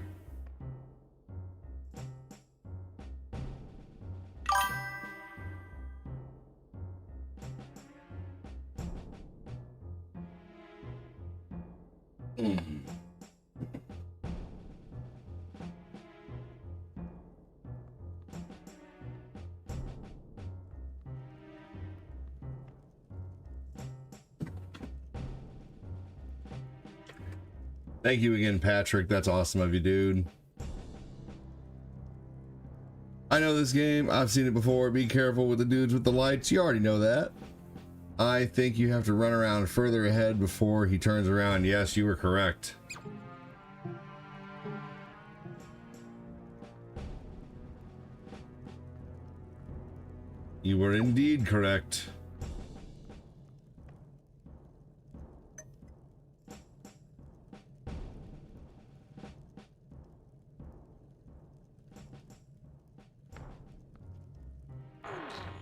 Thank you again, Patrick. That's awesome of you, dude. I know this game. I've seen it before. Be careful with the dudes with the lights. You already know that. I think you have to run around further ahead before he turns around. Yes, you were correct. You were indeed correct.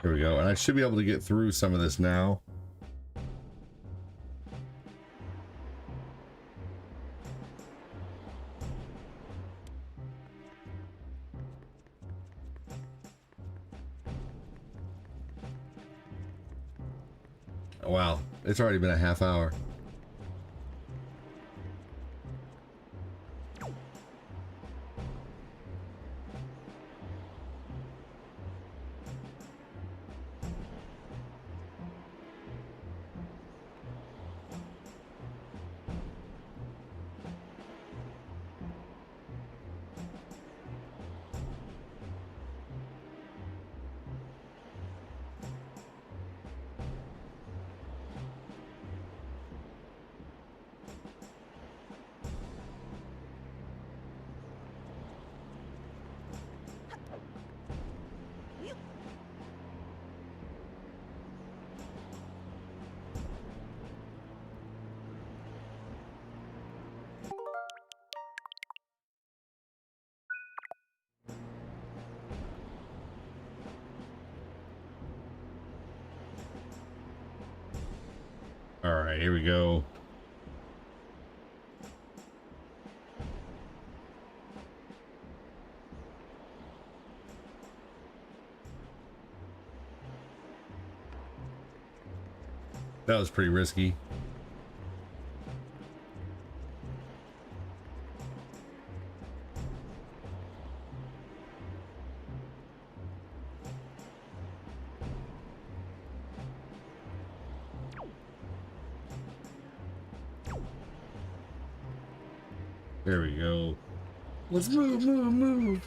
Here we go, and I should be able to get through some of this now. Wow, it's already been a half hour. All right, here we go. That was pretty risky. There we go. Let's move.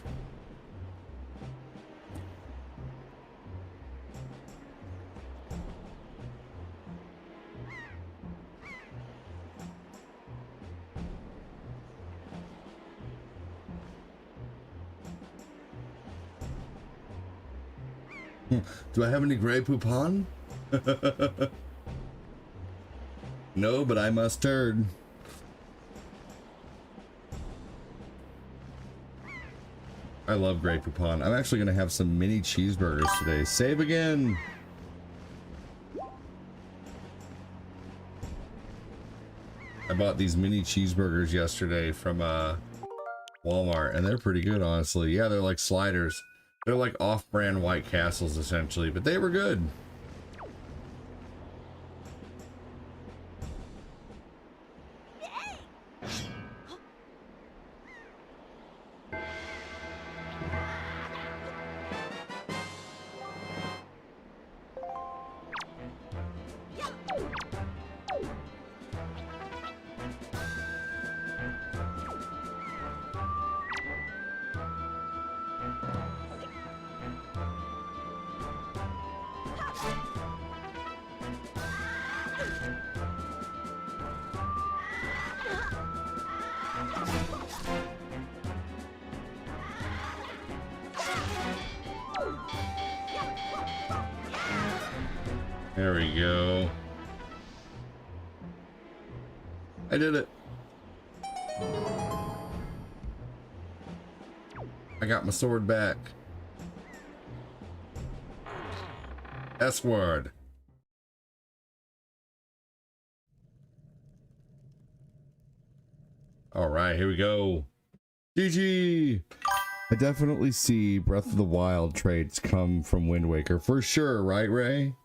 Do I have any Grey Poupon? No, but I mustard. I love Grey Poupon. I'm actually gonna have some mini cheeseburgers today. Save again. I bought these mini cheeseburgers yesterday from Walmart, and they're pretty good, honestly. Yeah, they're like sliders. They're like off-brand White Castles, essentially, but they were good. There we go. I did it. I got my sword back. S word. All right, here we go. GG. I definitely see Breath of the Wild traits come from Wind Waker for sure, right, Ray?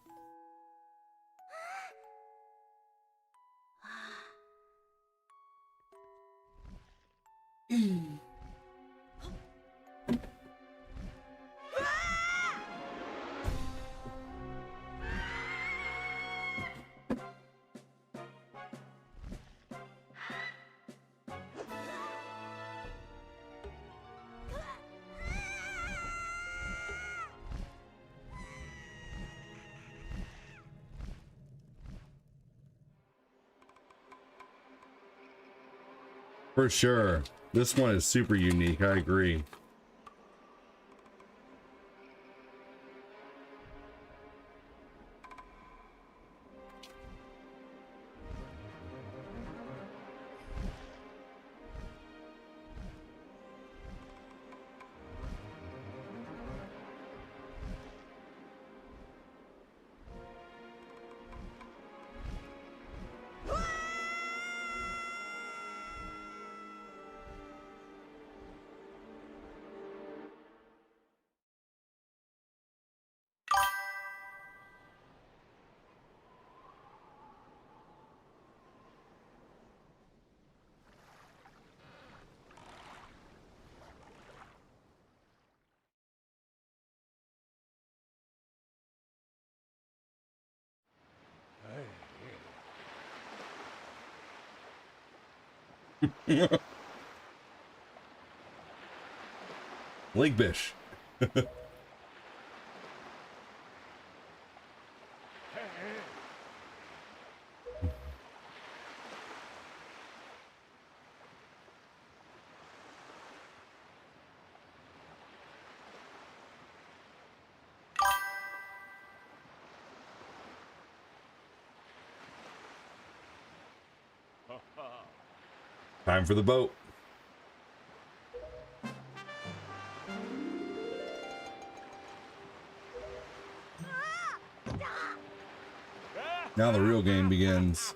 For sure. This one is super unique. I agree. Lake Bish. Time for the boat. Now the real game begins.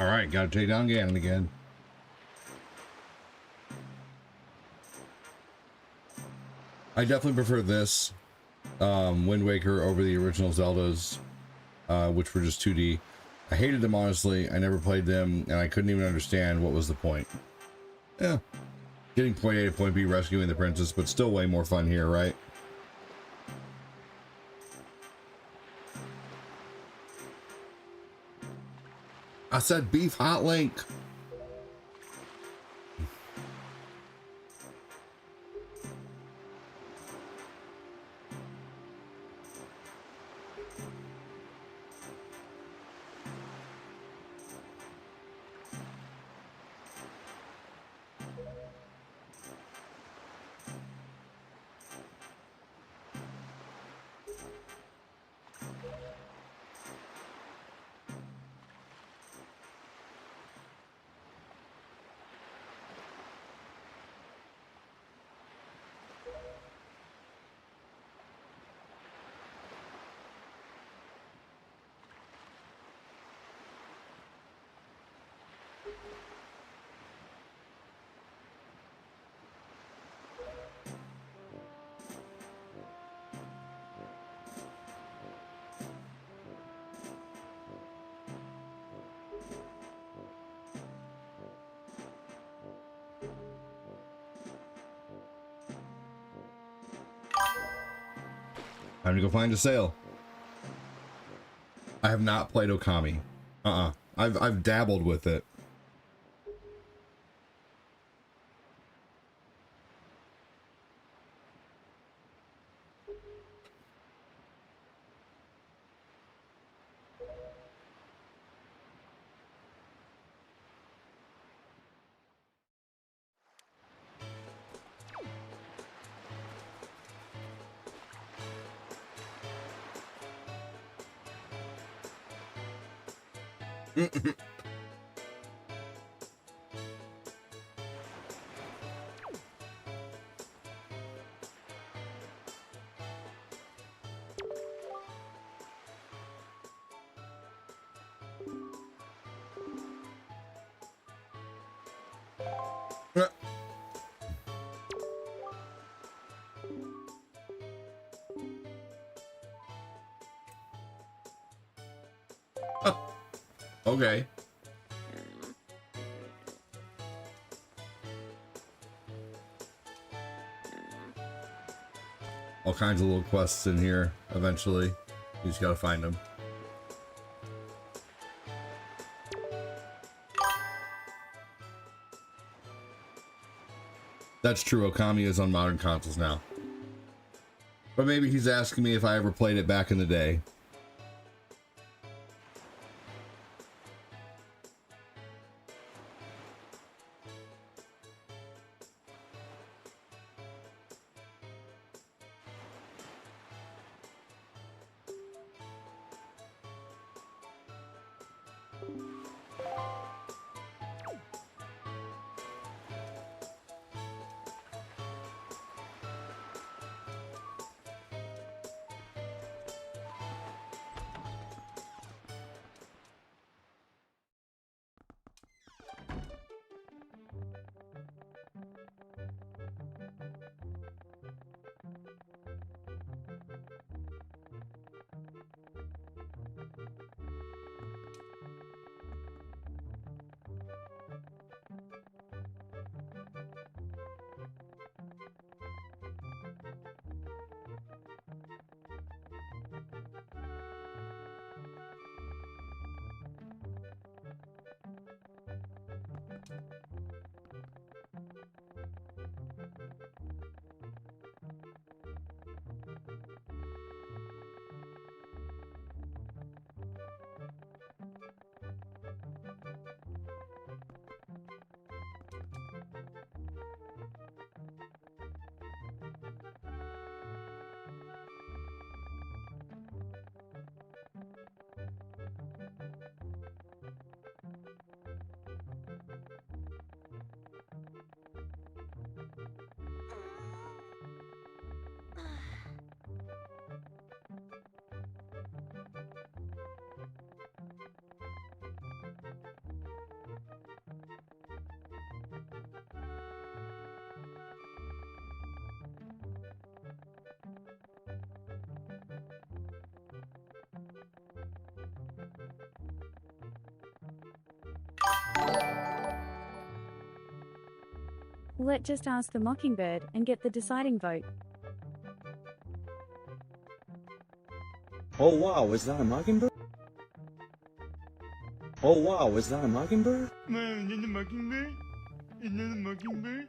All right, gotta take down Ganon again. I definitely prefer this Wind Waker over the original Zeldas, which were just 2D. I hated them, honestly. I never played them, and I couldn't even understand what was the point. Yeah, getting point A to point B, rescuing the princess, but still way more fun here, right? I said beef hot link. Time to go find a sale. I have not played Okami. I've dabbled with it. Okay. All kinds of little quests in here eventually. You just gotta find them. That's true, Okami is on modern consoles now. But maybe he's asking me if I ever played it back in the day. Let's just ask the mockingbird and get the deciding vote. Oh wow, is that a mockingbird? Oh wow, is that a mockingbird? Man, is that a mockingbird? Is that a mockingbird?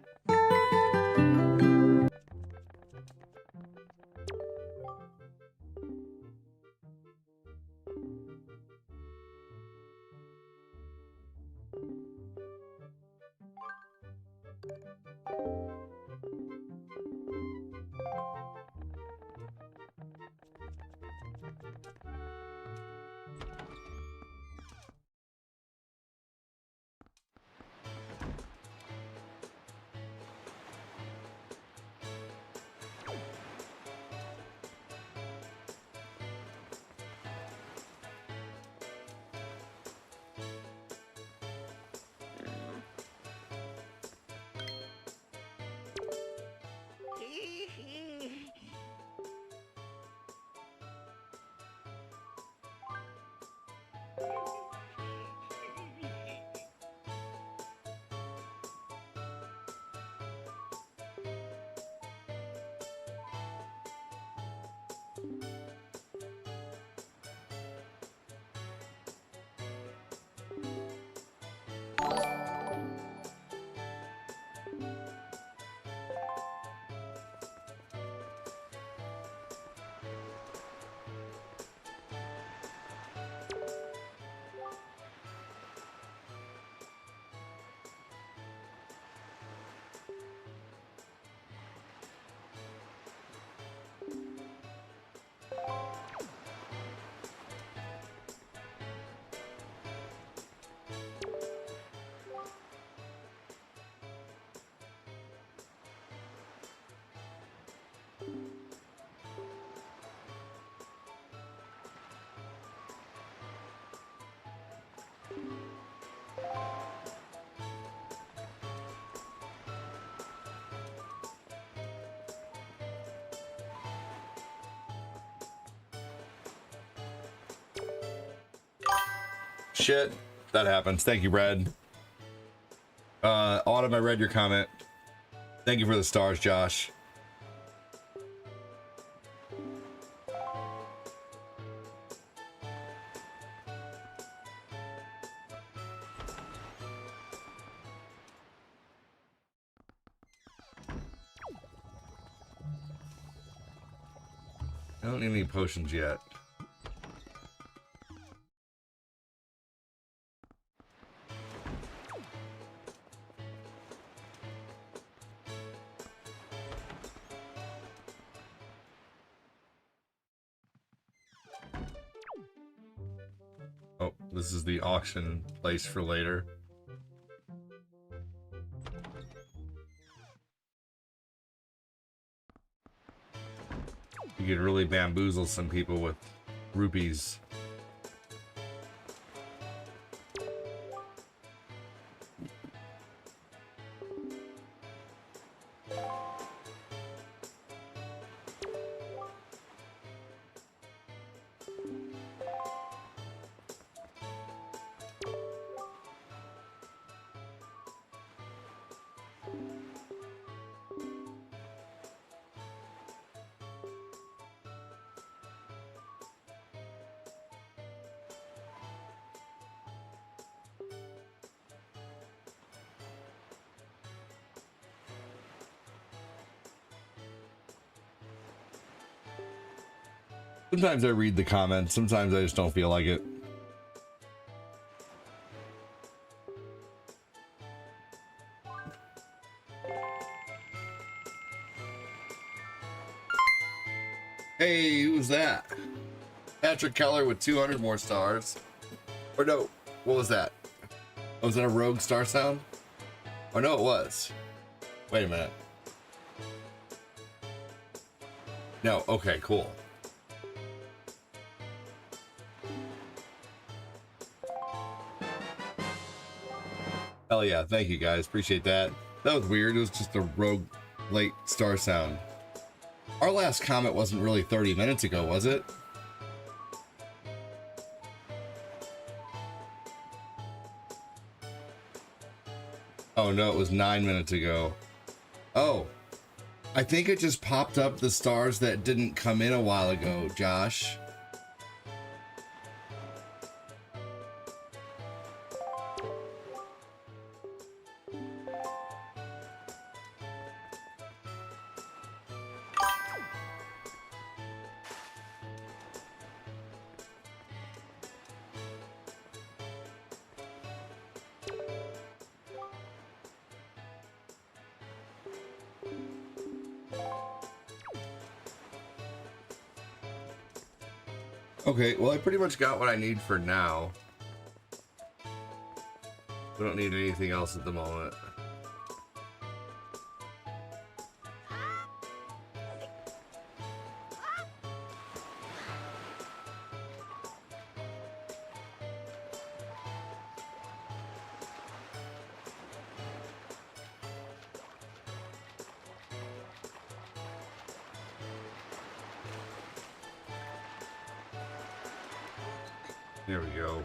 shit. That happens. Thank you, Brad. Autumn, I read your comment. Thank you for the stars, Josh. I don't need any potions yet. Oh, this is the auction place for later. You could really bamboozle some people with rupees. Sometimes I read the comments, sometimes I just don't feel like it. Hey, who was that? Patrick Keller with 200 more stars. Or no, what was that? Oh, was that a rogue star sound? Oh no, it was. Wait a minute. No, okay, cool. Hell yeah, thank you guys, appreciate that. That was weird, it was just a rogue late star sound. Our last comment wasn't really 30 minutes ago, was it? Oh no, it was 9 minutes ago. Oh, I think it just popped up the stars that didn't come in a while ago, Josh. Okay, well I pretty much got what I need for now. We don't need anything else at the moment. There we go.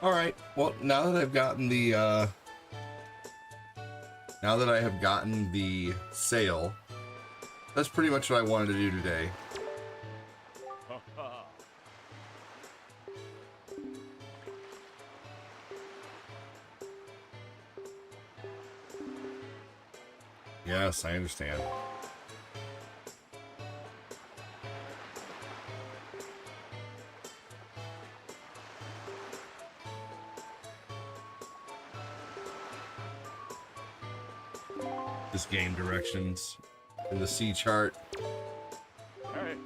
All right. Well, now that I've gotten the now that I have gotten the sale, that's pretty much what I wanted to do today. Yes, I understand. Just game directions in the C chart. All right.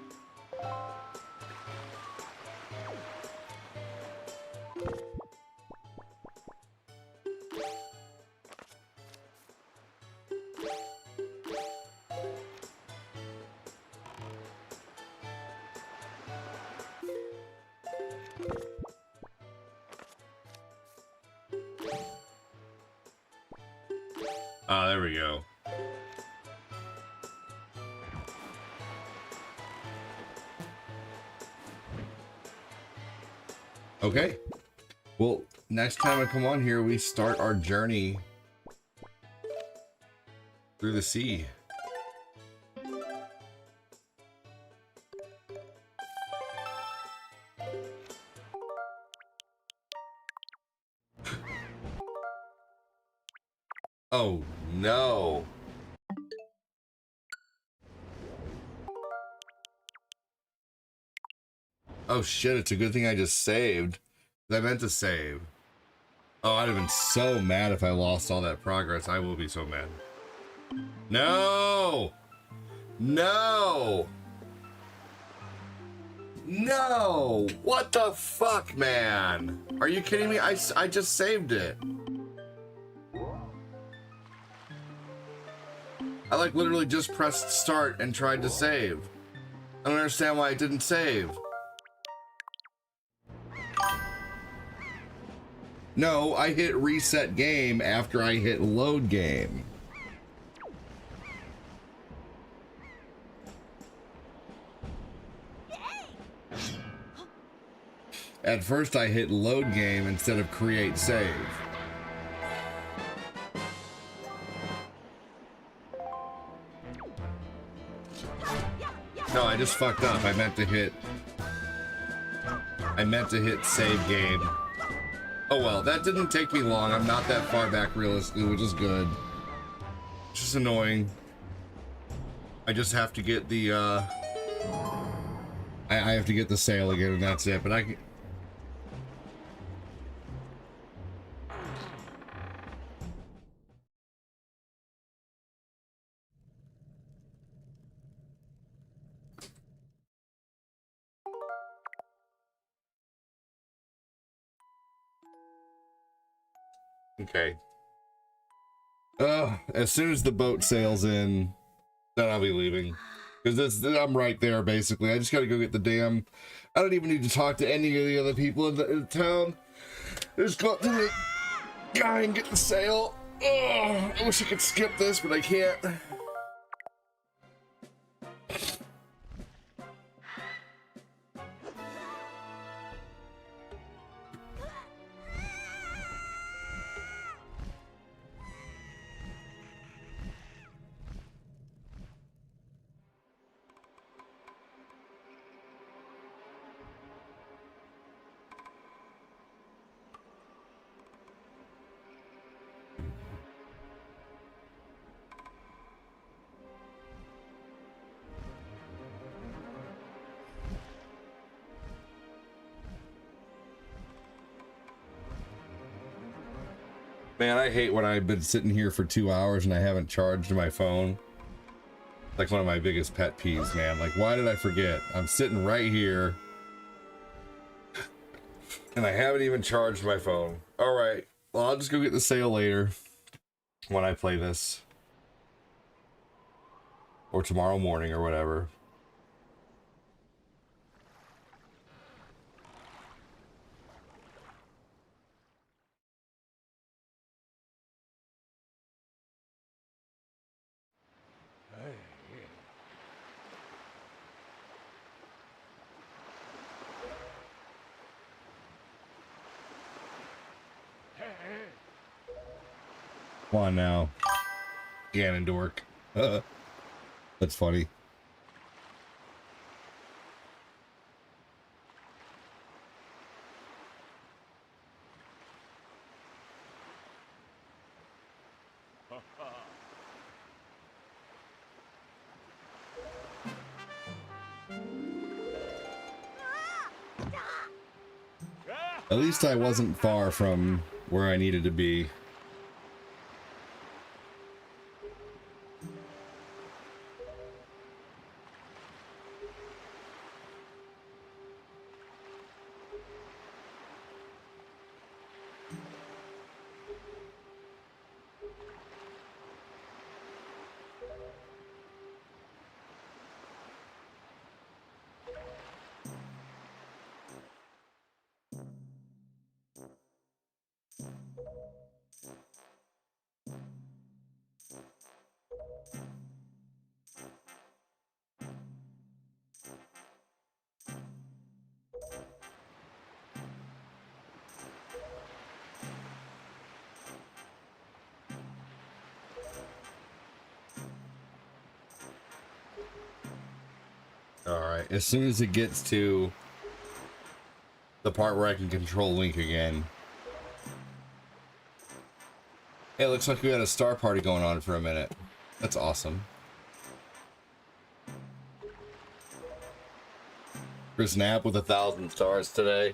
Ah, there we go. Okay. Well, next time I come on here, we start our journey through the sea. Oh, no. Oh, shit. It's a good thing I just saved. I meant to save. Oh, I'd have been so mad if I lost all that progress. I will be so mad. No! No! No! What the fuck, man? Are you kidding me? I just saved it. I like literally just pressed start and tried to save. I don't understand why it didn't save. No, I hit reset game after I hit load game. At first I hit load game instead of create save. No, I just fucked up. I meant to hit save game. Oh well, that didn't take me long. I'm not that far back realistically, which is good. Just annoying. I just have to get the I have to get the sail again and that's it, but I can. Okay. As soon as the boat sails in, then I'll be leaving. Because I'm right there, basically. I just gotta go get the damn... I don't even need to talk to any of the other people in the town. Just go up to the guy and get the sail. Oh, I wish I could skip this, but I can't. Man, I hate when I've been sitting here for 2 hours and I haven't charged my phone. Like one of my biggest pet peeves, man. Like, why did I forget? I'm sitting right here and I haven't even charged my phone. All right, well, I'll just go get the sale later when I play this. Or tomorrow morning or whatever. Come on now, Ganondorf. That's funny. At least I wasn't far from where I needed to be. All right. As soon as it gets to the part where I can control Link again. Hey, it looks like we had a star party going on for a minute. That's awesome. Chris Knapp with 1,000 stars today.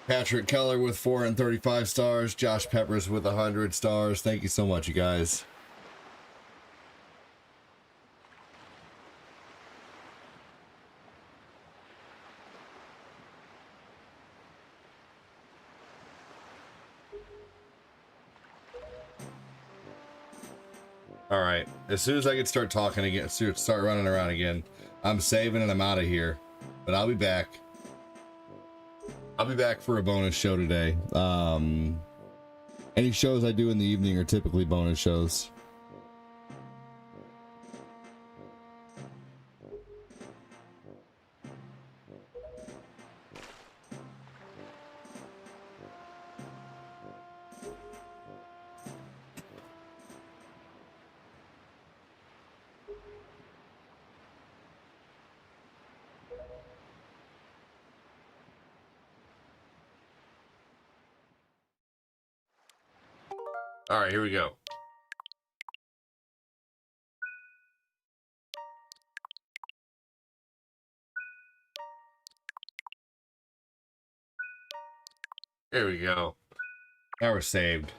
Patrick Keller with 435 stars. Josh Peppers with 100 stars. Thank you so much, you guys. All right. As soon as I can start talking again, start running around again, I'm saving and I'm out of here. But I'll be back. I'll be back for a bonus show today. Any shows I do in the evening are typically bonus shows. All right, here we go. There we go. Now we're saved.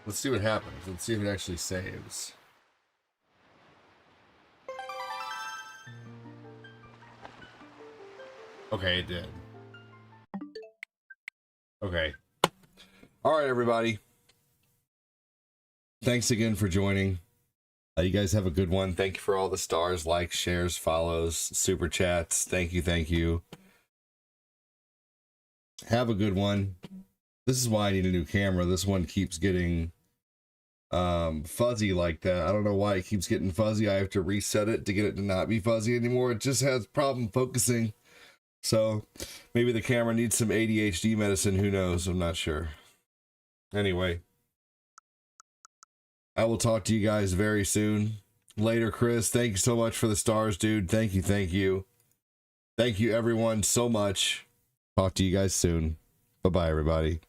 Let's see what happens. Let's see if it actually saves. Okay, it did. Okay. All right, everybody. Thanks again for joining. You guys have a good one. Thank you for all the stars, likes, shares, follows, super chats. Thank you, thank you. Have a good one. This is why I need a new camera. This one keeps getting fuzzy like that. I don't know why it keeps getting fuzzy. I have to reset it to get it to not be fuzzy anymore. It just has problem focusing. So maybe the camera needs some ADHD medicine. Who knows? I'm not sure. Anyway, I will talk to you guys very soon. Later, Chris. Thank you so much for the stars, dude. Thank you. Thank you. Thank you, everyone, so much. Talk to you guys soon. Bye-bye, everybody.